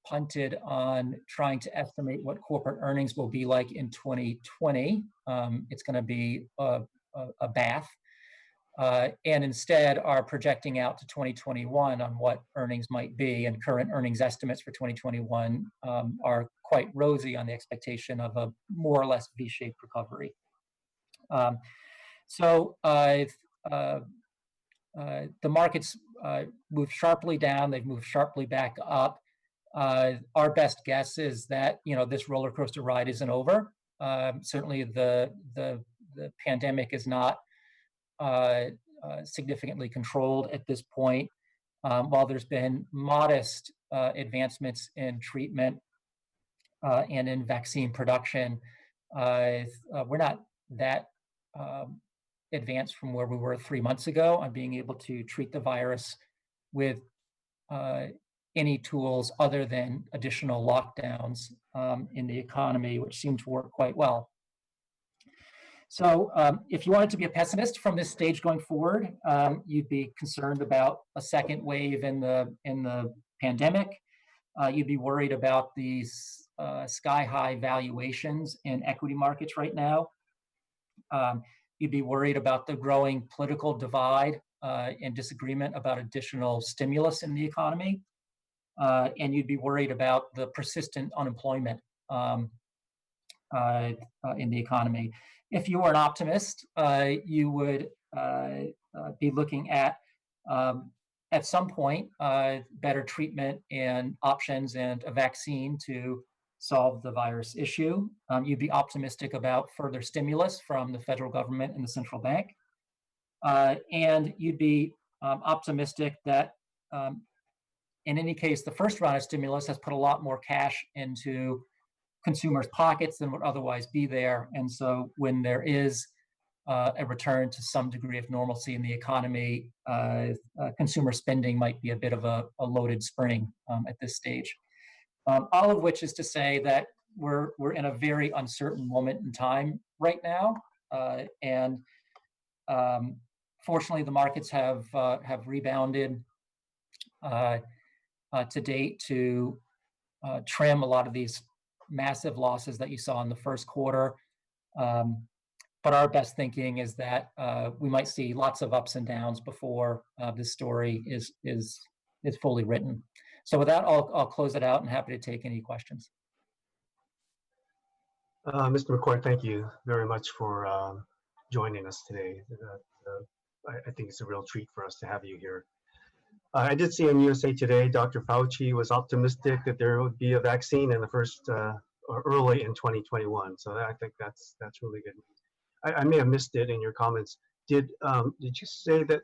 punted on trying to estimate what corporate earnings will be like in 2020. It's going to be a bath. And instead are projecting out to 2021 on what earnings might be, and current earnings estimates for 2021 are quite rosy on the expectation of a more or less V-shaped recovery. The markets moved sharply down, they've moved sharply back up. Our best guess is that this roller coaster ride isn't over. Certainly the pandemic is not significantly controlled at this point. While there's been modest advancements in treatment and in vaccine production, we're not that advanced from where we were 3 months ago on being able to treat the virus with any tools other than additional lockdowns in the economy, which seem to work quite well. So if you wanted to be a pessimist from this stage going forward, you'd be concerned about a second wave in the pandemic. You'd be worried about these sky-high valuations in equity markets right now. You'd be worried about the growing political divide and disagreement about additional stimulus in the economy. And you'd be worried about the persistent unemployment in the economy. If you were an optimist, you would be looking at some point, better treatment and options and a vaccine to solve the virus issue. You'd be optimistic about further stimulus from the federal government and the central bank. And you'd be optimistic that in any case, the first round of stimulus has put a lot more cash into consumers' pockets than would otherwise be there. And so when there is a return to some degree of normalcy in the economy, consumer spending might be a bit of a loaded spring at this stage. All of which is to say that we're in a very uncertain moment in time right now, and fortunately, the markets have rebounded to date to trim a lot of these massive losses that you saw in the first quarter. But our best thinking is that we might see lots of ups and downs before this story is fully written. So with that, I'll close it out and happy to take any questions. Mr. McCoy, thank you very much for joining us today. I think it's a real treat for us to have you here. I did see in USA Today, Dr. Fauci was optimistic that there would be a vaccine in the first or early in 2021. So I think that's really good. I may have missed it in your comments. Did you say that,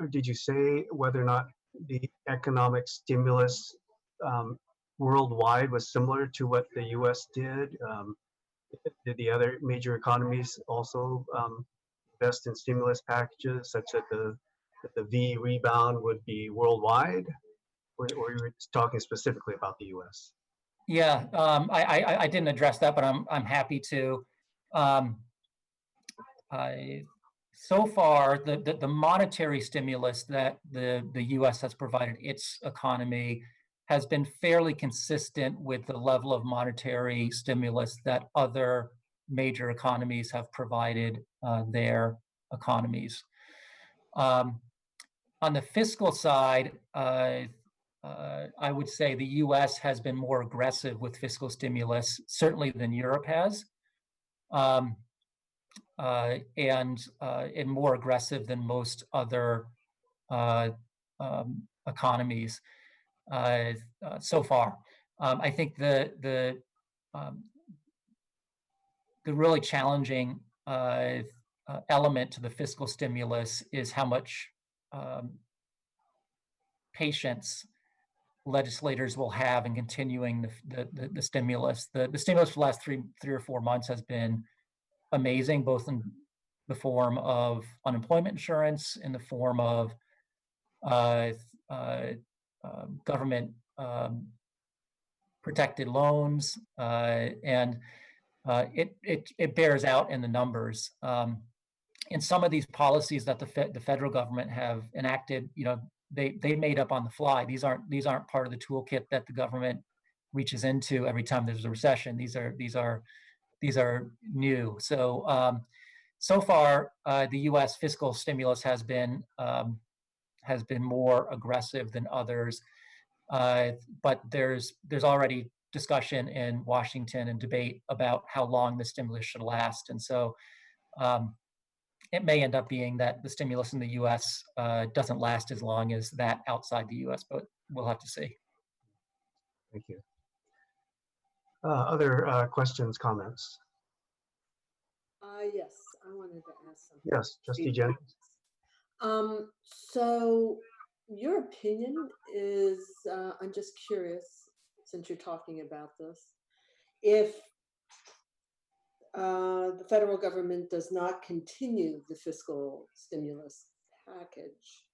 or did you say whether or not the economic stimulus worldwide was similar to what the U.S. did? Did the other major economies also invest in stimulus packages such that the V rebound would be worldwide, or you were talking specifically about the U.S.? Yeah, I didn't address that, but I'm happy to. So far, the monetary stimulus that the U.S. has provided its economy has been fairly consistent with the level of monetary stimulus that other major economies have provided their economies. On the fiscal side, I would say the U.S. has been more aggressive with fiscal stimulus, certainly than Europe has, and more aggressive than most other economies so far. I think the really challenging element to the fiscal stimulus is how much patience legislators will have in continuing the stimulus. The stimulus for the last three or 4 months has been amazing, both in the form of unemployment insurance, in the form of government protected loans, and it bears out in the numbers. And some of these policies that the federal government have enacted, they made up on the fly. These aren't part of the toolkit that the government reaches into every time there's a recession. These are new. So so far, the U.S. fiscal stimulus has been more aggressive than others, but there's already discussion in Washington and debate about how long the stimulus should last, and so it may end up being that the stimulus in the U.S. Doesn't last as long as that outside the U.S., but we'll have to see. Thank you. Other questions, comments? Yes, I wanted to ask something. Yes, Trustee Jen. So your opinion is, I'm just curious, since you're talking about this, if the federal government does not continue the fiscal stimulus package,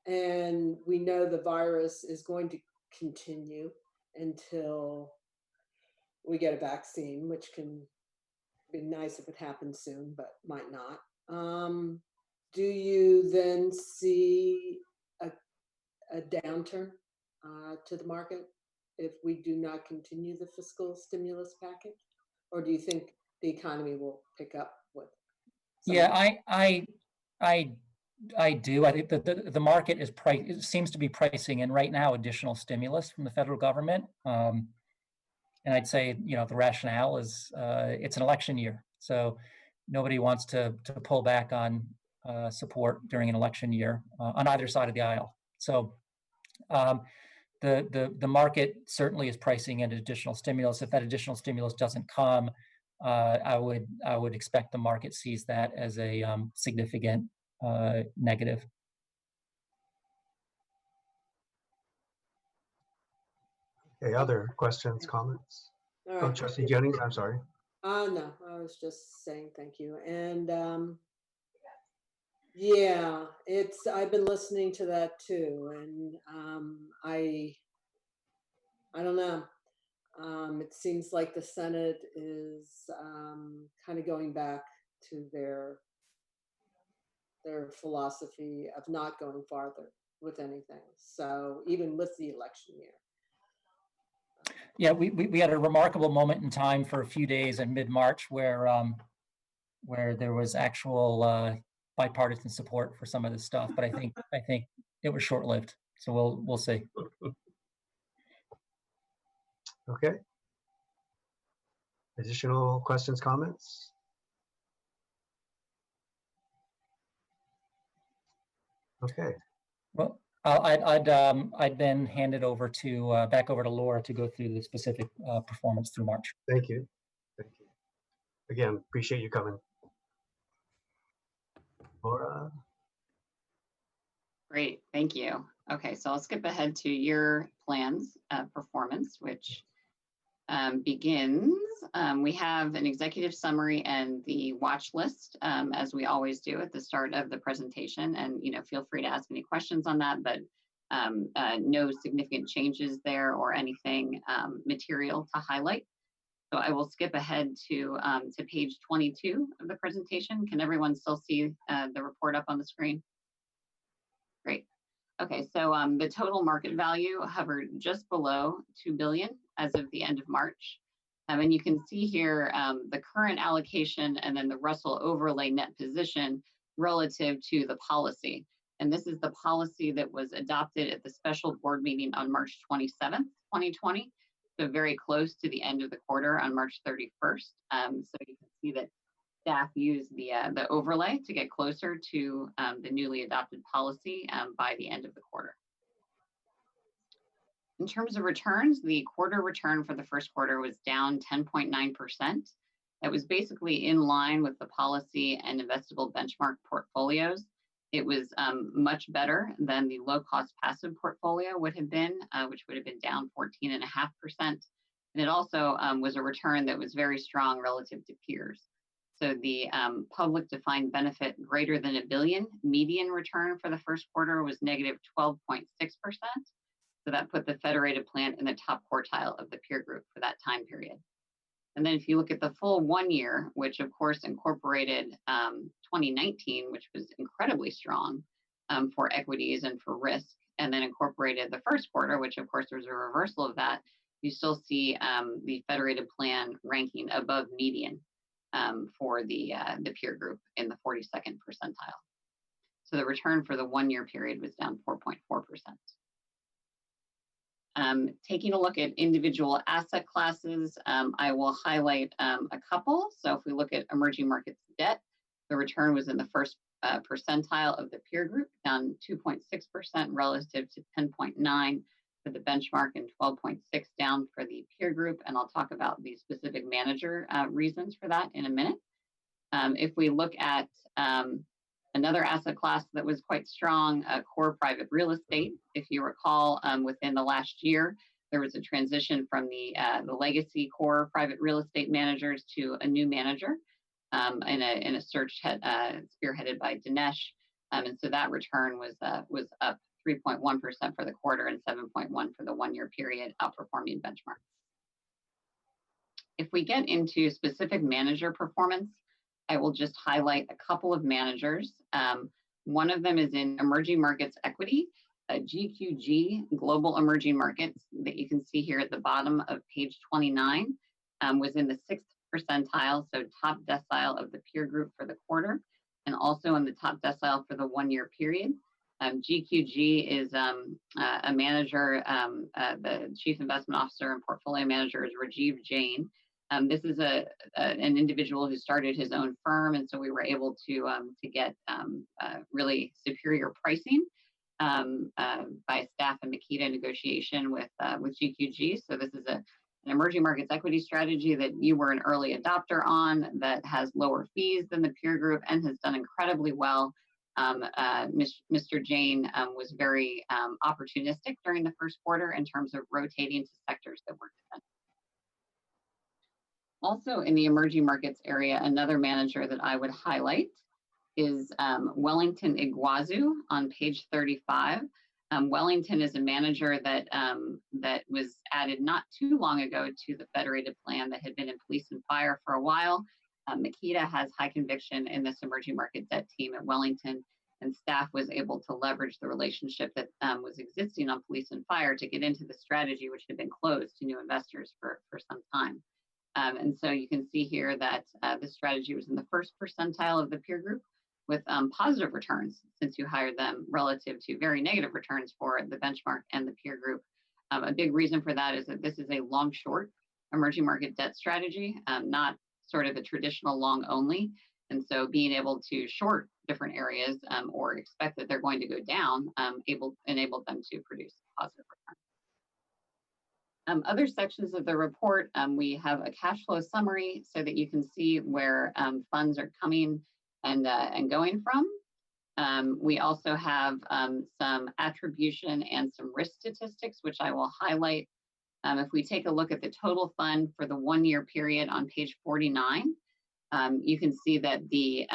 and we know the virus is going to continue until we get a vaccine, which can be nice if it happens soon, but might not. Do you then see a downturn to the market if we do not continue the fiscal stimulus package? Or do you think the economy will pick up with? Yeah, I do. I think that the market it seems to be pricing in right now additional stimulus from the federal government. And I'd say, the rationale is it's an election year. So nobody wants to pull back on support during an election year on either side of the aisle. So, the market certainly is pricing in additional stimulus. If that additional stimulus doesn't come, I would expect the market sees that as a significant negative. Okay, other questions, comments? All Oh, right. Trustee Jennings, I'm sorry. No, I was just saying thank you. And yeah, I've been listening to that too. And I don't know. It seems like the Senate is kind of going back to their philosophy of not going farther with anything. So even with the election year. Yeah, we had a remarkable moment in time for a few days in mid-March where there was actual bipartisan support for some of this stuff, but I think it was short-lived. So we'll see. Okay. Additional questions, comments? Okay. Well, I'd then hand it over to back over to Laura to go through the specific performance through March. Thank you. Thank you. Again, appreciate you coming. Laura? Great, thank you. Okay, so I'll skip ahead to your plans performance, which begins. We have an executive summary and the watch list, as we always do at the start of the presentation. And feel free to ask any questions on that, but no significant changes there or anything material to highlight. So I will skip ahead to page 22 of the presentation. Can everyone still see the report up on the screen? Great. Okay, so the total market value hovered just below 2 billion as of the end of March. And you can see here the current allocation and then the Russell overlay net position relative to the policy. And this is the policy that was adopted at the special board meeting on March 27th, 2020. So very close to the end of the quarter on March 31st. So you can see that staff used the overlay to get closer to the newly adopted policy by the end of the quarter. In terms of returns, the quarter return for the first quarter was down 10.9%. That was basically in line with the policy and investable benchmark portfolios. It was much better than the low-cost passive portfolio would have been, which would have been down 14.5%. And it also was a return that was very strong relative to peers. So the public defined benefit greater than $1 billion median return for the first quarter was negative 12.6%. So that put the Federated plan in the top quartile of the peer group for that time period. And then if you look at the full 1 year, which of course incorporated 2019, which was incredibly strong for equities and for risk, and then incorporated the first quarter, which of course was a reversal of that, you still see the Federated plan ranking above median for the peer group in the 42nd percentile. So the return for the 1 year period was down 4.4%. Taking a look at individual asset classes, I will highlight a couple. So if we look at emerging markets debt, the return was in the first percentile of the peer group, down 2.6% relative to 10.9 for the benchmark and 12.6 down for the peer group. And I'll talk about the specific manager reasons for that in a minute. If we look at another asset class that was quite strong, core private real estate. If you recall, within the last year, there was a transition from the legacy core private real estate managers to a new manager in a search spearheaded by Dinesh. And so that return was up 3.1% for the quarter and 7.1% for the 1 year period, outperforming benchmark. If we get into specific manager performance, I will just highlight a couple of managers. One of them is in emerging markets equity, GQG, Global Emerging Markets, that you can see here at the bottom of page 29, was in the 6th percentile, so top decile of the peer group for the quarter, and also in the top decile for the 1 year period. GQG is a manager, the chief investment officer and portfolio manager is Rajiv Jain. This is an individual who started his own firm, and so we were able to get really superior pricing by staff and Makita negotiation with GQG. So this is an emerging markets equity strategy that you were an early adopter on, that has lower fees than the peer group and has done incredibly well. Mr. Jain was very opportunistic during the first quarter in terms of rotating to sectors that were defensive. Also in the emerging markets area, another manager that I would highlight is Wellington Iguazu on page 35. Wellington is a manager that that was added not too long ago to the Federated plan that had been in police and fire for a while. Makita has high conviction in this emerging market debt team at Wellington, and staff was able to leverage the relationship that was existing on police and fire to get into the strategy, which had been closed to new investors for some time. And so you can see here that this strategy was in the first percentile of the peer group, with positive returns since you hired them relative to very negative returns for the benchmark and the peer group. A big reason for that is that this is a long short emerging market debt strategy, not sort of a traditional long only. And so being able to short different areas or expect that they're going to go down enabled them to produce positive returns. Other sections of the report, we have a cash flow summary so that you can see where funds are coming and going from. We also have some attribution and some risk statistics, which I will highlight. If we take a look at the total fund for the 1 year period on page 49, you can see that the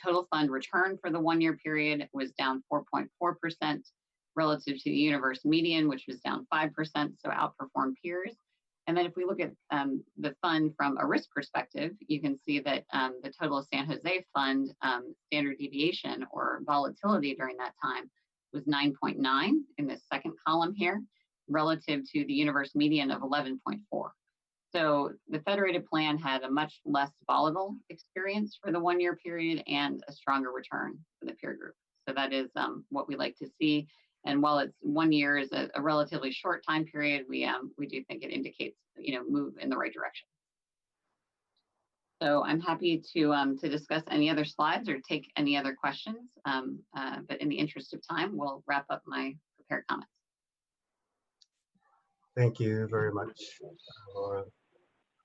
total fund return for the 1 year period was down 4.4% relative to the universe median, which was down 5%, so outperformed peers. And then if we look at the fund from a risk perspective, you can see that the total San Jose fund standard deviation or volatility during that time was 9.9 in the second column here, relative to the universe median of 11.4. So the Federated plan had a much less volatile experience for the 1 year period and a stronger return for the peer group. So that is what we like to see. And while it's 1 year is a relatively short time period, we do think it indicates, move in the right direction. So I'm happy to discuss any other slides or take any other questions. But in the interest of time, we'll wrap up my prepared comments. Thank you very much, Laura.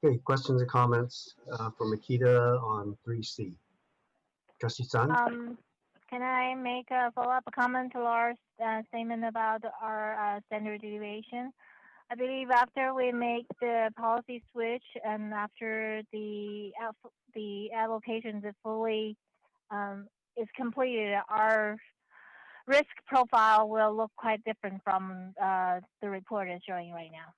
Okay, questions and comments for Makita on 3C. Trustee Sun? Can I make a follow-up comment to Laura's statement about our standard deviation? I believe after we make the policy switch and after the allocation is fully is completed, our risk profile will look quite different from the report is showing right now.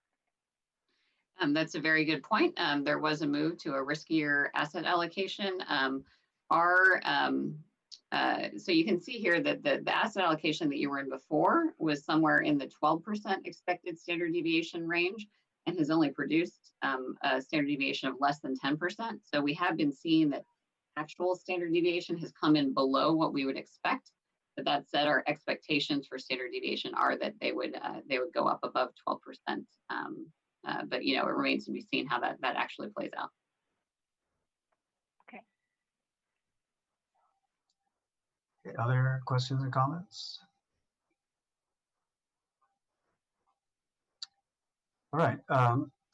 That's a very good point. There was a move to a riskier asset allocation. So you can see here that the asset allocation that you were in before was somewhere in the 12% expected standard deviation range and has only produced a standard deviation of less than 10%. So we have been seeing that actual standard deviation has come in below what we would expect. But that said, our expectations for standard deviation are that they would go up above 12%. But it remains to be seen how that actually plays out. Okay. Other questions and comments? All right.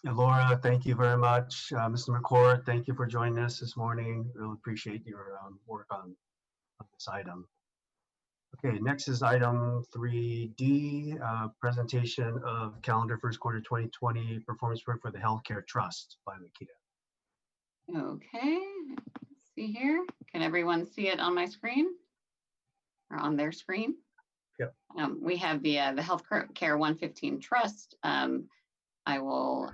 Laura, thank you very much. Mr. McCord, thank you for joining us this morning. Really appreciate your work on this item. Okay, next is item 3D, presentation of calendar first quarter 2020 performance report for the Healthcare Trust by Makita. Okay, let's see here. Can everyone see it on my screen or on their screen? Yep. We have the Healthcare 115 Trust. I will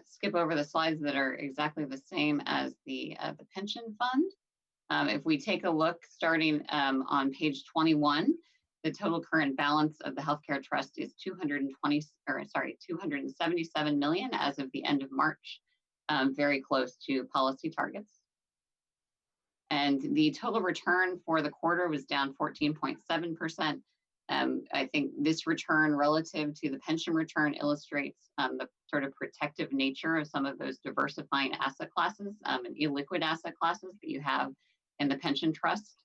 skip over the slides that are exactly the same as the pension fund. If we take a look starting on page 21, the total current balance of the Healthcare Trust is 277 million as of the end of March, very close to policy targets. And the total return for the quarter was down 14.7%. I think this return relative to the pension return illustrates the sort of protective nature of some of those diversifying asset classes and illiquid asset classes that you have in the pension trust.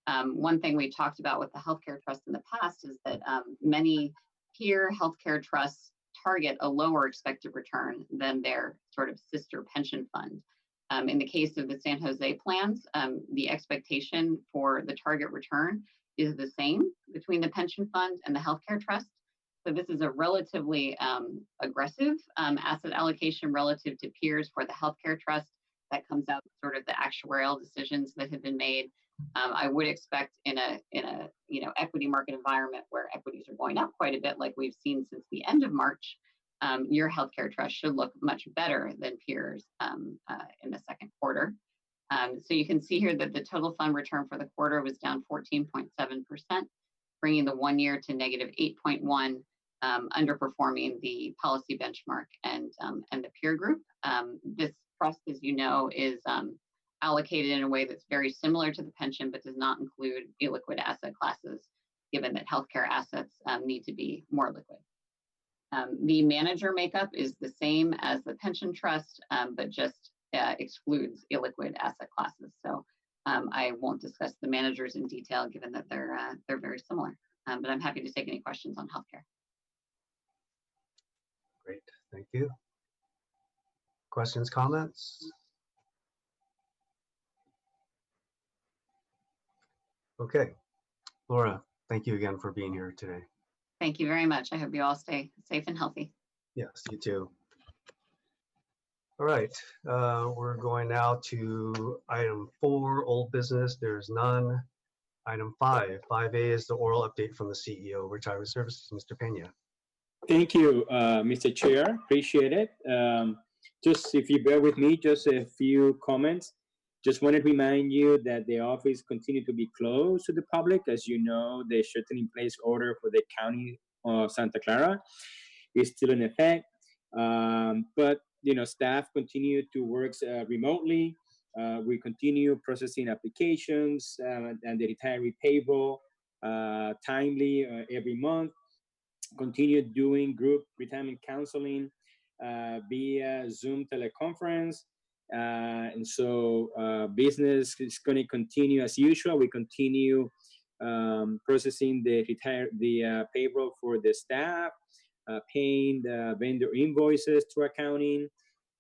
One thing we talked about with the healthcare trust in the past is that many peer healthcare trusts target a lower expected return than their sort of sister pension fund. In the case of the San Jose plans, the expectation for the target return is the same between the pension fund and the healthcare trust. So this is a relatively aggressive asset allocation relative to peers for the healthcare trust. That comes out sort of the actuarial decisions that have been made. I would expect in a equity market environment where equities are going up quite a bit, like we've seen since the end of March, your healthcare trust should look much better than peers in the second quarter. So you can see here that the total fund return for the quarter was down 14.7%, bringing the 1 year to negative 8.1, underperforming the policy benchmark and the peer group. This trust, as you know, is allocated in a way that's very similar to the pension, but does not include illiquid asset classes, given that healthcare assets need to be more liquid. The manager makeup is the same as the pension trust, but just excludes illiquid asset classes. So I won't discuss the managers in detail, given that they're very similar. But I'm happy to take any questions on healthcare. Great, thank you. Questions, comments? Okay, Laura, thank you again for being here today. Thank you very much. I hope you all stay safe and healthy. Yes, you too. All right, we're going now to item 4, old business. There's none. Item 5, 5A is the oral update from the CEO, Retirement Services, Mr. Pena. Thank you, Mr. Chair. Appreciate it. Just if you bear with me, just a few comments. Just want to remind you that the office continued to be closed to the public. As you know, the shelter-in-place order for the county of Santa Clara is still in effect. But staff continue to work remotely. We continue processing applications and the retiree payroll timely every month. Continue doing group retirement counseling via Zoom teleconference. And so business is going to continue as usual. We continue processing the payroll for the staff, paying the vendor invoices to accounting.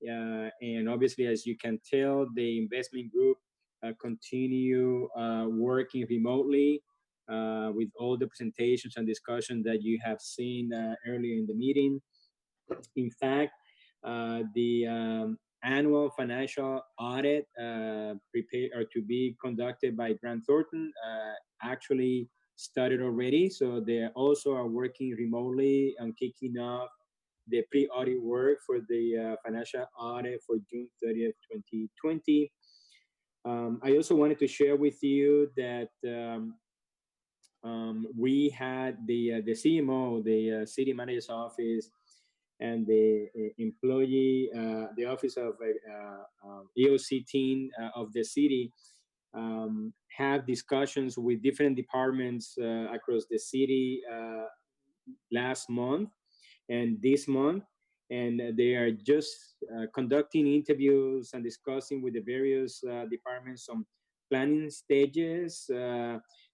And obviously, as you can tell, the investment group continue working remotely with all the presentations and discussions that you have seen earlier in the meeting. In fact, the annual financial audit prepared or to be conducted by Grant Thornton actually started already. So they also are working remotely on kicking off the pre-audit work for the financial audit for June 30th, 2020. I also wanted to share with you that we had the CMO, the city manager's office, and the employee, the office of EOC team of the city have discussions with different departments across the city last month and this month. And they are just conducting interviews and discussing with the various departments on planning stages,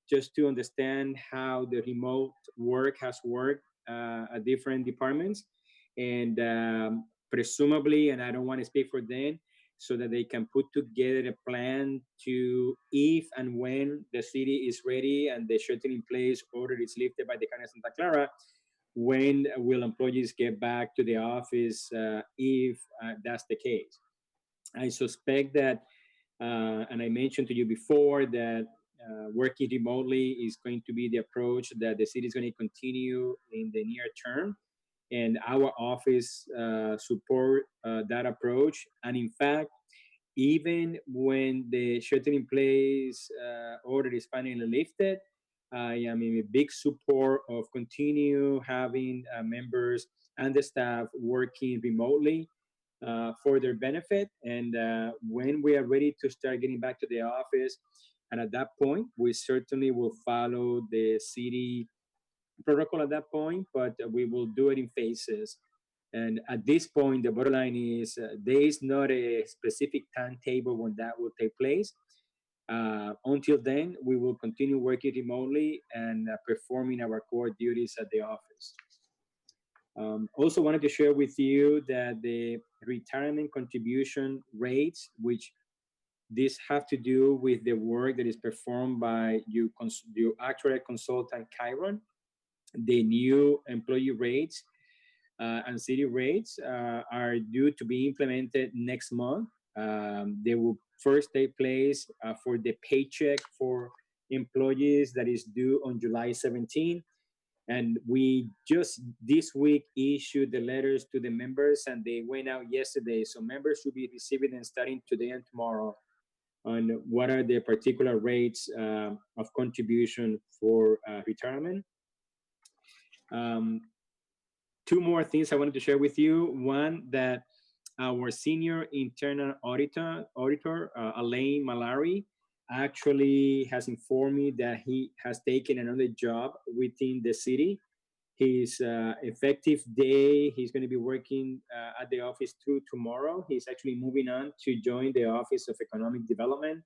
just to understand how the remote work has worked at different departments. And presumably, and I don't want to speak for them, so that they can put together a plan to, if and when the city is ready and the shelter-in-place order is lifted by the County of Santa Clara, when will employees get back to the office if that's the case. I suspect that, and I mentioned to you before, that working remotely is going to be the approach that the city is going to continue in the near term. And our office support that approach. And in fact, even when the shelter-in-place order is finally lifted, I am in a big support of continue having members and the staff working remotely for their benefit. And when we are ready to start getting back to the office, and at that point, we certainly will follow the city protocol at that point, but we will do it in phases. And at this point, the bottom line is there is not a specific timetable when that will take place. Until then, we will continue working remotely and performing our core duties at the office. Also wanted to share with you that the retirement contribution rates, which these have to do with the work that is performed by your actual consultant, Chiron. The new employee rates and city rates are due to be implemented next month. They will first take place for the paycheck for employees that is due on July 17. And we just this week issued the letters to the members, and they went out yesterday. So members will be receiving them starting today and tomorrow on what are the particular rates of contribution for retirement. Two more things I wanted to share with you. One, that our senior internal auditor Alain Malari, actually has informed me that he has taken another job within the city. His effective day, he's going to be working at the office through tomorrow. He's actually moving on to join the Office of Economic Development.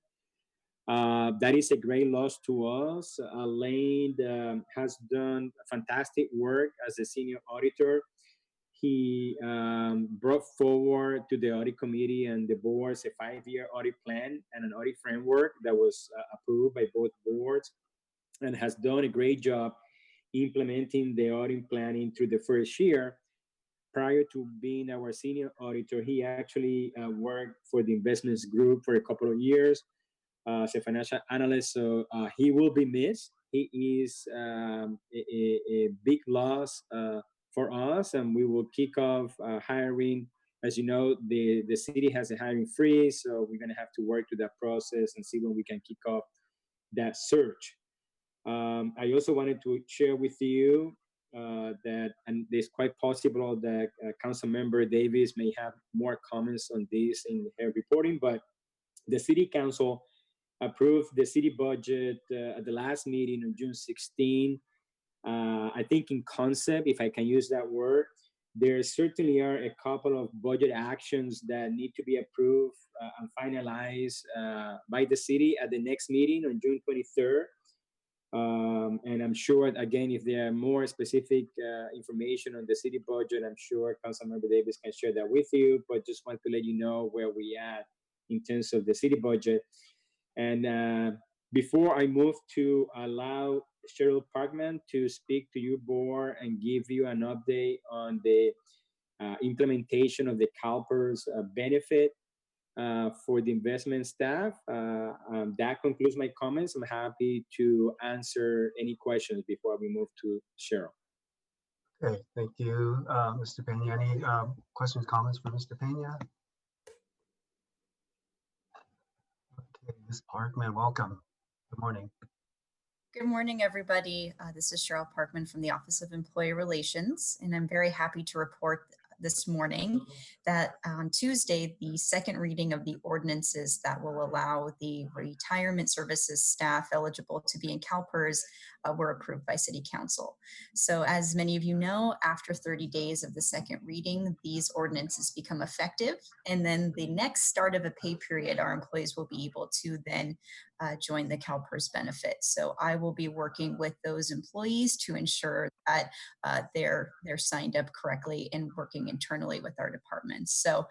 That is a great loss to us. Alain has done fantastic work as a senior auditor. He brought forward to the audit committee and the boards a 5-year audit plan and an audit framework that was approved by both boards, and has done a great job implementing the audit planning through the first year. Prior to being our senior auditor, he actually worked for the investments group for a couple of years as a financial analyst. So he will be missed. He is a big loss for us, and we will kick off hiring. As you know, the city has a hiring freeze, so we're going to have to work through that process and see when we can kick off that search. I also wanted to share with you that, and it's quite possible that Council Member Davis may have more comments on this in her reporting, but the City Council approved the city budget at the last meeting on June 16. I think in concept, if I can use that word, there certainly are a couple of budget actions that need to be approved and finalized by the city at the next meeting on June 23rd. And I'm sure, again, if there are more specific information on the city budget, I'm sure Councilmember Davis can share that with you, but just want to let you know where we at in terms of the city budget. And before I move to allow Cheryl Parkman to speak to you, board, and give you an update on the implementation of the CalPERS benefit for the investment staff, that concludes my comments. I'm happy to answer any questions before we move to Cheryl. Okay, thank you, Mr. Pena. Any questions, comments for Mr. Pena? Okay, Ms. Parkman, welcome. Good morning. Good morning, everybody. This is Cheryl Parkman from the Office of Employee Relations, and I'm very happy to report this morning that on Tuesday, the second reading of the ordinances that will allow the retirement services staff eligible to be in CalPERS were approved by City Council. So as many of you know, after 30 days of the second reading, these ordinances become effective. And then the next start of a pay period, our employees will be able to then join the CalPERS benefit. So I will be working with those employees to ensure that they're signed up correctly and working internally with our departments. So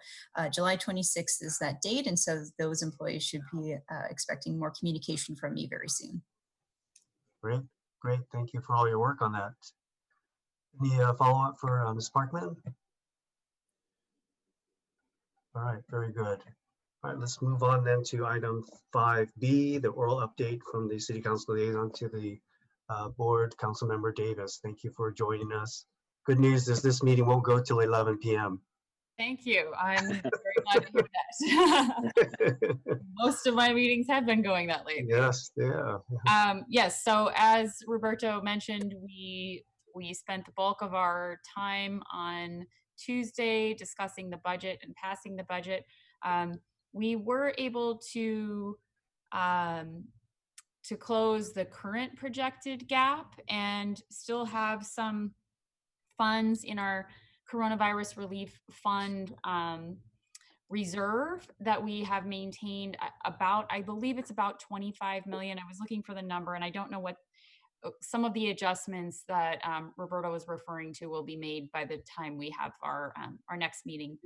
July 26th is that date. And so those employees should be expecting more communication from me very soon. Great, great. Thank you for all your work on that. Any follow-up for Ms. Parkman? All right, very good. All right, let's move on then to item 5B, the oral update from the City Council liaison to the board, Councilmember Davis. Thank you for joining us. Good news is this meeting won't go till 11 p.m. Thank you. I'm very glad to hear that. Most of my meetings have been going that late. Yes, yeah. Yes, so as Roberto mentioned, we spent the bulk of our time on Tuesday discussing the budget and passing the budget. We were able to close the current projected gap and still have some funds in our coronavirus relief fund reserve that we have maintained about, I believe it's about 25 million. I was looking for the number and I don't know what some of the adjustments that Roberto was referring to will be made by the time we have our next meeting.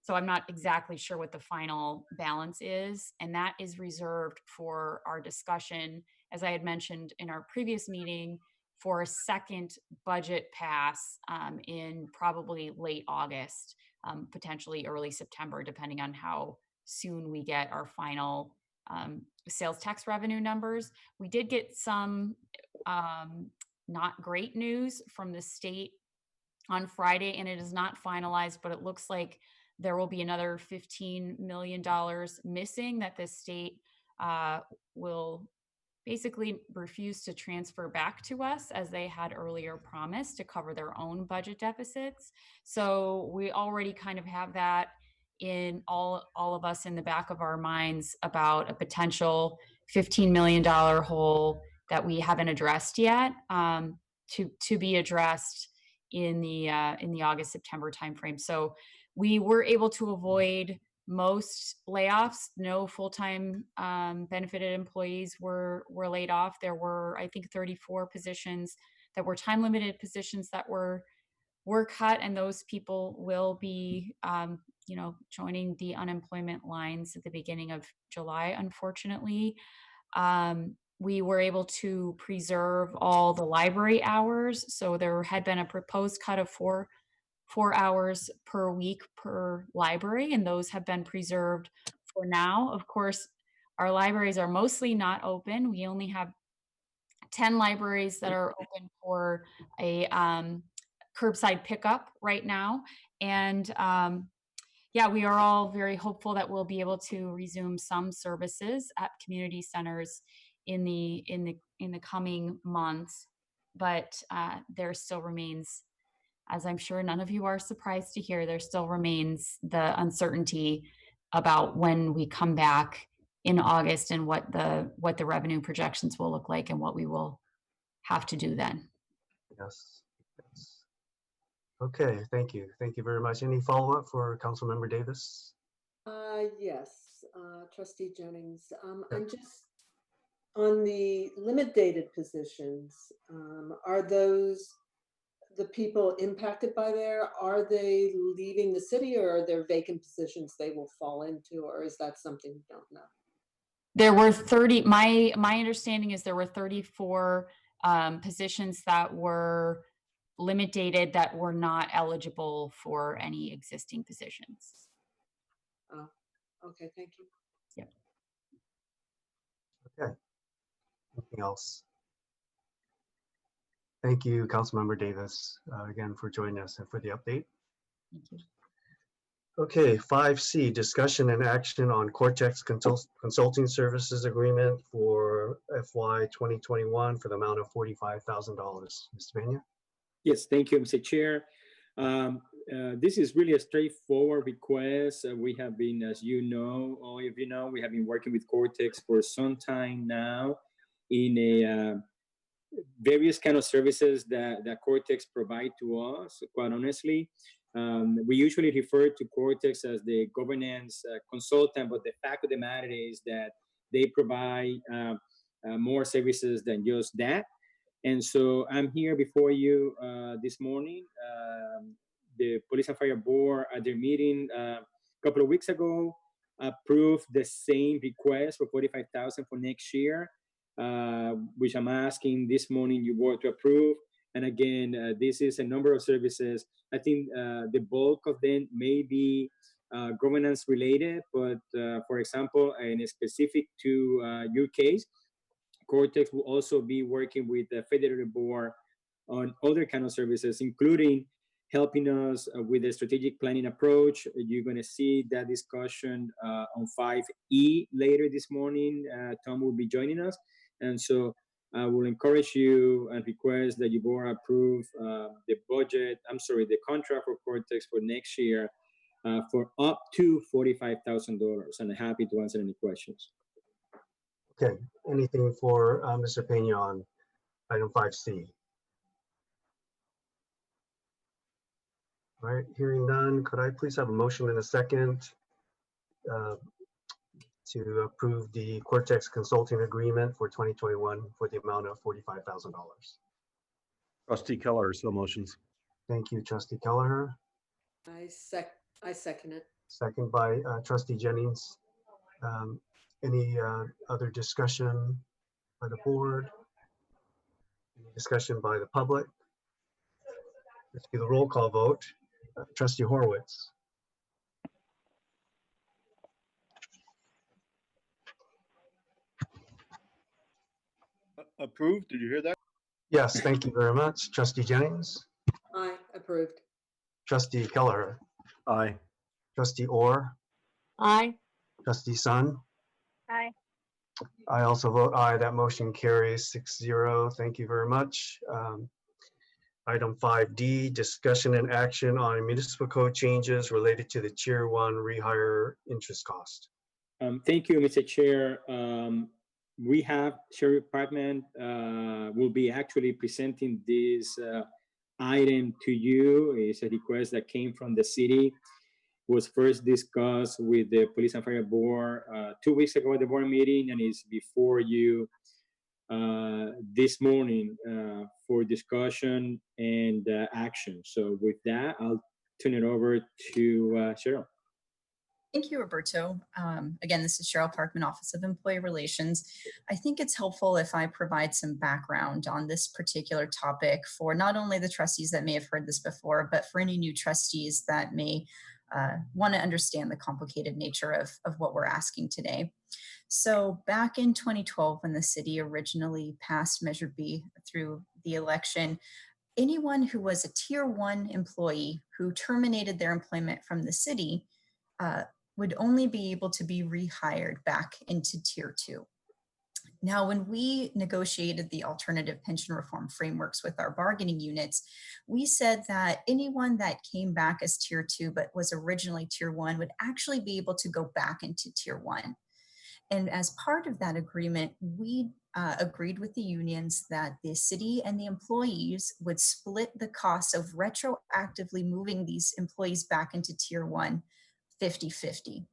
So I'm not exactly sure what the final balance is, and that is reserved for our discussion, as I had mentioned in our previous meeting, for a second budget pass in probably late August, potentially early September, depending on how soon we get our final sales tax revenue numbers. We did get some not great news from the state on Friday, and it is not finalized, but it looks like there will be another $15 million missing that the state will basically refuse to transfer back to us as they had earlier promised to cover their own budget deficits. So we already kind of have that in all of us in the back of our minds about a potential $15 million hole that we haven't addressed yet, to be addressed in the August September timeframe. So we were able to avoid most layoffs. No full-time benefited employees were laid off. There were, I think, 34 positions that were time-limited positions that were cut, and those people will be joining the unemployment lines at the beginning of July, unfortunately. We were able to preserve all the library hours. So there had been a proposed cut of four hours per week per library, and those have been preserved for now. Of course, our libraries are mostly not open. We only have 10 libraries that are open for a curbside pickup right now. And yeah, we are all very hopeful that we'll be able to resume some services at community centers in the coming months. But there still remains, as I'm sure none of you are surprised to hear, there still remains the uncertainty about when we come back in August and what the revenue projections will look like and what we will have to do then. Yes. Okay, thank you. Thank you very much. Any follow-up for Councilmember Davis? Yes, Trustee Jennings. I'm just on the limit dated positions. Are those the people impacted by there? Are they leaving the city, or are there vacant positions they will fall into, or is that something you don't know? There were 30, my understanding is there were 34 positions that were limit dated that were not eligible for any existing positions. Oh, okay, thank you. Yep. Okay. Anything else? Thank you, Councilmember Davis, again for joining us and for the update. Thank you. Okay, 5C, discussion and action on Cortex Consulting Services Agreement for FY 2021 for the amount of $45,000. Mr. Peña? Yes, thank you, Mr. Chair. This is really a straightforward request. We have been, as you know, all of you know, we have been working with Cortex for some time now in a various kind of services that Cortex provide to us, quite honestly. We usually refer to Cortex as the governance consultant, but the fact of the matter is that they provide more services than just that. And so I'm here before you this morning. The Police and Fire Board at their meeting a couple of weeks ago approved the same request for $45,000 for next year, which I'm asking this morning you board to approve. And again, this is a number of services. I think the bulk of them may be governance related, but for example, and specific to your case, Cortex will also be working with the Federated Board on other kind of services, including helping us with the strategic planning approach. You're going to see that discussion on 5E later this morning. Tom will be joining us. And so I will encourage you and request that you board approve the contract for Cortex for next year for up to $45,000. And I'm happy to answer any questions. Okay, anything for Mr. Peña on item 5C? All right, hearing none, could I please have a motion in a second uh, to approve the Cortex Consulting Agreement for 2021 for the amount of $45,000. Trustee Keller, so motions. Thank you, Trustee Kelleher. I second it. Second by Trustee Jennings. Any other discussion by the board? Any discussion by the public? Let's do the roll call vote. Trustee Horowitz. Approved, did you hear that? Yes, thank you very much. Trustee Jennings. Aye, approved. Trustee Kelleher. Aye. Trustee Orr. Aye. Trustee Sun. Aye. I also vote aye. That motion carries 6-0. Thank you very much. Item 5D, discussion and action on municipal code changes related to the Tier 1 rehire interest cost. Thank you, Mr. Chair. We have Sheriff Department will be actually presenting this item to you. It's a request that came from the city. Was first discussed with the Police and Fire Board 2 weeks ago at the board meeting, and is before you this morning for discussion and action. So with that, I'll turn it over to Cheryl. Thank you, Roberto. Again, this is Cheryl Parkman, Office of Employee Relations. I think it's helpful if I provide some background on this particular topic for not only the trustees that may have heard this before, but for any new trustees that may want to understand the complicated nature of what we're asking today. So back in 2012, when the city originally passed Measure B through the election, anyone who was a Tier 1 employee who terminated their employment from the city would only be able to be rehired back into Tier 2. Now, when we negotiated the alternative pension reform frameworks with our bargaining units, we said that anyone that came back as Tier 2 but was originally Tier 1 would actually be able to go back into Tier 1. And as part of that agreement, we agreed with the unions that the city and the employees would split the cost of retroactively moving these employees back into Tier 1 50-50.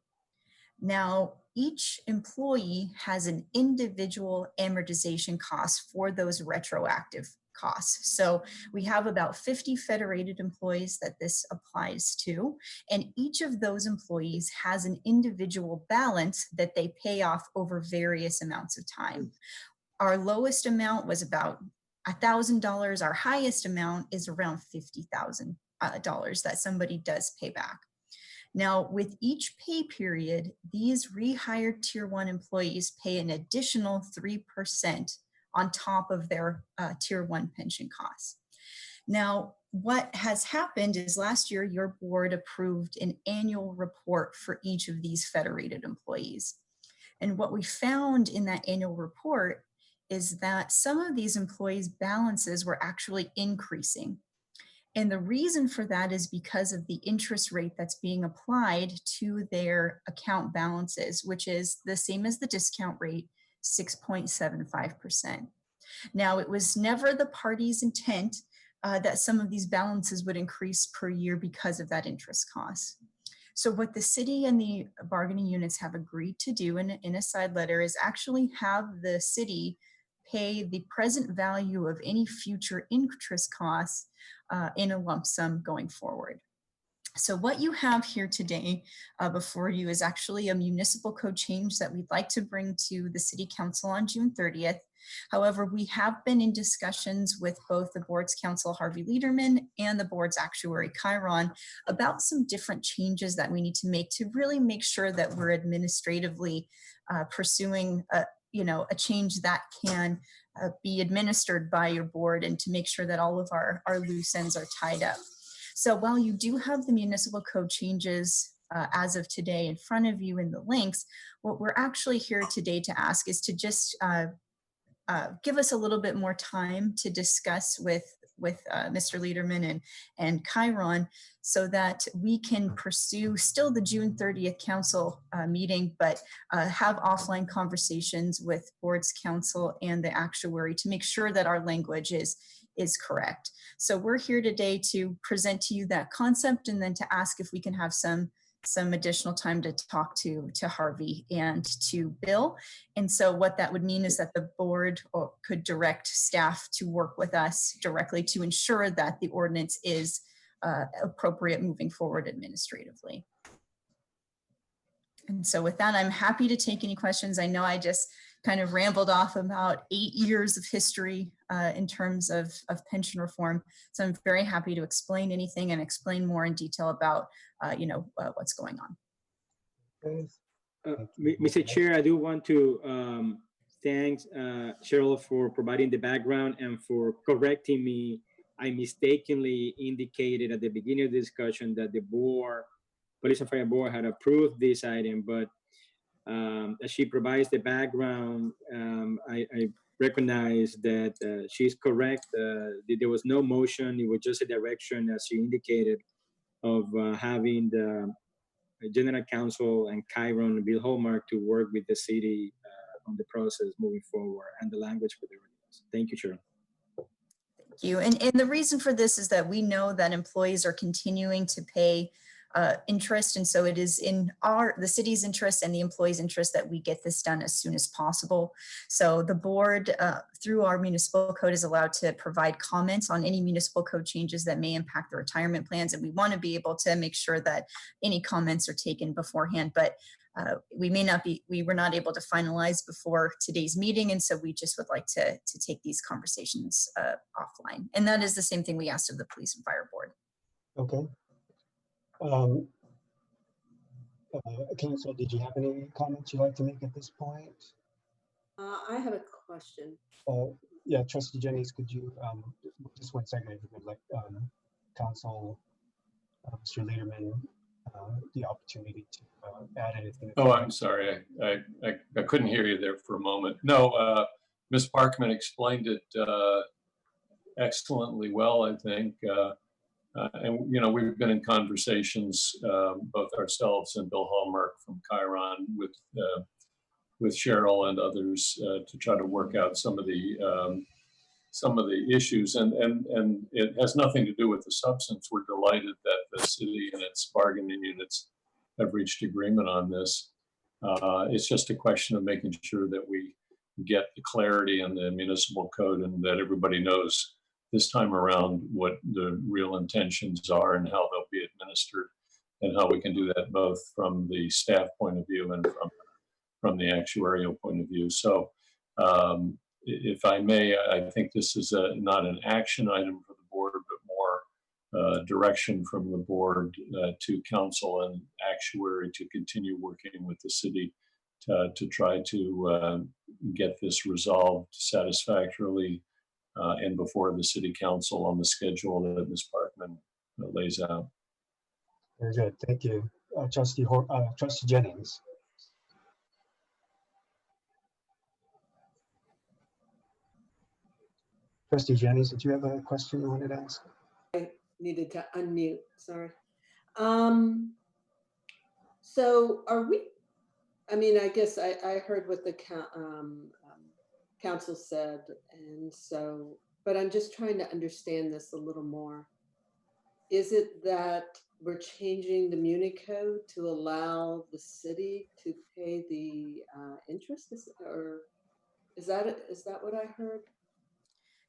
Now, each employee has an individual amortization cost for those retroactive costs. So we have about 50 federated employees that this applies to, and each of those employees has an individual balance that they pay off over various amounts of time. Our lowest amount was about $1,000. Our highest amount is around $50,000 that somebody does pay back. Now, with each pay period, these rehired Tier 1 employees pay an additional 3% on top of their Tier 1 pension costs. Now, what has happened is last year, your board approved an annual report for each of these federated employees. And what we found in that annual report is that some of these employees' balances were actually increasing. And the reason for that is because of the interest rate that's being applied to their account balances, which is the same as the discount rate, 6.75%. Now, it was never the party's intent that some of these balances would increase per year because of that interest cost. So what the city and the bargaining units have agreed to do in a side letter is actually have the city pay the present value of any future interest costs in a lump sum going forward. So what you have here today before you is actually a municipal code change that we'd like to bring to the City Council on June 30th. However, we have been in discussions with both the board's counsel, Harvey Liederman, and the board's actuary, Chiron, about some different changes that we need to make to really make sure that we're administratively pursuing a change that can be administered by your board, and to make sure that all of our loose ends are tied up. So while you do have the municipal code changes as of today in front of you in the links, what we're actually here today to ask is to just give us a little bit more time to discuss with Mr. Liederman and Chiron, so that we can pursue still the June 30th council meeting, but have offline conversations with board's counsel and the actuary to make sure that our language is correct. So we're here today to present to you that concept, and then to ask if we can have some some additional time to talk to Harvey and to Bill. And so what that would mean is that the board could direct staff to work with us directly to ensure that the ordinance is appropriate moving forward administratively. And so with that, I'm happy to take any questions. I know I just kind of rambled off about 8 years of history in terms of pension reform. So I'm very happy to explain anything and explain more in detail about, what's going on. Mr. Chair, I do want to thank Cheryl for providing the background and for correcting me. I mistakenly indicated at the beginning of the discussion that the Police and Fire Board had approved this item, but as she provides the background, I recognize that she's correct. There was no motion. It was just a direction, as she indicated, of having the General Counsel and Chiron and Bill Hallmark to work with the city on the process moving forward and the language for the ordinance. Thank you, Cheryl. Thank you. And the reason for this is that we know that employees are continuing to pay interest. And so it is in the city's interest and the employees' interest that we get this done as soon as possible. So the board, through our municipal code, is allowed to provide comments on any municipal code changes that may impact the retirement plans. And we want to be able to make sure that any comments are taken beforehand. But we were not able to finalize before today's meeting. And so we just would like to take these conversations offline. And that is the same thing we asked of the Police and Fire Board. Okay. Council, did you have any comments you'd like to make at this point? I have a question. Yeah, Trustee Jennings, could you, just 1 second, if you could let Council, Mr. Lederman, the opportunity to add anything. Oh, I'm sorry. I couldn't hear you there for a moment. No, Ms. Parkman explained it excellently well, I think. And, we've been in conversations, both ourselves and Bill Hallmark from Chiron with Cheryl and others to try to work out some of the issues. And it has nothing to do with the substance. We're delighted that the city and its bargaining units have reached agreement on this. It's just a question of making sure that we get the clarity in the municipal code and that everybody knows this time around what the real intentions are and how they'll be administered, and how we can do that both from the staff point of view and from the actuarial point of view. So if I may, I think this is not an action item for the board, but more direction from the board to council and actuary to continue working with the city to try to get this resolved satisfactorily and before the city council on the schedule that Ms. Parkman lays out. Very good, thank you. Trustee Jennings. Trustee Jennings, did you have a question you wanted to ask? I needed to unmute, sorry. So are we, I guess I heard what the council said, and so, but I'm just trying to understand this a little more. Is it that we're changing the Muni Code to allow the city to pay the interest, or is that what I heard?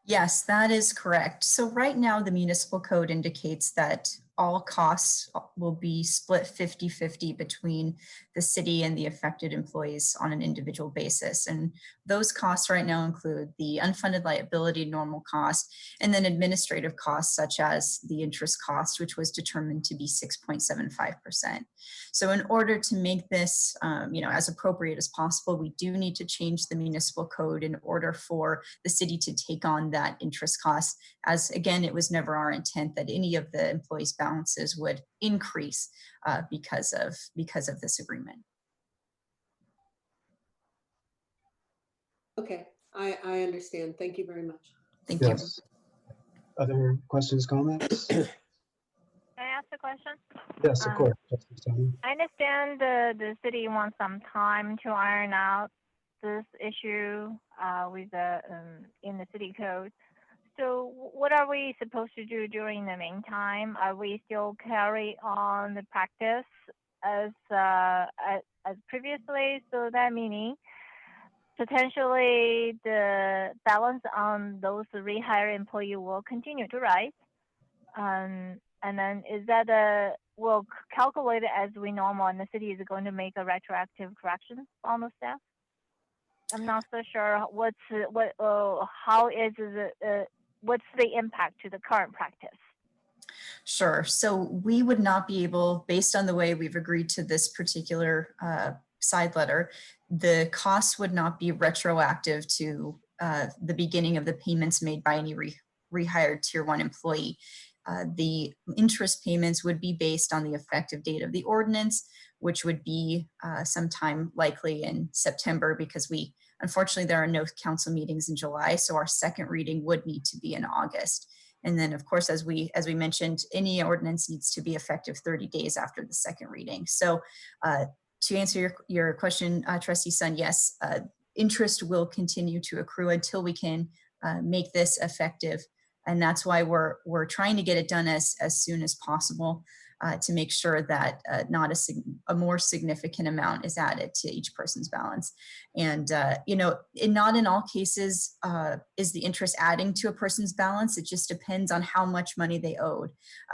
Yes, that is correct. So right now, the municipal code indicates that all costs will be split 50-50 between the city and the affected employees on an individual basis. And those costs right now include the unfunded liability normal cost, and then administrative costs such as the interest cost, which was determined to be 6.75%. So in order to make this as appropriate as possible, we do need to change the municipal code in order for the city to take on that interest cost, as again, it was never our intent that any of the employees' balances would increase because of this agreement. Okay, I understand. Thank you very much. Thank you. Other questions, comments? Can I ask a question? Yes, of course. I understand the city wants some time to iron out this issue with in the city code. So what are we supposed to do during the meantime? Are we still carry on the practice as previously. So that meaning potentially the balance on those rehire employee will continue to rise. And then is that will calculate it as we normal, and the city is going to make a retroactive correction on the staff? I'm not so sure how is the what's the impact to the current practice? Sure. So we would not be able, based on the way we've agreed to this particular side letter, the costs would not be retroactive to the beginning of the payments made by any rehired Tier 1 employee. The interest payments would be based on the effective date of the ordinance, which would be sometime likely in September, because unfortunately, there are no council meetings in July, so our second reading would need to be in August. And then, of course, as we mentioned, any ordinance needs to be effective 30 days after the second reading. So to answer your question, Trustee Sun, yes, interest will continue to accrue until we can make this effective. And that's why we're trying to get it done as soon as possible to make sure that not a more significant amount is added to each person's balance. And, not in all cases is the interest adding to a person's balance. It just depends on how much money they owed.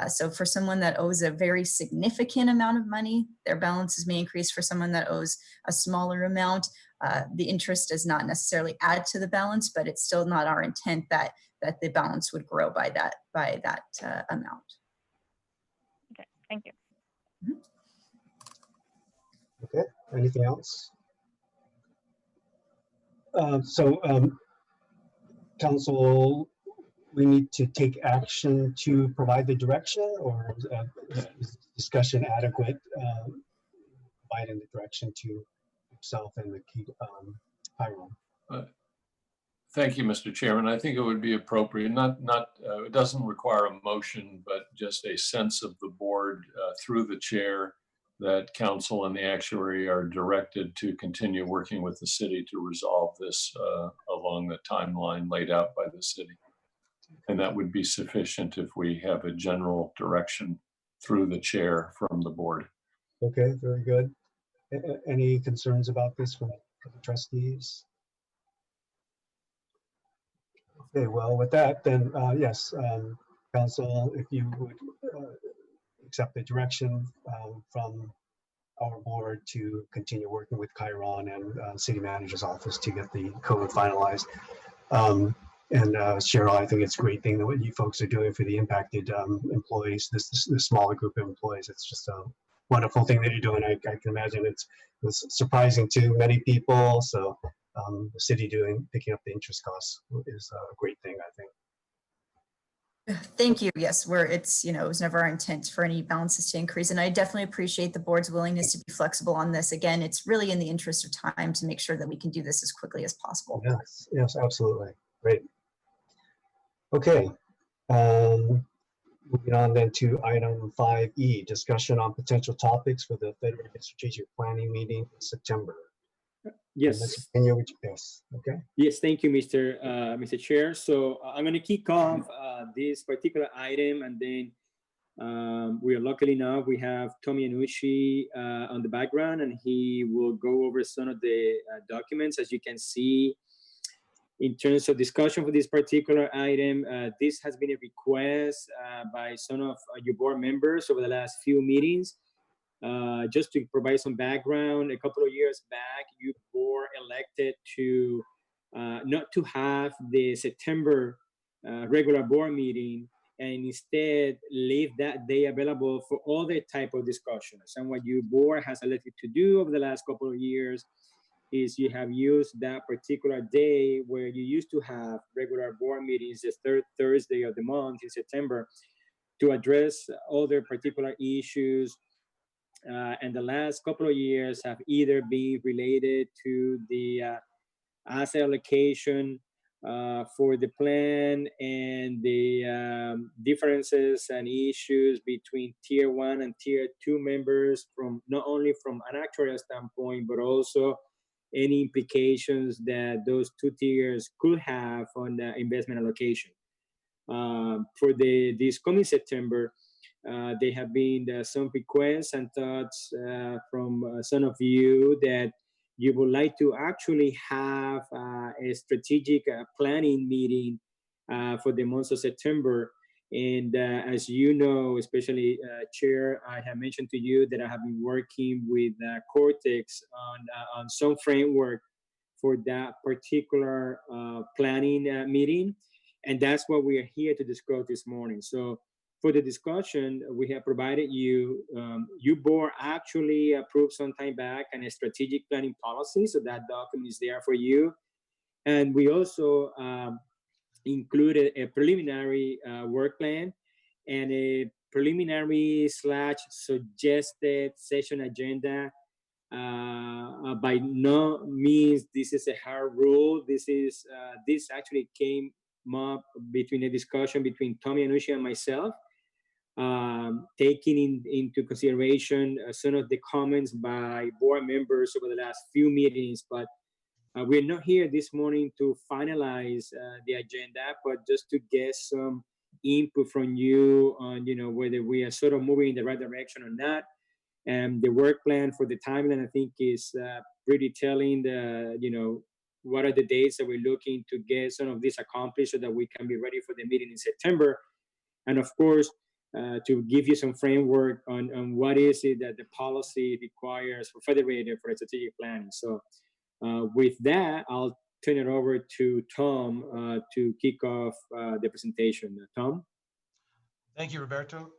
So for someone that owes a very significant amount of money, their balances may increase. For someone that owes a smaller amount, the interest does not necessarily add to the balance, but it's still not our intent that the balance would grow by that amount. Okay, thank you. Okay, anything else? Council, we need to take action to provide the direction, or is discussion adequate, providing the direction to yourself and the key Hiram? Thank you, Mr. Chairman. I think it would be appropriate, it doesn't require a motion, but just a sense of the board through the chair that council and the actuary are directed to continue working with the city to resolve this along the timeline laid out by the city. And that would be sufficient if we have a general direction through the chair from the board. Okay, very good. Any concerns about this from the trustees? Okay, well, with that, then yes, council, if you would accept the direction from our board to continue working with Chiron and city manager's office to get the code finalized. And Cheryl, I think it's a great thing that what you folks are doing for the impacted employees, this smaller group of employees. It's just a wonderful thing that you're doing. I can imagine it was surprising to many people. So the city picking up the interest costs is a great thing, I think. Thank you. Yes, it was never our intent for any balances to increase. And I definitely appreciate the board's willingness to be flexible on this. Again, it's really in the interest of time to make sure that we can do this as quickly as possible. Yes, absolutely. Great. Okay. Moving on then to item 5E, discussion on potential topics for the Federated Strategic Planning meeting in September. Yes. Yes. Okay. Yes, thank you, Mr. Chair. So I'm going to kick off this particular item, and then we are lucky enough we have Tommy Anucci on the background, and he will go over some of the documents. As you can see, in terms of discussion for this particular item, this has been a request by some of your board members over the last few meetings. Just to provide some background, a couple of years back, you were elected to not to have the September regular board meeting, and instead leave that day available for all the type of discussions. And what your board has elected to do over the last couple of years is you have used that particular day where you used to have regular board meetings, the third Thursday of the month in September, to address other particular issues. And the last couple of years have either been related to the asset allocation for the plan and the differences and issues between Tier 1 and Tier 2 members, from not only from an actuarial standpoint, but also any implications that those two tiers could have on the investment allocation. For this coming September, There have been some requests and thoughts from some of you that you would like to actually have a strategic planning meeting for the month of September. And as you know, especially Chair, I have mentioned to you that I have been working with Cortex on some framework for that particular planning meeting. And that's what we are here to discuss this morning. So for the discussion, we have provided you, your board actually approved some time back a strategic planning policy. So that document is there for you. And we also included a preliminary work plan and a preliminary / suggested session agenda. By no means this is a hard rule. This actually came up between a discussion between Tommy Anushi and myself, taking into consideration some of the comments by board members over the last few meetings. But we're not here this morning to finalize the agenda, but just to get some input from you on, whether we are sort of moving in the right direction or not. And the work plan for the timeline, I think, is pretty telling. What are the dates that we're looking to get some of this accomplished so that we can be ready for the meeting in September. And of course, to give you some framework on what is it that the policy requires for Federated for strategic planning. So with that, I'll turn it over to Tom to kick off the presentation. Tom? Thank you, Roberto.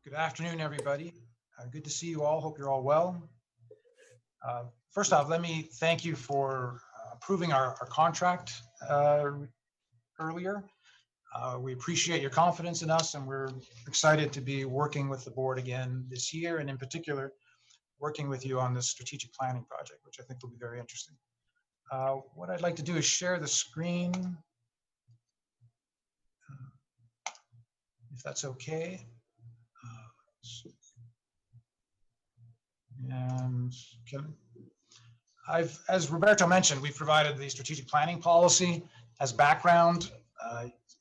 Good afternoon, everybody. Good to see you all. Hope you're all well. First off, let me thank you for approving our contract earlier. We appreciate your confidence in us, and we're excited to be working with the board again this year, and in particular, working with you on this strategic planning project, which I think will be very interesting. What I'd like to do is share the screen, if that's okay. And as Roberto mentioned, we provided the strategic planning policy as background.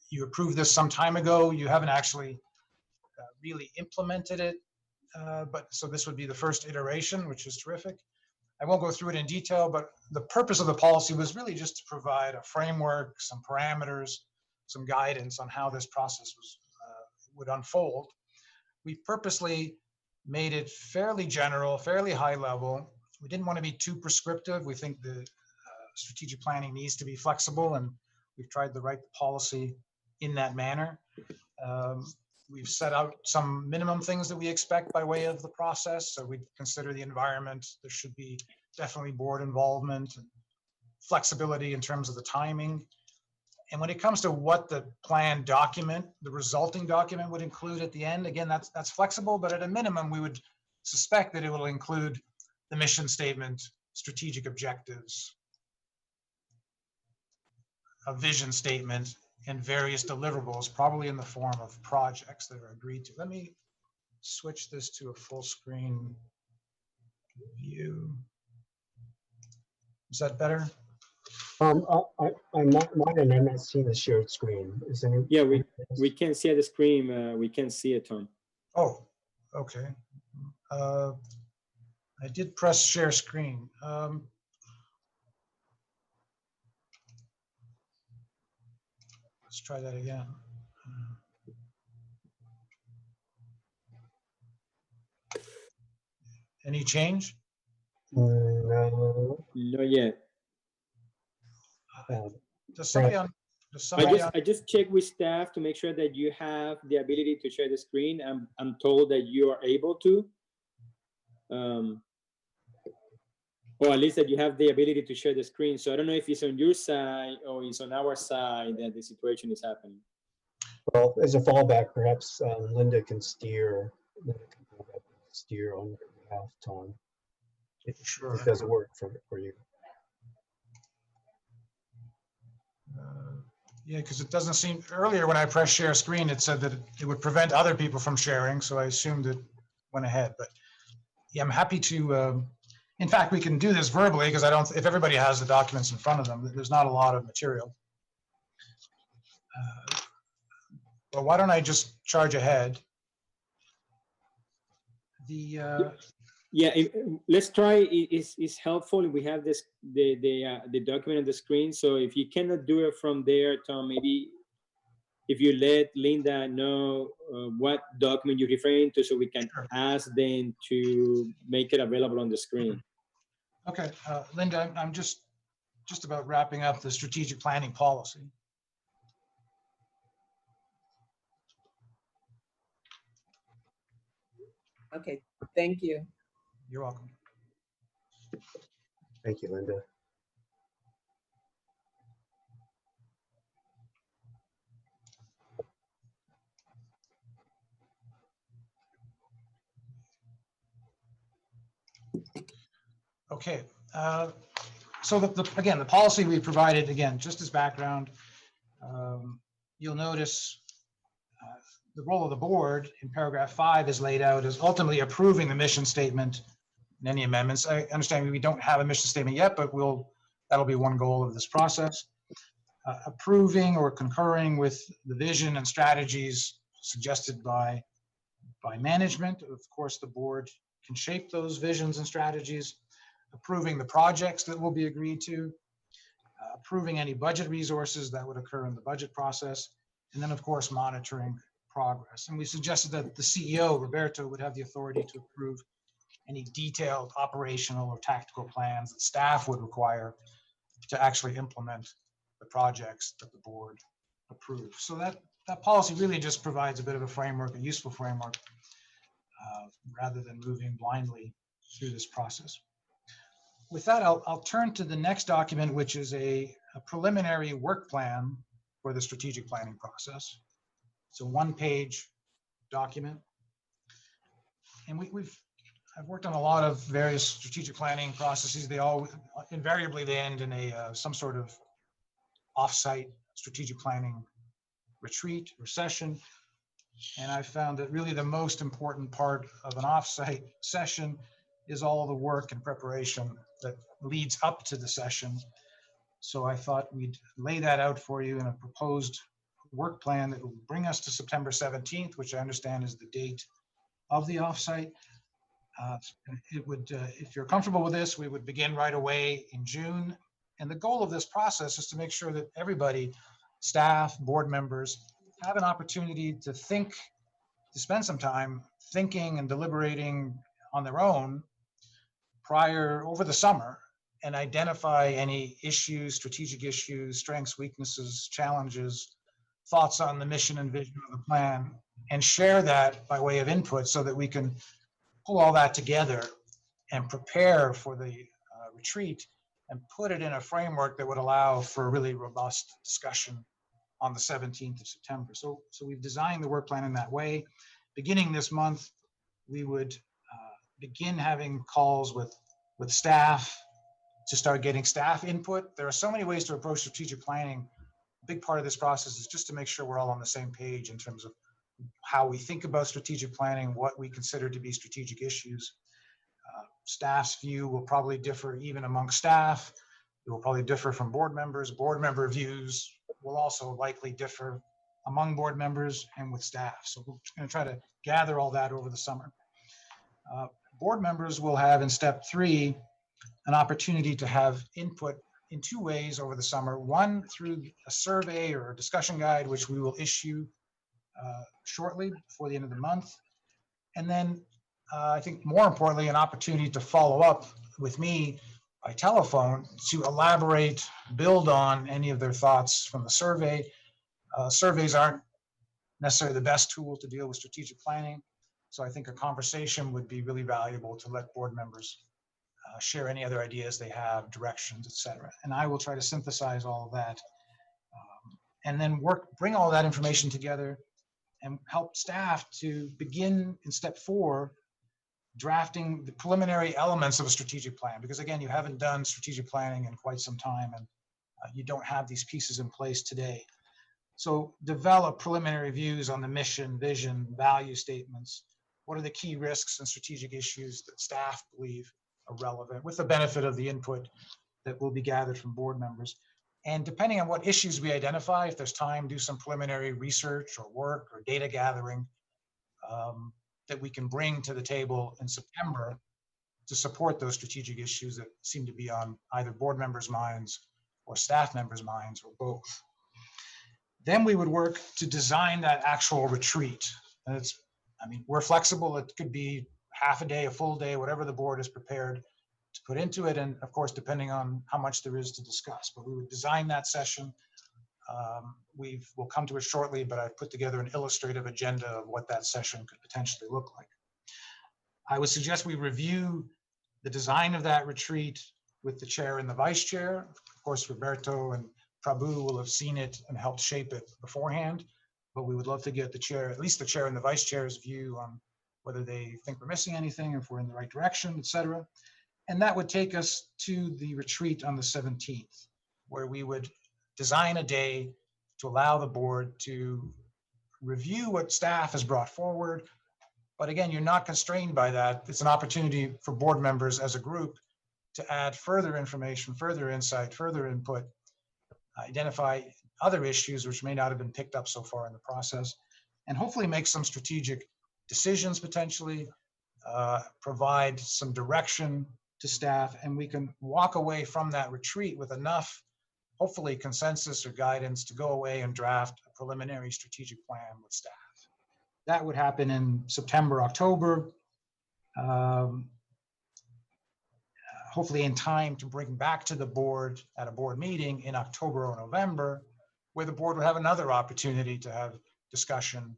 You approved this some time ago. You haven't actually really implemented it, so this would be the first iteration, which is terrific. I won't go through it in detail, but the purpose of the policy was really just to provide a framework, some parameters, some guidance on how this process would unfold. We purposely made it fairly general, fairly high level. We didn't want to be too prescriptive. We think the strategic planning needs to be flexible, and we've tried to write the policy in that manner. We've set out some minimum things that we expect by way of the process. So we consider the environment. There should be definitely board involvement and flexibility in terms of the timing. And when it comes to what the plan document, the resulting document would include at the end, again, that's flexible, but at a minimum, we would suspect that it will include the mission statement, strategic objectives, a vision statement, and various deliverables, probably in the form of projects that are agreed to. Let me switch this to a full screen view. Is that better? I'm not seeing the shared screen. Is any? Yeah, we can see the screen. We can see it, Tom. Oh, okay. I did press share screen. Let's try that again. Any change? No. Not yet. Does somebody on? I just checked with staff to make sure that you have the ability to share the screen. I'm told that you are able to, or at least that you have the ability to share the screen. So I don't know if it's on your side or it's on our side that the situation is happening. Well, as a fallback, perhaps Linda can steer on your behalf, Tom. Sure. It doesn't work for you. Yeah, because it doesn't seem, earlier when I pressed share screen, it said that it would prevent other people from sharing, so I assumed it went ahead. But yeah, I'm happy to, in fact, we can do this verbally, because if everybody has the documents in front of them, there's not a lot of material. But why don't I just charge ahead? Yeah, let's try. It's helpful if we have this the document on the screen. So if you cannot do it from there, Tom, maybe if you let Linda know what document you're referring to, so we can ask them to make it available on the screen. Okay, Linda, I'm just about wrapping up the strategic planning policy. Okay, thank you. You're welcome. Thank you, Linda. Okay, so again, the policy we provided, again, just as background, you'll notice the role of the board in paragraph 5 is laid out as ultimately approving the mission statement and any amendments. I understand we don't have a mission statement yet, but that'll be one goal of this process. Approving or concurring with the vision and strategies suggested by management. Of course, the board can shape those visions and strategies. Approving the projects that will be agreed to, approving any budget resources that would occur in the budget process, and then of course monitoring progress. And we suggested that the CEO, Roberto, would have the authority to approve any detailed operational or tactical plans that staff would require to actually implement the projects that the board approves. So that policy really just provides a bit of a framework, a useful framework, rather than moving blindly through this process. With that, I'll turn to the next document, which is a preliminary work plan for the strategic planning process. It's a one-page document. And I've worked on a lot of various strategic planning processes. They all invariably end in some sort of off-site strategic planning retreat or session. And I found that really the most important part of an off-site session is all the work and preparation that leads up to the session. So I thought we'd lay that out for you in a proposed work plan that will bring us to September 17th, which I understand is the date of the offsite. If you're comfortable with this, we would begin right away in June. And the goal of this process is to make sure that everybody, staff, board members, have an opportunity to spend some time thinking and deliberating on their own over the summer, and identify any issues, strategic issues, strengths, weaknesses, challenges, thoughts on the mission and vision of the plan, and share that by way of input so that we can pull all that together and prepare for the retreat and put it in a framework that would allow for a really robust discussion on the 17th of September. So we've designed the work plan in that way. Beginning this month, we would begin having calls with staff to start getting staff input. There are so many ways to approach strategic planning. A big part of this process is just to make sure we're all on the same page in terms of how we think about strategic planning, what we consider to be strategic issues. Staff's view will probably differ even among staff. It will probably differ from board members. Board member views will also likely differ among board members and with staff. So we're going to try to gather all that over the summer. Board members will have in step 3 an opportunity to have input in 2 ways over the summer. One, through a survey or a discussion guide, which we will issue shortly before the end of the month. And then I think more importantly, an opportunity to follow up with me by telephone to elaborate, build on any of their thoughts from the survey. Surveys aren't necessarily the best tool to deal with strategic planning. So I think a conversation would be really valuable to let board members share any other ideas they have, directions, etc. And I will try to synthesize all of that and then bring all that information together and help staff to begin in step 4, drafting the preliminary elements of a strategic plan. Because again, you haven't done strategic planning in quite some time, and you don't have these pieces in place today. So develop preliminary views on the mission, vision, value statements. What are the key risks and strategic issues that staff believe are relevant, with the benefit of the input that will be gathered from board members. And depending on what issues we identify, if there's time, do some preliminary research or work or data gathering that we can bring to the table in September to support those strategic issues that seem to be on either board members' minds or staff members' minds or both. Then we would work to design that actual retreat. And it's, I mean, we're flexible. It could be half a day, a full day, whatever the board is prepared to put into it. And of course, depending on how much there is to discuss, but we would design that session. We'll come to it shortly, but I've put together an illustrative agenda of what that session could potentially look like. I would suggest we review the design of that retreat with the chair and the vice chair. Of course, Roberto and Prabhu will have seen it and helped shape it beforehand, but we would love to get the chair, at least the chair and the vice chair's view on whether they think we're missing anything, if we're in the right direction, et cetera. And that would take us to the retreat on the 17th, where we would design a day to allow the board to review what staff has brought forward. But again, you're not constrained by that. It's an opportunity for board members as a group to add further information, further insight, further input, identify other issues which may not have been picked up so far in the process, and hopefully make some strategic decisions potentially, provide some direction to staff, and we can walk away from that retreat with enough, hopefully consensus or guidance to go away and draft a preliminary strategic plan with staff. That would happen in September, October, hopefully in time to bring back to the board at a board meeting in October or November, where the board would have another opportunity to have discussion,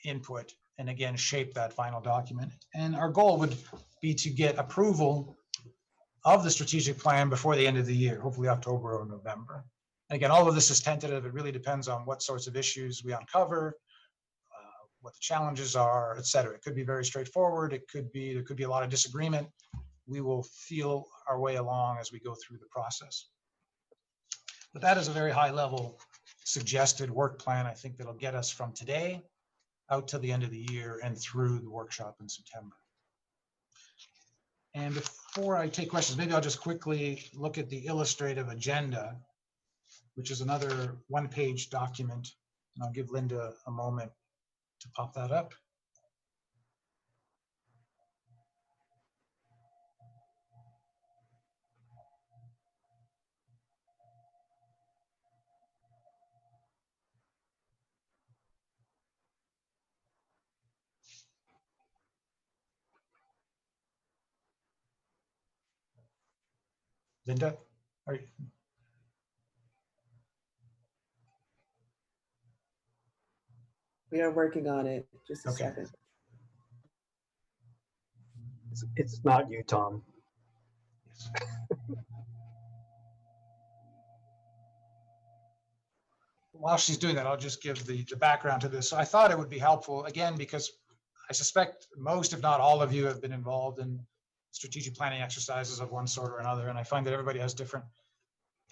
input, and again, shape that final document. And our goal would be to get approval of the strategic plan before the end of the year, hopefully October or November. And again, all of this is tentative. It really depends on what sorts of issues we uncover, what the challenges are, et cetera. It could be very straightforward. There could be a lot of disagreement. We will feel our way along as we go through the process. But that is a very high level suggested work plan. I think that'll get us from today out to the end of the year and through the workshop in September. And before I take questions, maybe I'll just quickly look at the illustrative agenda, which is another one-page document. And I'll give Linda a moment to pop that up. Linda, are you? We are working on it. Just a Okay. second. It's not you, Tom. While she's doing that, I'll just give the background to this. So I thought it would be helpful, again, because I suspect most, if not all of you, have been involved in strategic planning exercises of one sort or another. And I find that everybody has different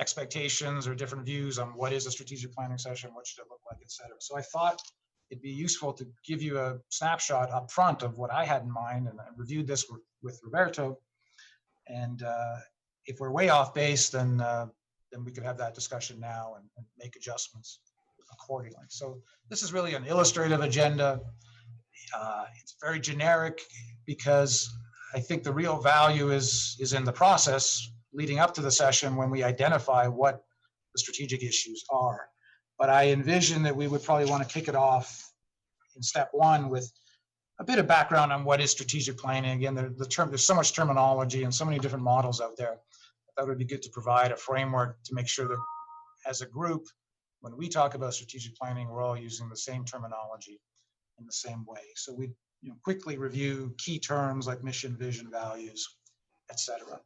expectations or different views on what is a strategic planning session, what should it look like, et cetera. So I thought it'd be useful to give you a snapshot up front of what I had in mind. And I reviewed this with Roberto. And if we're way off base, then we could have that discussion now and make adjustments accordingly. So this is really an illustrative agenda. It's very generic because I think the real value is in the process leading up to the session when we identify what the strategic issues are. But I envision that we would probably want to kick it off in step one with a bit of background on what is strategic planning. Again, there's so much terminology and so many different models out there. I thought it would be good to provide a framework to make sure that as a group, when we talk about strategic planning, we're all using the same terminology in the same way. So we quickly review key terms like mission, vision, values, et cetera.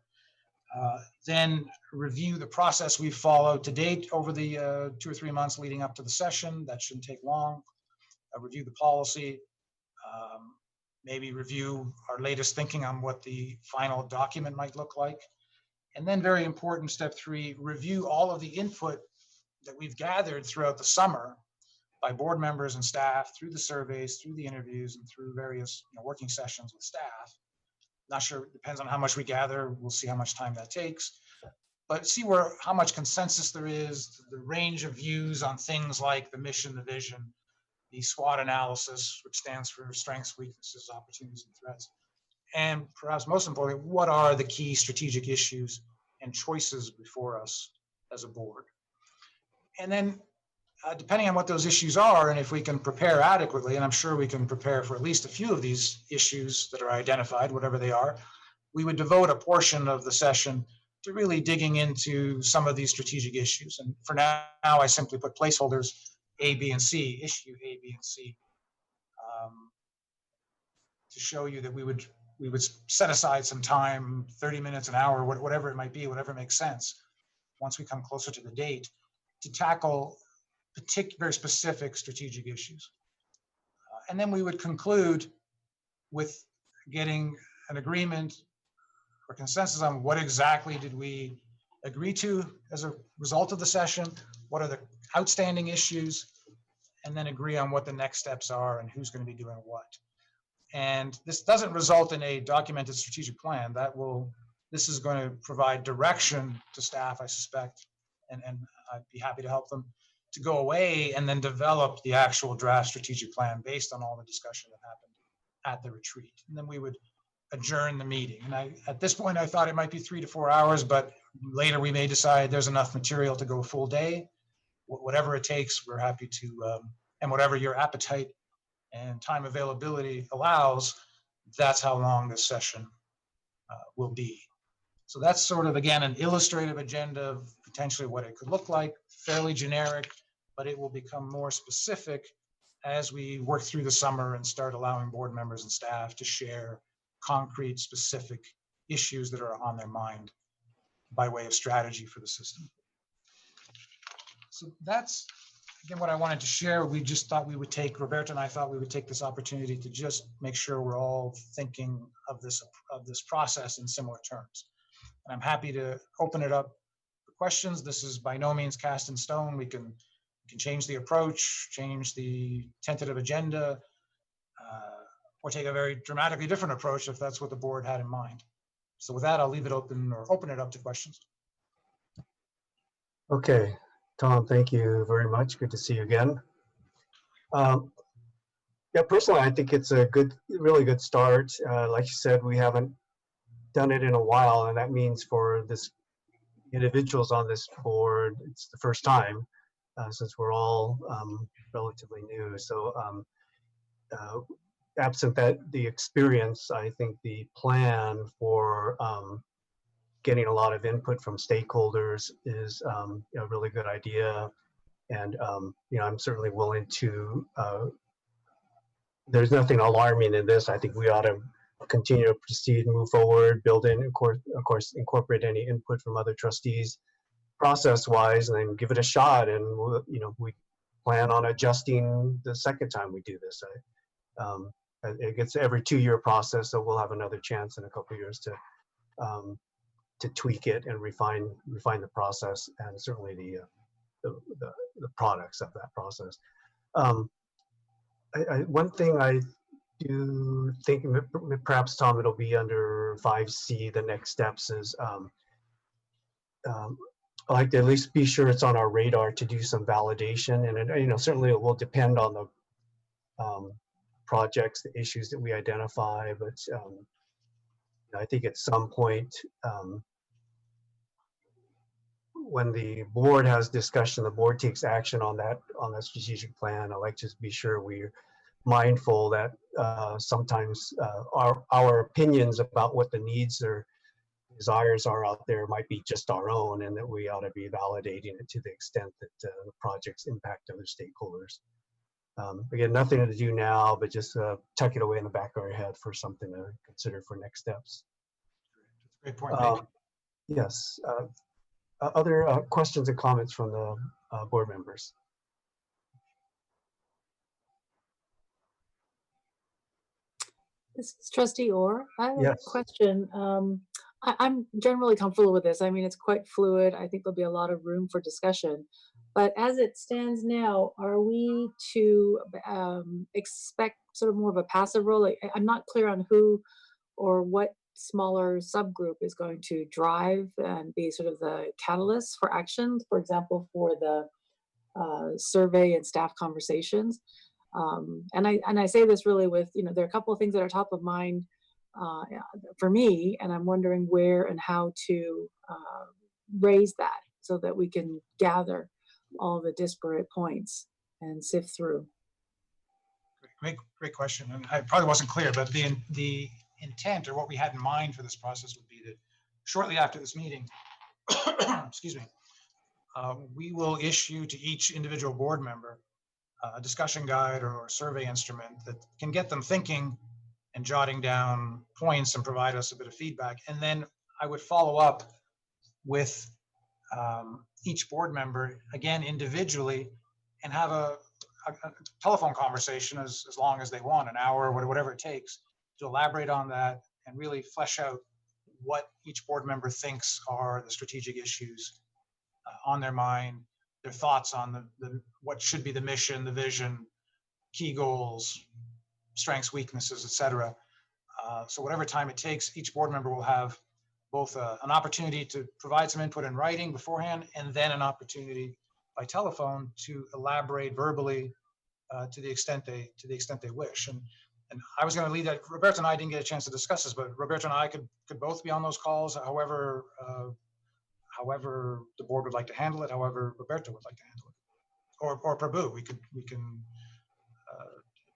Then review the process we've followed to date over the 2 or 3 months leading up to the session. That shouldn't take long. Review the policy. Maybe review our latest thinking on what the final document might look like. And then very important, step 3, review all of the input that we've gathered throughout the summer by board members and staff through the surveys, through the interviews, and through various working sessions with staff. Not sure, it depends on how much we gather. We'll see how much time that takes. But see how much consensus there is, the range of views on things like the mission, the vision, the SWOT analysis, which stands for strengths, weaknesses, opportunities, and threats. And perhaps most importantly, what are the key strategic issues and choices before us as a board? And then depending on what those issues are, and if we can prepare adequately, and I'm sure we can prepare for at least a few of these issues that are identified, whatever they are, we would devote a portion of the session to really digging into some of these strategic issues. And for now, I simply put placeholders A, B, and C, issue A, B, and C, to show you that we would set aside some time, 30 minutes, an hour, whatever it might be, whatever makes sense, once we come closer to the date, to tackle very specific strategic issues. And then we would conclude with getting an agreement or consensus on what exactly did we agree to as a result of the session, what are the outstanding issues, and then agree on what the next steps are and who's going to be doing what. And this doesn't result in a documented strategic plan. This is going to provide direction to staff, I suspect, and I'd be happy to help them to go away and then develop the actual draft strategic plan based on all the discussion that happened at the retreat. And then we would adjourn the meeting. And at this point, I thought it might be 3 to 4 hours, but later we may decide there's enough material to go a full day. Whatever it takes, we're happy to, and whatever your appetite and time availability allows, that's how long this session will be. So that's sort of, again, an illustrative agenda of potentially what it could look like, fairly generic, but it will become more specific as we work through the summer and start allowing board members and staff to share concrete, specific issues that are on their mind by way of strategy for the system. So that's, again, what I wanted to share. We just thought we would take, Roberto and I thought we would take this opportunity to just make sure we're all thinking of this process in similar terms. And I'm happy to open it up for questions. This is by no means cast in stone. We can change the approach, change the tentative agenda, or take a very dramatically different approach if that's what the board had in mind. So with that, I'll leave it open or open it up to questions. Okay, Tom, thank you very much. Good to see you again. Yeah, personally, I think it's a really good start. Like you said, we haven't done it in a while, and that means for this individuals on this board, it's the first time since we're all relatively new. So absent the experience, I think the plan for getting a lot of input from stakeholders is a really good idea. And I'm certainly willing to, there's nothing alarming in this. I think we ought to continue to proceed, move forward, build in, of course, incorporate any input from other trustees process-wise, and then give it a shot. And we plan on adjusting the second time we do this. It gets every 2-year process, so we'll have another chance in a couple of years to tweak it and refine the process, and certainly the products of that process. One thing I do think, perhaps Tom, it'll be under 5C, the next steps is I like to at least be sure it's on our radar to do some validation, and certainly it will depend on the projects, the issues that we identify, but I think at some point when the board has discussion, the board takes action on that strategic plan. I like to be sure we're mindful that sometimes our opinions about what the needs or desires are out there might be just our own, and that we ought to be validating it to the extent that the projects impact other stakeholders. Again, nothing to do now, but just tuck it away in the back of our head for something to consider for next steps. Great point. Thank you. Yes. Other questions and comments from the board members? This is Trustee Orr. I have Yes. a question. I'm generally comfortable with this. I mean, it's quite fluid. I think there'll be a lot of room for discussion. But as it stands now, are we to expect sort of more of a passive role? Like, I'm not clear on who or what smaller subgroup is going to drive and be sort of the catalyst for action, for example, for the survey and staff conversations. And I say this really with, there are a couple of things that are top of mind for me, and I'm wondering where and how to raise that so that we can gather all the disparate points and sift through. Great question. And I probably wasn't clear, but the intent or what we had in mind for this process would be that shortly after this meeting, excuse me, we will issue to each individual board member a discussion guide or survey instrument that can get them thinking and jotting down points and provide us a bit of feedback. And then I would follow up with each board member, again, individually, and have a telephone conversation as long as they want, an hour or whatever it takes, to elaborate on that and really flesh out what each board member thinks are the strategic issues on their mind, their thoughts on what should be the mission, the vision, key goals, strengths, weaknesses, etc. So whatever time it takes, each board member will have both an opportunity to provide some input in writing beforehand, and then an opportunity by telephone to elaborate verbally to the extent they wish. And I was going to leave that. Roberto and I didn't get a chance to discuss this, but Roberto and I could both be on those calls. However the board would like to handle it. However Roberto would like to handle it, or Prabhu. We can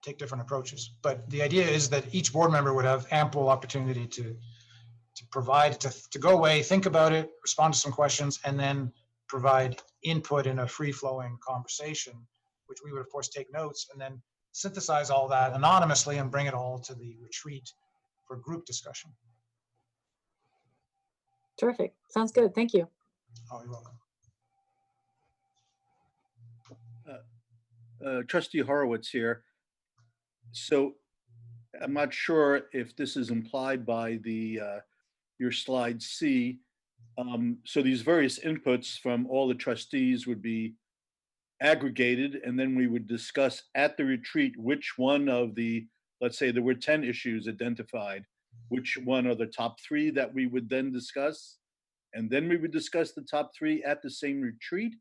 take different approaches. But the idea is that each board member would have ample opportunity to provide, to go away, think about it, respond to some questions, and then provide input in a free-flowing conversation, which we would of course take notes and then synthesize all that anonymously and bring it all to the retreat for group discussion. Terrific. Sounds good. Thank you. Oh, you're welcome. Trustee Horowitz here. So I'm not sure if this is implied by your slide C. So these various inputs from all the trustees would be aggregated, and then we would discuss at the retreat which one of the, let's say there were 10 issues identified, which one are the top 3 that we would then discuss, and then we would discuss the top 3 at the same retreat.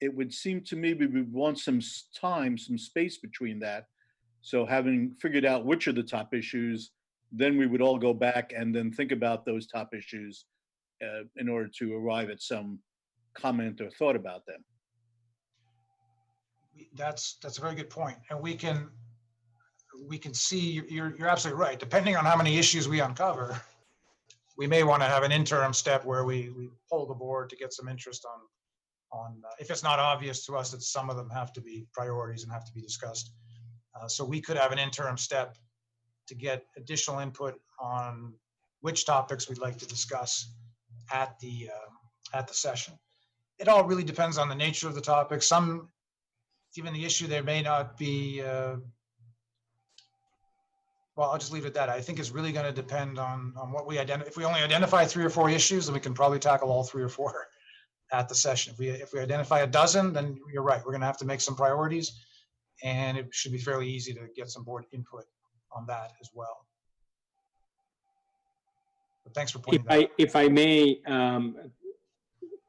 It would seem to me we would want some time, some space between that. So having figured out which are the top issues, then we would all go back and then think about those top issues in order to arrive at some comment or thought about them. That's a very good point, and we can see you're absolutely right. Depending on how many issues we uncover, we may want to have an interim step where we poll the board to get some interest on if it's not obvious to us that some of them have to be priorities and have to be discussed. So we could have an interim step to get additional input on which topics we'd like to discuss at the session. It all really depends on the nature of the topic. Some, given the issue, there may not be, well, I'll just leave it at that. I think it's really going to depend on what we identify. If we only identify 3 or 4 issues, then we can probably tackle all 3 or 4 at the session. If we identify a dozen, then you're right. We're going to have to make some priorities, and it should be fairly easy to get some board input on that as well. But thanks for pointing that out. If I may,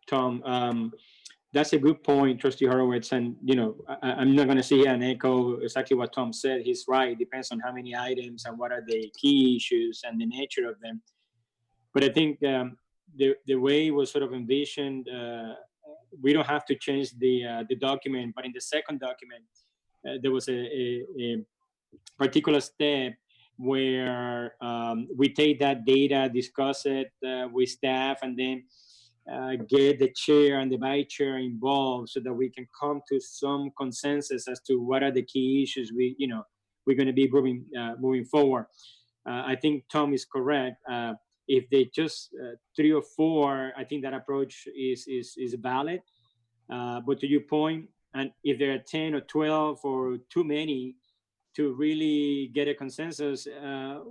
Tom, that's a good point, Trustee Horowitz. And, I'm not going to sit here and echo exactly what Tom said. He's right. It depends on how many items and what are the key issues and the nature of them. But I think the way it was sort of envisioned, we don't have to change the document. But in the second document, there was a particular step where we take that data, discuss it with staff, and then get the chair and the vice chair involved so that we can come to some consensus as to what are the key issues we're going to be moving forward. I think Tom is correct. If they just 3 or 4, I think that approach is valid. But to your point, and if there are 10 or 12 or too many to really get a consensus,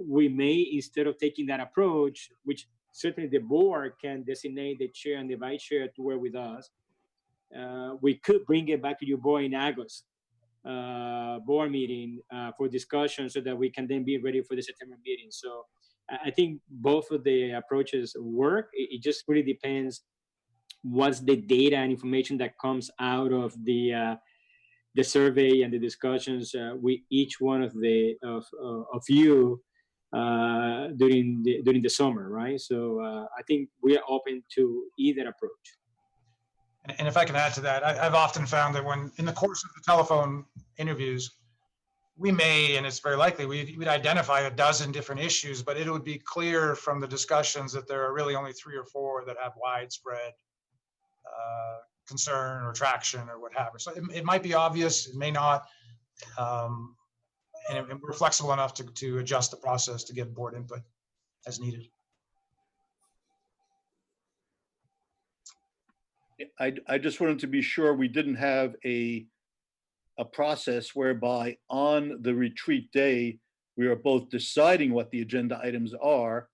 we may, instead of taking that approach, which certainly the board can designate the chair and the vice chair to work with us, we could bring it back to your board in August board meeting for discussion so that we can then be ready for the September meeting. So I think both of the approaches work. It just really depends what's the data and information that comes out of the the survey and the discussions with each one of the of you during the summer, right? So I think we are open to either approach. And if I can add to that, I've often found that when in the course of the telephone interviews, we may, and it's very likely, we'd identify a dozen different issues, but it would be clear from the discussions that there are really only 3 or 4 that have widespread concern or traction or what have you. So it might be obvious, it may not, and we're flexible enough to adjust the process to get board input as needed. I just wanted to be sure we didn't have a process whereby on the retreat day, we are both deciding what the agenda items are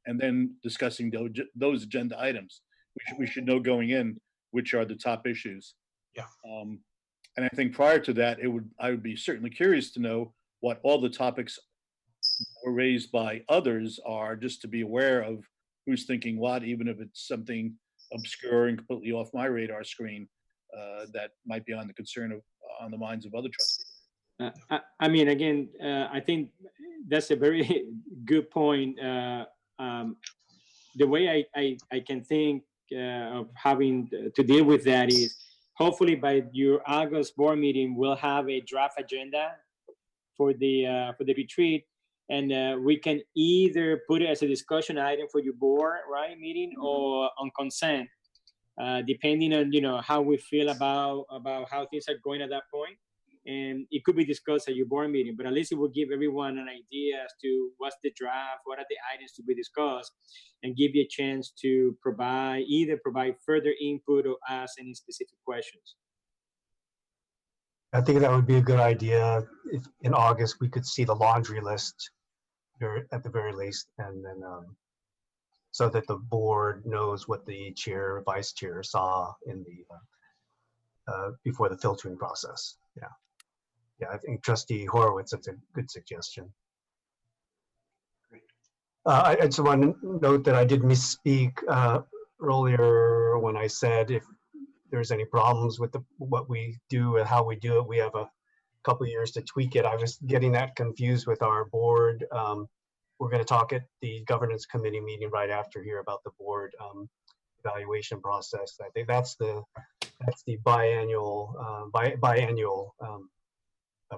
and then discussing those agenda items. We should know going in which are the top issues. Yeah. And I think prior to that, I would be certainly curious to know what all the topics were raised by others are, just to be aware of who's thinking what, even if it's something obscure and completely off my radar screen that might be on the minds of other trustees. I mean, again, I think that's a very good point. The way I can think of having to deal with that is hopefully by your August board meeting, we'll have a draft agenda for the retreat, and we can either put it as a discussion item for your board meeting or on consent, depending on how we feel about how things are going at that point. And it could be discussed at your board meeting, but at least it will give everyone an idea as to what's the draft, what are the items to be discussed, and give you a chance to provide further input or ask any specific questions. I think that would be a good idea. If in August we could see the laundry list at the very least, and then so that the board knows what the chair, vice chair saw in the before the filtering process. Yeah, I think Trustee Horowitz, that's a good suggestion. I just want to note that I did misspeak earlier when I said if there's any problems with what we do and how we do it, we have a couple of years to tweak it. I was getting that confused with our board. We're going to talk at the governance committee meeting right after here about the board evaluation process. I think that's the biannual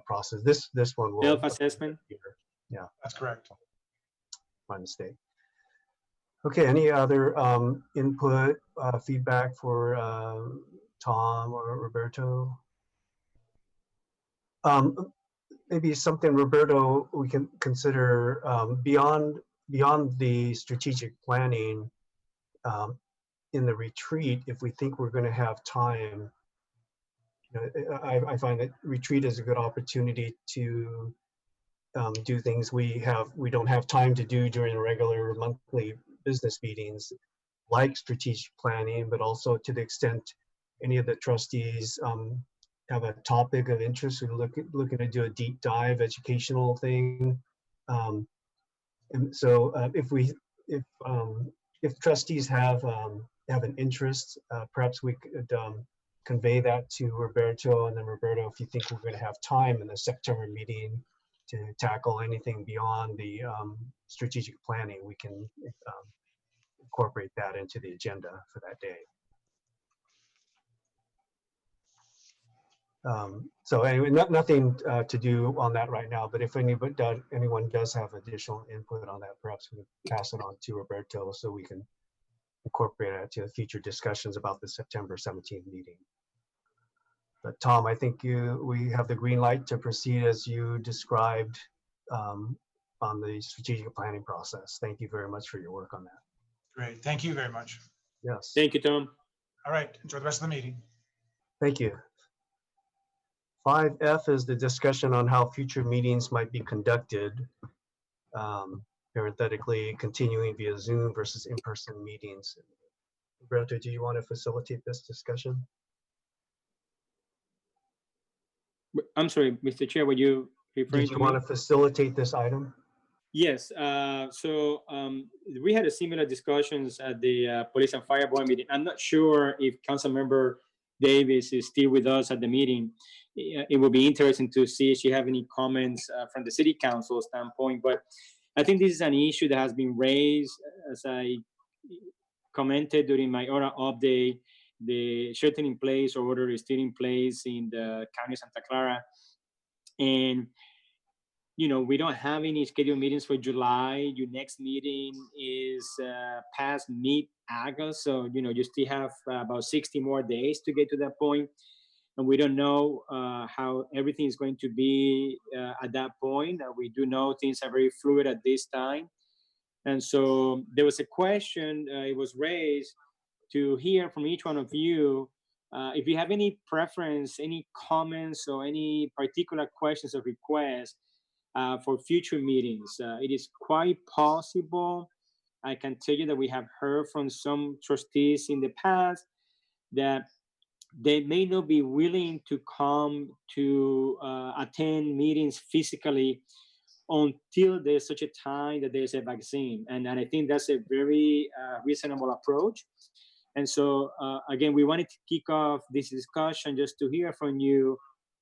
process. This one will self-assessment. Yeah, that's correct. My mistake. Okay, any other input, feedback for Tom or Roberto? Maybe something, Roberto, we can consider beyond the strategic planning in the retreat. If we think we're going to have time, I find that retreat is a good opportunity to do things we don't have time to do during regular monthly business meetings, like strategic planning, but also to the extent any of the trustees have a topic of interest or looking to do a deep dive educational thing. And so if trustees have an interest, perhaps we could convey that to Roberto, and then Roberto, if you think we're going to have time in the September meeting to tackle anything beyond the strategic planning, we can incorporate that into the agenda for that day. So anyway, nothing to do on that right now, but if anyone does have additional input on that, perhaps we can pass it on to Roberto so we can incorporate it to future discussions about the September 17th meeting. But Tom, I think we have the green light to proceed as you described on the strategic planning process. Thank you very much for your work on that. Great, thank you very much. Yes. Thank you, Tom. All right, enjoy the rest of the meeting. Thank you. 5F is the discussion on how future meetings might be conducted. Parenthetically, continuing via Zoom versus in-person meetings. Roberto, do you want to facilitate this discussion? I'm sorry, Mr. Chair, were you referring to me? Do you want to facilitate this item? Yes. So we had a similar discussions at the Police and Fire Board meeting. I'm not sure if Councilmember Davis is still with us at the meeting, it would be interesting to see if you have any comments from the city council standpoint. But I think this is an issue that has been raised, as I commented during my oral update. The shelter-in-place order is still in place in the county of Santa Clara, and we don't have any scheduled meetings for July. Your next meeting is past mid-August, so you still have about 60 more days to get to that point, and we don't know how everything is going to be at that point. We do know things are very fluid at this time, and so there was a question. It was raised to hear from each one of you if you have any preference, any comments, or any particular questions or requests for future meetings. It is quite possible. I can tell you that we have heard from some trustees in the past that they may not be willing to come to attend meetings physically until there's such a time that there's a vaccine. And I think that's a very reasonable approach. And so, again, we wanted to kick off this discussion just to hear from you.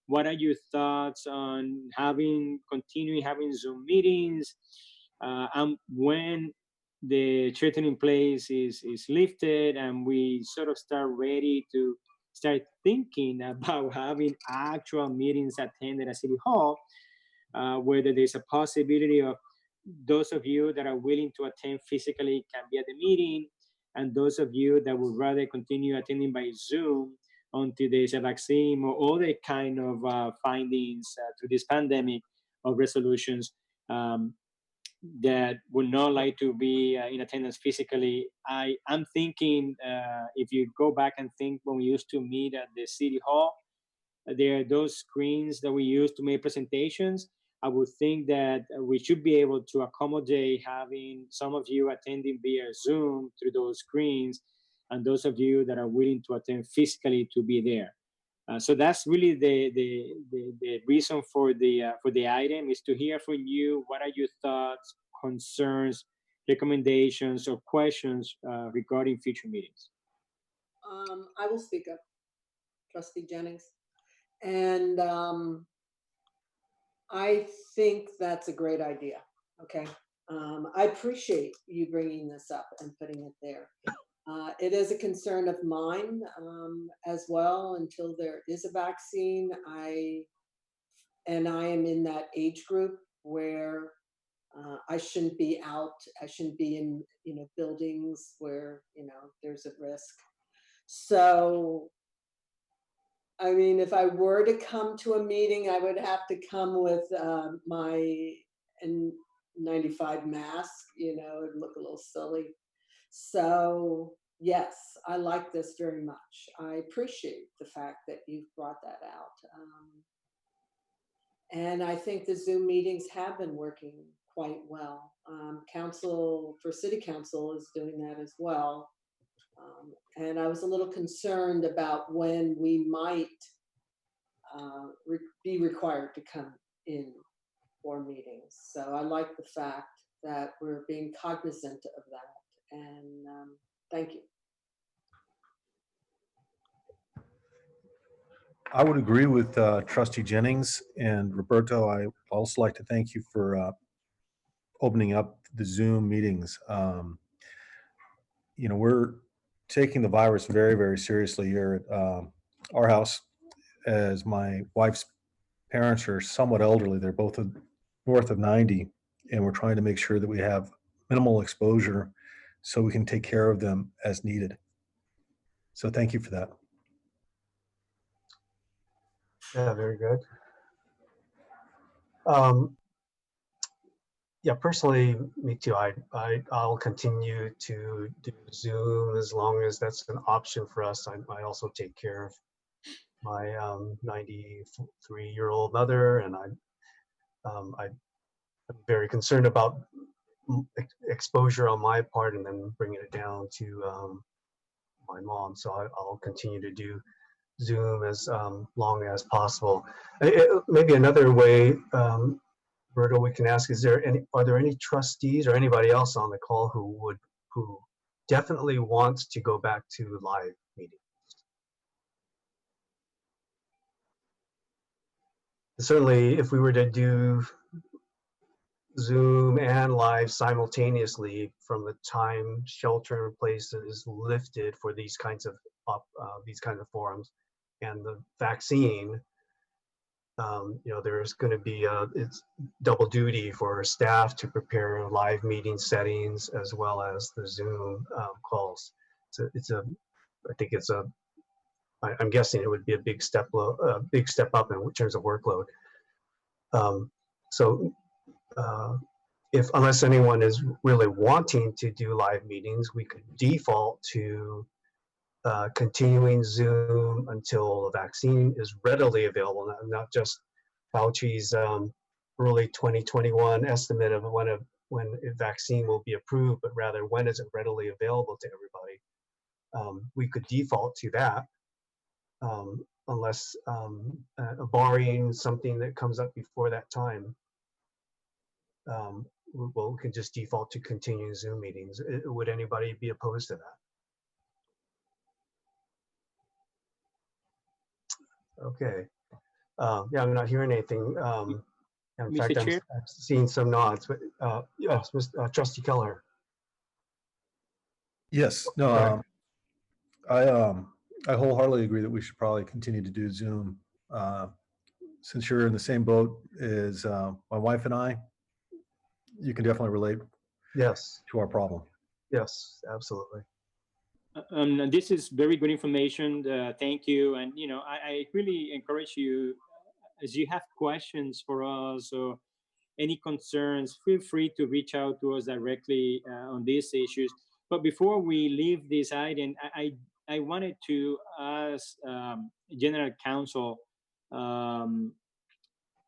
What are your thoughts on continuing having Zoom meetings? And when the shelter-in-place is lifted and we sort of start thinking about having actual meetings attended at City Hall, whether there's a possibility of those of you that are willing to attend physically can be at the meeting, and those of you that would rather continue attending by Zoom until there's a vaccine or other kind of findings through this pandemic or resolutions that would not like to be in attendance physically. I'm thinking if you go back and think when we used to meet at the City Hall, there are those screens that we use to make presentations. I would think that we should be able to accommodate having some of you attending via Zoom through those screens, and those of you that are willing to attend physically to be there. So that's really the reason for the item, is to hear from you. What are your thoughts, concerns, recommendations, or questions regarding future meetings? I will speak up, Trustee Jennings. And I think that's a great idea. Okay. I appreciate you bringing this up and putting it there. It is a concern of mine as well. Until there is a vaccine, I am in that age group where I shouldn't be out. I shouldn't be in buildings where there's a risk. So I mean, if I were to come to a meeting, I would have to come with my N95 mask, it'd look a little silly. So yes, I like this very much. I appreciate the fact that you've brought that out. And I think the Zoom meetings have been working quite well. City Council is doing that as well. And I was a little concerned about when we might be required to come in for meetings. So I like the fact that we're being cognizant of that. And thank you. I would agree with Trustee Jennings and Roberto. I also like to thank you for opening up the Zoom meetings. We're taking the virus very, very seriously here at our house, as my wife's parents are somewhat elderly. They're both north of 90, and we're trying to make sure that we have minimal exposure so we can take care of them as needed. So thank you for that. Yeah, very good. Yeah, personally, me too. I'll continue to do Zoom as long as that's an option for us. I also take care of my 93-year-old mother, and I'm very concerned about exposure on my part, and then bringing it down to my mom. So I'll continue to do Zoom as long as possible. Maybe another way, Roberto, we can ask: are there any trustees or anybody else on the call who definitely wants to go back to live meetings? Certainly, if we were to do Zoom and live simultaneously from the time shelter in place is lifted for these kinds of forums, and the vaccine, there's going to be it's double duty for staff to prepare live meeting settings as well as the Zoom calls. I'm guessing it would be a big step up in terms of workload. Unless anyone is really wanting to do live meetings, we could default to continuing Zoom until a vaccine is readily available, not just Fauci's early 2021 estimate of when a vaccine will be approved, but rather when is it readily available to everybody. We could default to that, unless barring something that comes up before that time. We can just default to continuing Zoom meetings. Would anybody be opposed to that? Okay. Yeah, I'm not hearing anything. In Mr. fact, Chair? I'm seeing some nods. But yes, Trustee Keller. Yes, no, I wholeheartedly agree that we should probably continue to do Zoom. Since you're in the same boat as my wife and I, you can definitely relate. Yes. To our problem. Yes, absolutely. This is very good information. Thank you. And, I really encourage you, as you have questions for us or any concerns, feel free to reach out to us directly on these issues. But before we leave this item, I wanted to ask General Counsel,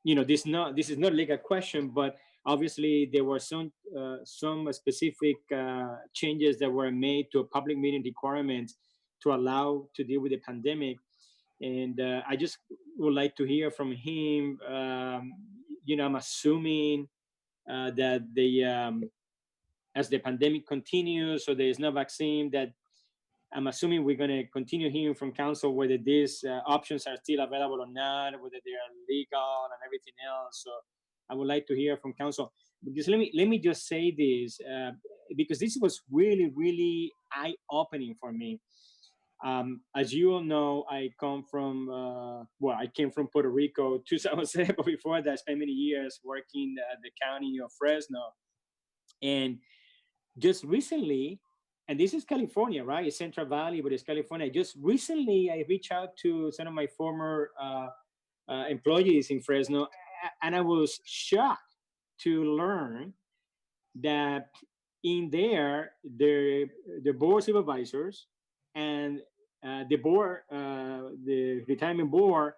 this is not like a question, but obviously there were some specific changes that were made to a public meeting requirements to allow to deal with the pandemic. And I just would like to hear from him. I'm assuming that as the pandemic continues, so there is no vaccine, that I'm assuming we're going to continue hearing from council whether these options are still available or not, whether they are legal and everything else. So I would like to hear from council. Because let me just say this, because this was really, really eye-opening for me. As you all know, I come from, I came from Puerto Rico to San Jose, but before that, I spent many years working at the county of Fresno. And just recently, and this is California, right? It's Central Valley, but it's California. Just recently, I reached out to some of my former employees in Fresno, and I was shocked to learn that in there, the board supervisors and the board, the retirement board,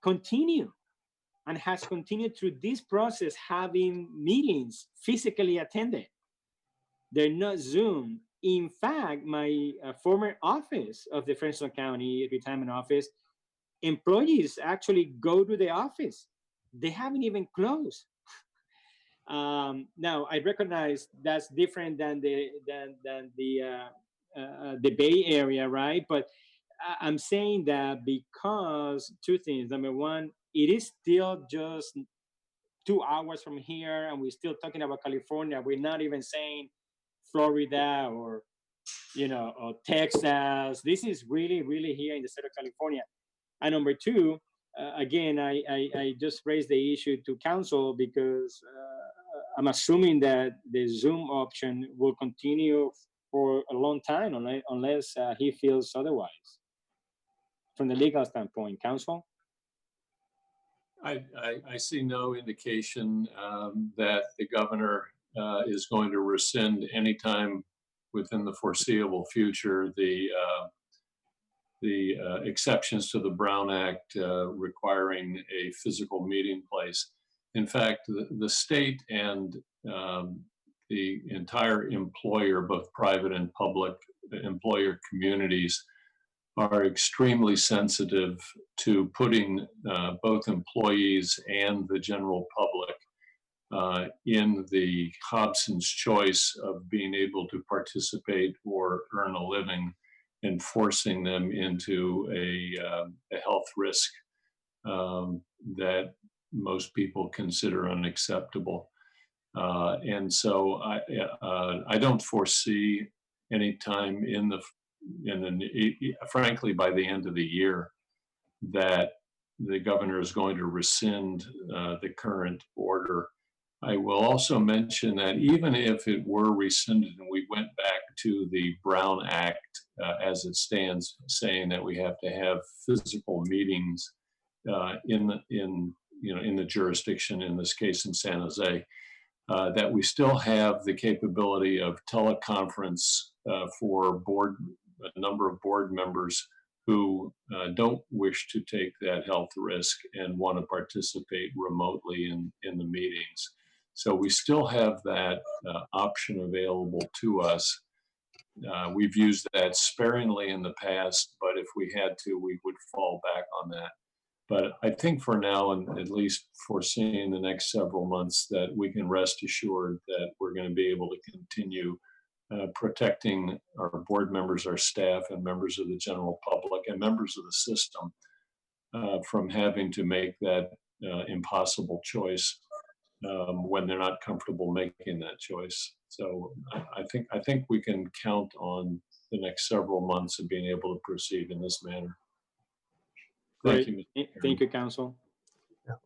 continue and has continued through this process having meetings physically attended. They're not Zoom. In fact, my former office of the Fresno County Retirement Office, employees actually go to the office. They haven't even closed. Now, I recognize that's different than the Bay Area, right? But I'm saying that because two things. Number one, it is still just 2 hours from here, and we're still talking about California. We're not even saying Florida or or Texas. This is really, really here in the state of California. And number two, again, I just raised the issue to council because I'm assuming that the Zoom option will continue for a long time unless he feels otherwise. From the legal standpoint, council? I see no indication that the governor is going to rescind anytime within the foreseeable future the exceptions to the Brown Act requiring a physical meeting place. In fact, the state and the entire employer, both private and public employer communities, are extremely sensitive to putting both employees and the general public in the Hobson's choice of being able to participate or earn a living and forcing them into a health risk that most people consider unacceptable. And so I don't foresee any time frankly, by the end of the year, that the governor is going to rescind the current order. I will also mention that even if it were rescinded and we went back to the Brown Act as it stands, saying that we have to have physical meetings in the jurisdiction, in this case in San Jose, that we still have the capability of teleconference for a number of board members who don't wish to take that health risk and want to participate remotely in the meetings. So we still have that option available to us. We've used that sparingly in the past, but if we had to, we would fall back on that. But I think for now, and at least foreseeing the next several months, that we can rest assured that we're going to be able to continue protecting our board members, our staff, and members of the general public and members of the system from having to make that impossible choice when they're not comfortable making that choice. So I think we can count on the next several months of being able to proceed in this manner. Thank you. Thank you, Council. Yeah.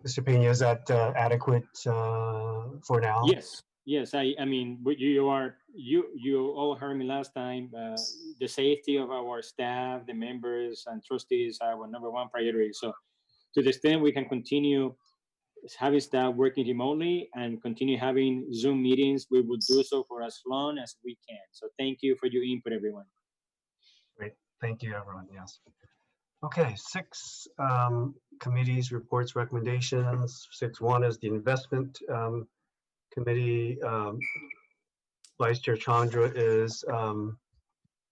Mr. Pena, is that adequate for now? Yes. I mean, you all heard me last time. The safety of our staff, the members, and trustees are our number one priority. So, to the extent we can continue having staff working remotely and continue having Zoom meetings, we will do so for as long as we can. So, thank you for your input, everyone. Great. Thank you, everyone. Yes. Okay, 6 committees, reports, recommendations. 6.1 is the investment committee. Vice Chair Chandra is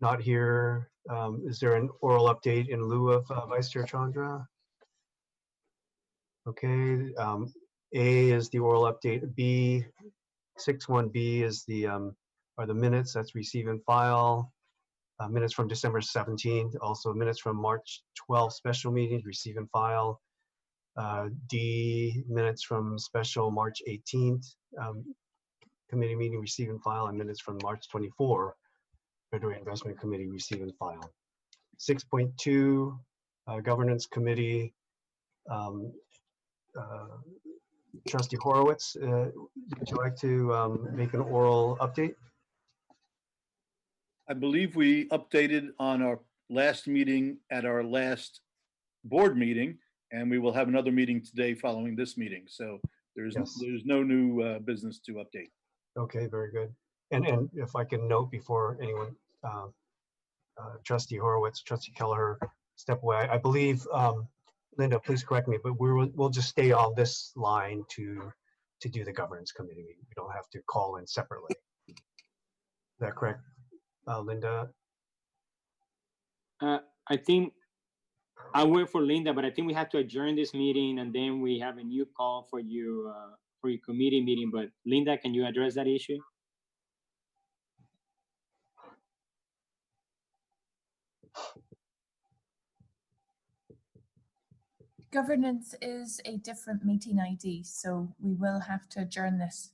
not here. Is there an oral update in lieu of Vice Chair Chandra? Okay, A is the oral update. B, 6.1B is are the minutes. That's receive and file. Minutes from December 17th, also minutes from March 12th special meetings, receive and file. D, minutes from special March 18th committee meeting, receive and file, and minutes from March 24 Federated Investment Committee, receive and file. 6.2, governance committee. Trustee Horowitz, would you like to make an oral update? I believe we updated on our last meeting at our last board meeting, and we will have another meeting today following this meeting. So there's no new business to update. Okay, very good. And if I can note before anyone, Trustee Horowitz, Trustee Kelleher step away, I believe, Linda, please correct me, but we'll just stay on this line to do the governance committee meeting. We don't have to call in separately. Is that correct? Linda? I think I work for Linda, but I think we have to adjourn this meeting and then we have a new call for your committee meeting. But Linda, can you address that issue? Governance is a different meeting ID, so we will have to adjourn this.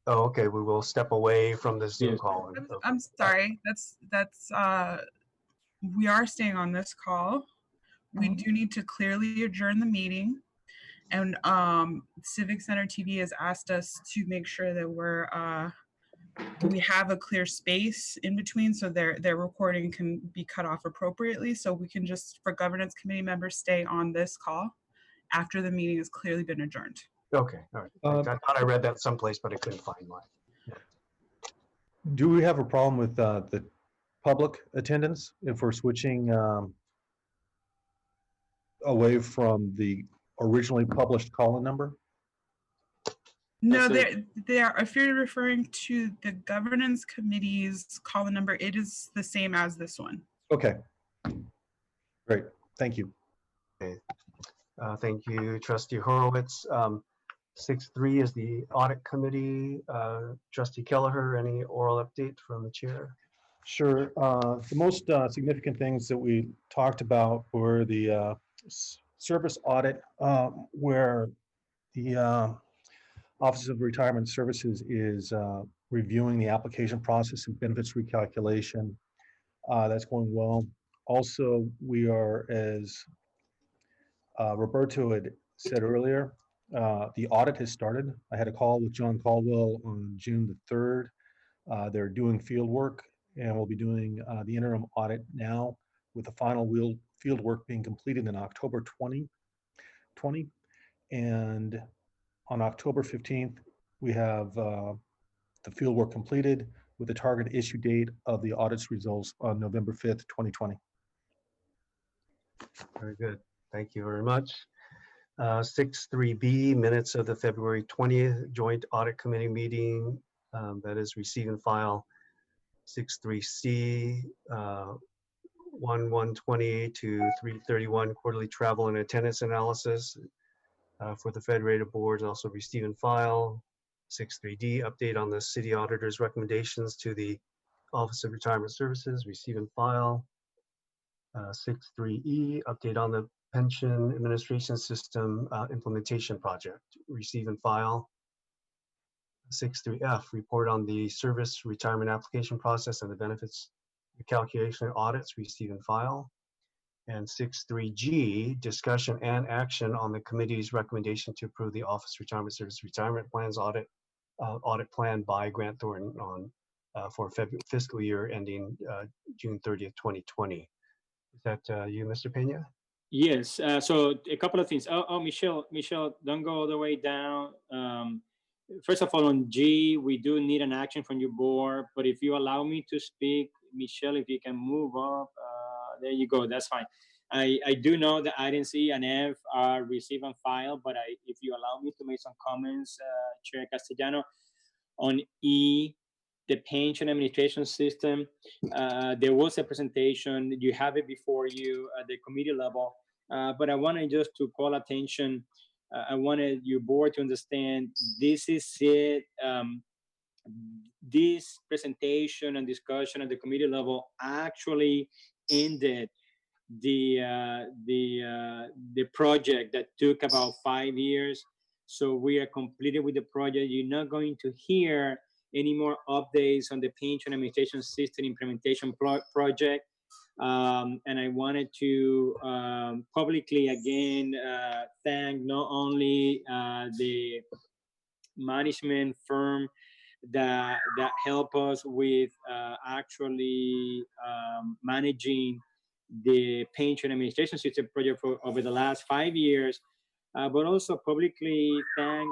Oh, okay. We will step away from the Zoom call. I'm sorry. That's we are staying on this call. We do need to clearly adjourn the meeting, and Civic Center TV has asked us to make sure that we have a clear space in between so their recording can be cut off appropriately. So we can just, for governance committee members, stay on this call after the meeting has clearly been adjourned. Okay, all right. I thought I read that someplace, but I couldn't find mine. Do we have a problem with the public attendance if we're switching away from the originally published call-in number? No, they are. If you're referring to the governance committee's call-in number, it is the same as this one. Okay, great. Thank you. Okay. Thank you, Trustee Horowitz. 6.3 is the audit committee. Trustee Kelleher, any oral update from the chair? Sure. The most significant things that we talked about were the service audit, where the Office of Retirement Services is reviewing the application process and benefits recalculation. That's going well. Also, we are, as Roberto had said earlier, the audit has started. I had a call with John Caldwell on June the 3rd. They're doing field work, and we'll be doing the interim audit now, with the final field work being completed in October 2020. And on October 15th, we have the field work completed with the target issue date of the audit's results on November 5th, 2020. Very good. Thank you very much. 6.3b, minutes of the February 20th Joint Audit Committee meeting. That is receive and file. 6.3c, 1/1/28 to 3/31 quarterly travel and attendance analysis for the Federated boards, also receive and file. 6.3d, update on the city auditor's recommendations to the Office of Retirement Services, receive and file. 6.3e, update on the pension administration system implementation project, receive and file. 6.3f, report on the service retirement application process and the benefits calculation audits, receive and file. And 6.3g, discussion and action on the committee's recommendation to approve the Office Retirement Service retirement plans audit plan by Grant Thornton on for fiscal year ending June 30th, 2020. Is that you, Mr. Pena? Yes. So a couple of things. Michelle, don't go all the way down. First of all, on G, we do need an action from your board. But if you allow me to speak, Michelle, if you can move up, there you go. That's fine. I do know that items E and F are receive and file, but if you allow me to make some comments, Chair Castellano, on E, the pension administration system, there was a presentation. You have it before you at the committee level, but I wanted just to call attention. I wanted your board to understand this is it. This presentation and discussion at the committee level actually ended the project that took about 5 years. So we are completed with the project. You're not going to hear any more updates on the pension administration system implementation project. And I wanted to publicly again thank not only the management firm that help us with actually managing the pension administration system project for over the last 5 years, but also publicly thank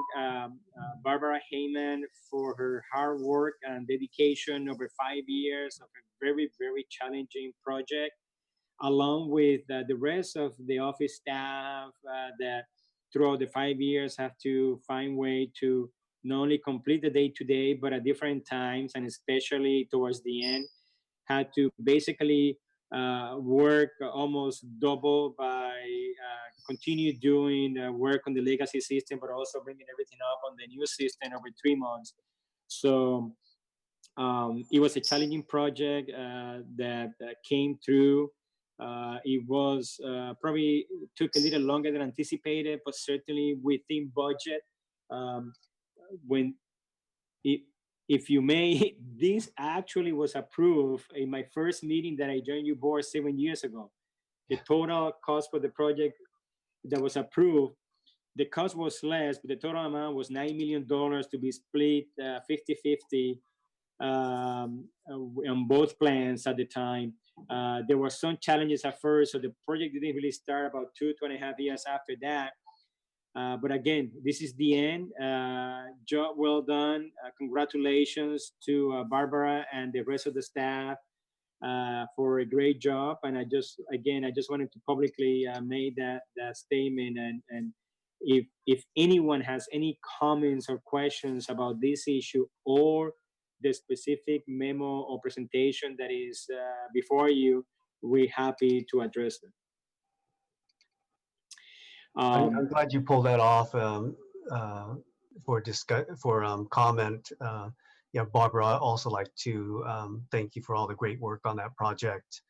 Barbara Heyman for her hard work and dedication over 5 years of a very, very challenging project, along with the rest of the office staff that throughout the 5 years have to find way to not only complete the day-to-day, but at different times, and especially towards the end, had to basically work almost double by continue doing work on the legacy system, but also bringing everything up on the new system over 3 months. So it was a challenging project that came through. It was probably took a little longer than anticipated, but certainly within budget. If you may, this actually was approved in my first meeting that I joined your board 7 years ago. The total cost for the project that was approved, the cost was less, but the total amount was $9 million to be split 50-50 on both plans at the time. There were some challenges at first, so the project didn't really start about 2.5 years after that. But again, this is the end. Job well done. Congratulations to Barbara and the rest of the staff for a great job. And I just wanted to publicly make that statement. And if anyone has any comments or questions about this issue or the specific memo or presentation that is before you, we're happy to address them. I'm glad you pulled that off for comment. yeah, Barbara, I'd also like to thank you for all the great work on that project.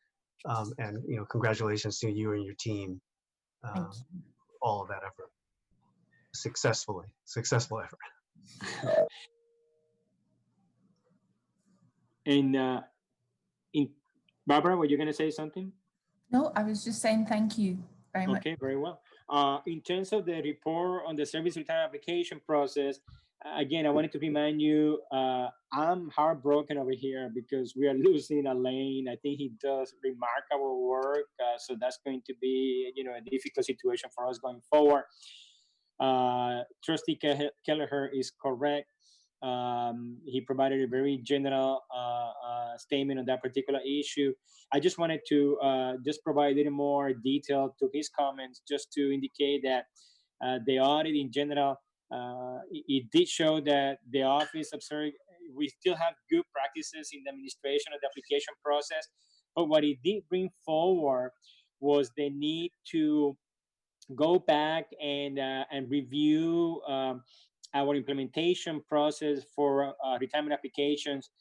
And, you know, congratulations to you and your team. All of that effort. Successful effort. And in Barbara, were you going to say something? No, I was just saying thank you very much. Okay, very well. In terms of the report on the service return application process, again, I wanted to remind you, I'm heartbroken over here because we are losing Alain. I think he does remarkable work. So that's going to be, you know, a difficult situation for us going forward. Trustee Kelleher is correct. He provided a very general statement on that particular issue. I just wanted to just provide a little more detail to his comments, just to indicate that the audit in general, it did show that the office observed we still have good practices in the administration of the application process, but what it did bring forward was the need to go back and review our implementation process for retirement applications,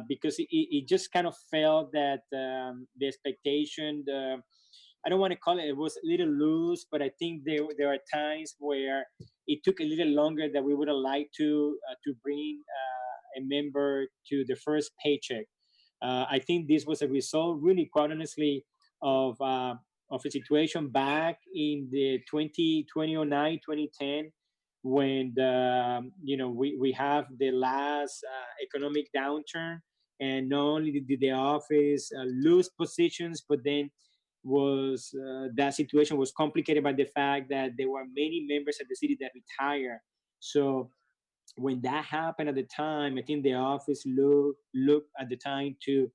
because it just kind of felt that the expectation, I don't want to call it, it was a little loose, but I think there are times where it took a little longer than we would have liked to bring a member to the first paycheck. I think this was a result, really, quite honestly, of a situation back in the 2009, 2010, when you know, we have the last economic downturn, and not only did the office lose positions, but then was that situation was complicated by the fact that there were many members of the city that retired. So when that happened at the time, I think the office looked at the time to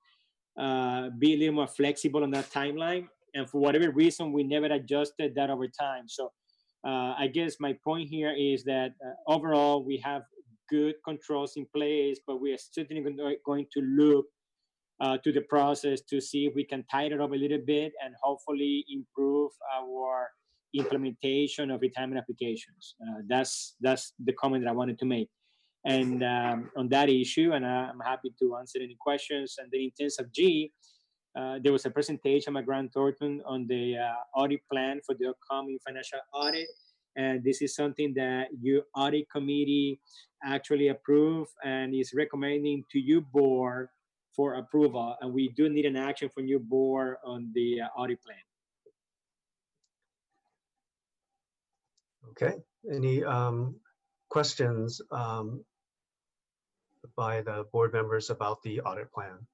be a little more flexible on that timeline. And for whatever reason, we never adjusted that over time. So I guess my point here is that overall, we have good controls in place, but we are certainly going to look to the process to see if we can tighten it up a little bit and hopefully improve our implementation of retirement applications. That's the comment that I wanted to make. And on that issue, and I'm happy to answer any questions. And then in terms of G, there was a presentation by Grant Thornton on the audit plan for the upcoming financial audit. And this is something that your audit committee actually approved and is recommending to your board for approval. And we do need an action from your board on the audit plan. Okay, any questions by the board members about the audit plan?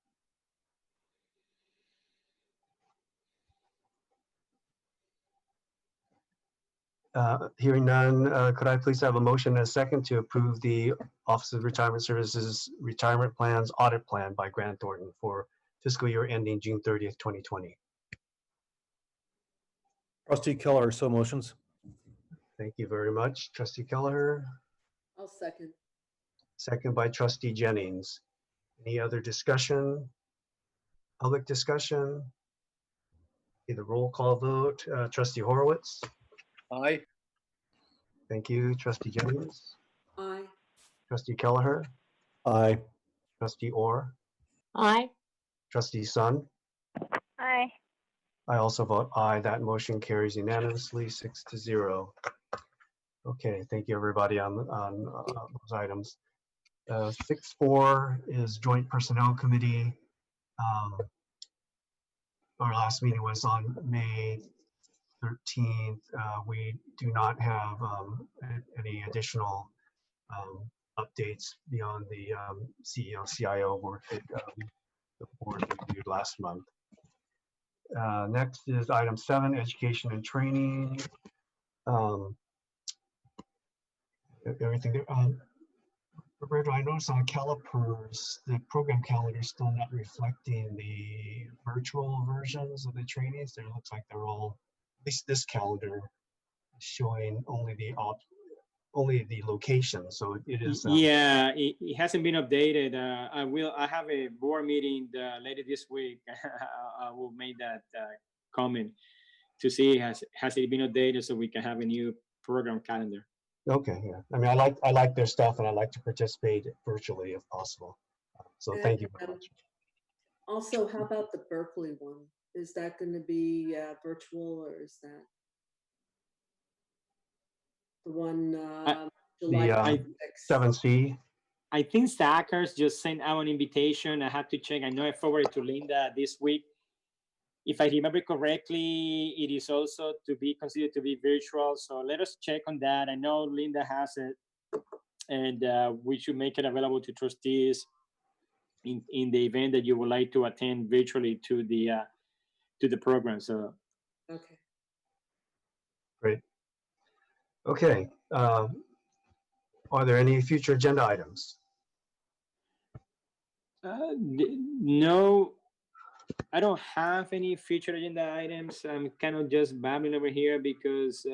Hearing none, could I please have a motion and a second to approve the Office of Retirement Services Retirement Plans Audit Plan by Grant Thornton for fiscal year ending June 30th, 2020? Trustee Keller, so motions. Thank you very much, Trustee Kelleher. I'll second. Second by Trustee Jennings. Any other discussion? Public discussion? Either roll call vote. Trustee Horowitz. Aye. Thank you. Trustee Jennings. Aye. Trustee Kelleher. Aye. Trustee Orr. Aye. Trustee Sun. Aye. I also vote aye. That motion carries unanimously 6-0. Okay, thank you everybody on those items. 6-4 is Joint Personnel Committee. Our last meeting was on May 13th. We do not have any additional updates beyond the CEO, CIO work that the board reviewed last month. Next is item 7, education and training. Everything there. Roberto, I noticed on CalPERS, the program calendar is still not reflecting the virtual versions of the trainings. There looks like they're all, at least this calendar, showing only the location. So it is. Yeah, it hasn't been updated. I have a board meeting later this week. I will make that comment to see has it been updated so we can have a new program calendar. Okay, yeah. I mean, I like their stuff, and I like to participate virtually if possible. So thank you very much. Also, how about the Berkeley one? Is that going to be virtual, or is that the one July The 7C. I think Stackers just sent out an invitation. I have to check. I know I forwarded to Linda this week. If I remember correctly, it is also to be considered to be virtual. So let us check on that. I know Linda has it, and we should make it available to trustees in the event that you would like to attend virtually to the program. So okay. Great. Okay. Are there any future agenda items? no, I don't have any future agenda items. I'm kind of just babbling over here because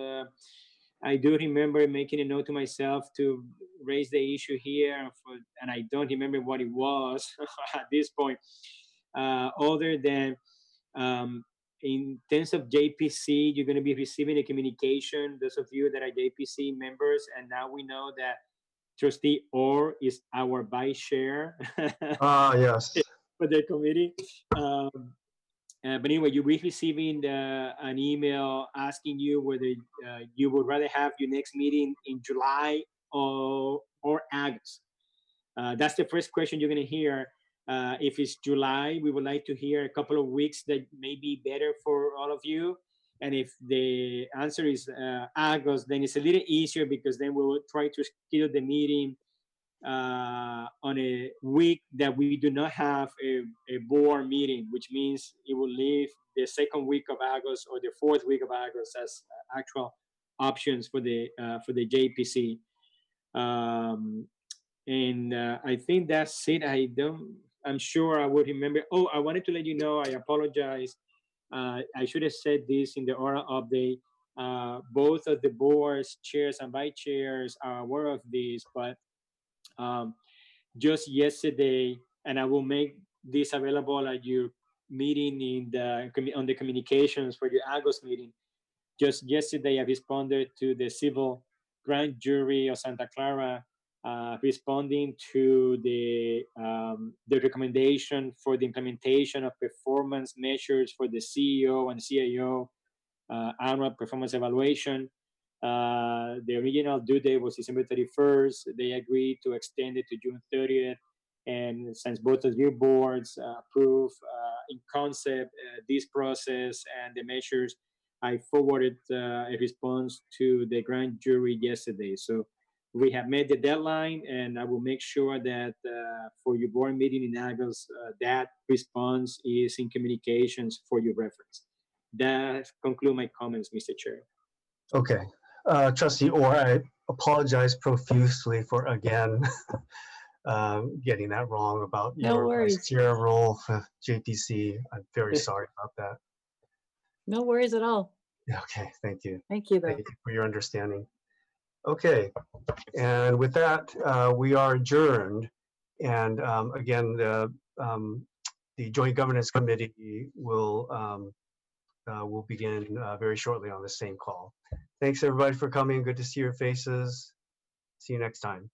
I do remember making a note to myself to raise the issue here, and I don't remember what it was at this point. Other than in terms of JPC, you're going to be receiving a communication, those of you that are JPC members, and now we know that Trustee Orr is our vice chair. Yes. For the committee. But anyway, you'll be receiving an email asking you whether you would rather have your next meeting in July or August. That's the first question you're going to hear. If it's July, we would like to hear a couple of weeks that may be better for all of you. And if the answer is August, then it's a little easier because then we will try to schedule the meeting on a week that we do not have a board meeting, which means it will leave the second week of August or the fourth week of August as actual options for the JPC. And I think that's it. I'm sure I would remember. Oh, I wanted to let you know, I apologize. I should have said this in the oral update. Both of the board's chairs and vice chairs are aware of this, but just yesterday, and I will make this available at your meeting on the communications for your August meeting. Just yesterday, I responded to the civil grand jury of Santa Clara, responding to the recommendation for the implementation of performance measures for the CEO and CIO annual performance evaluation. The original due date was December 31st. They agreed to extend it to June 30th. And since both of your boards approve in concept this process and the measures, I forwarded a response to the grand jury yesterday. So we have met the deadline, and I will make sure that for your board meeting in August, that response is in communications for your reference. That concludes my comments, Mr. Chair. Okay. Trustee Orr, I apologize profusely for again getting that wrong about No your worries. vice chair role for JPC. I'm very sorry about that. No worries at all. Okay, thank you. Thank you, though. Thank you for your understanding. Okay, and with that, we are adjourned. And again, the Joint Governance Committee will begin very shortly on the same call. Thanks everybody for coming. Good to see your faces. See you next time.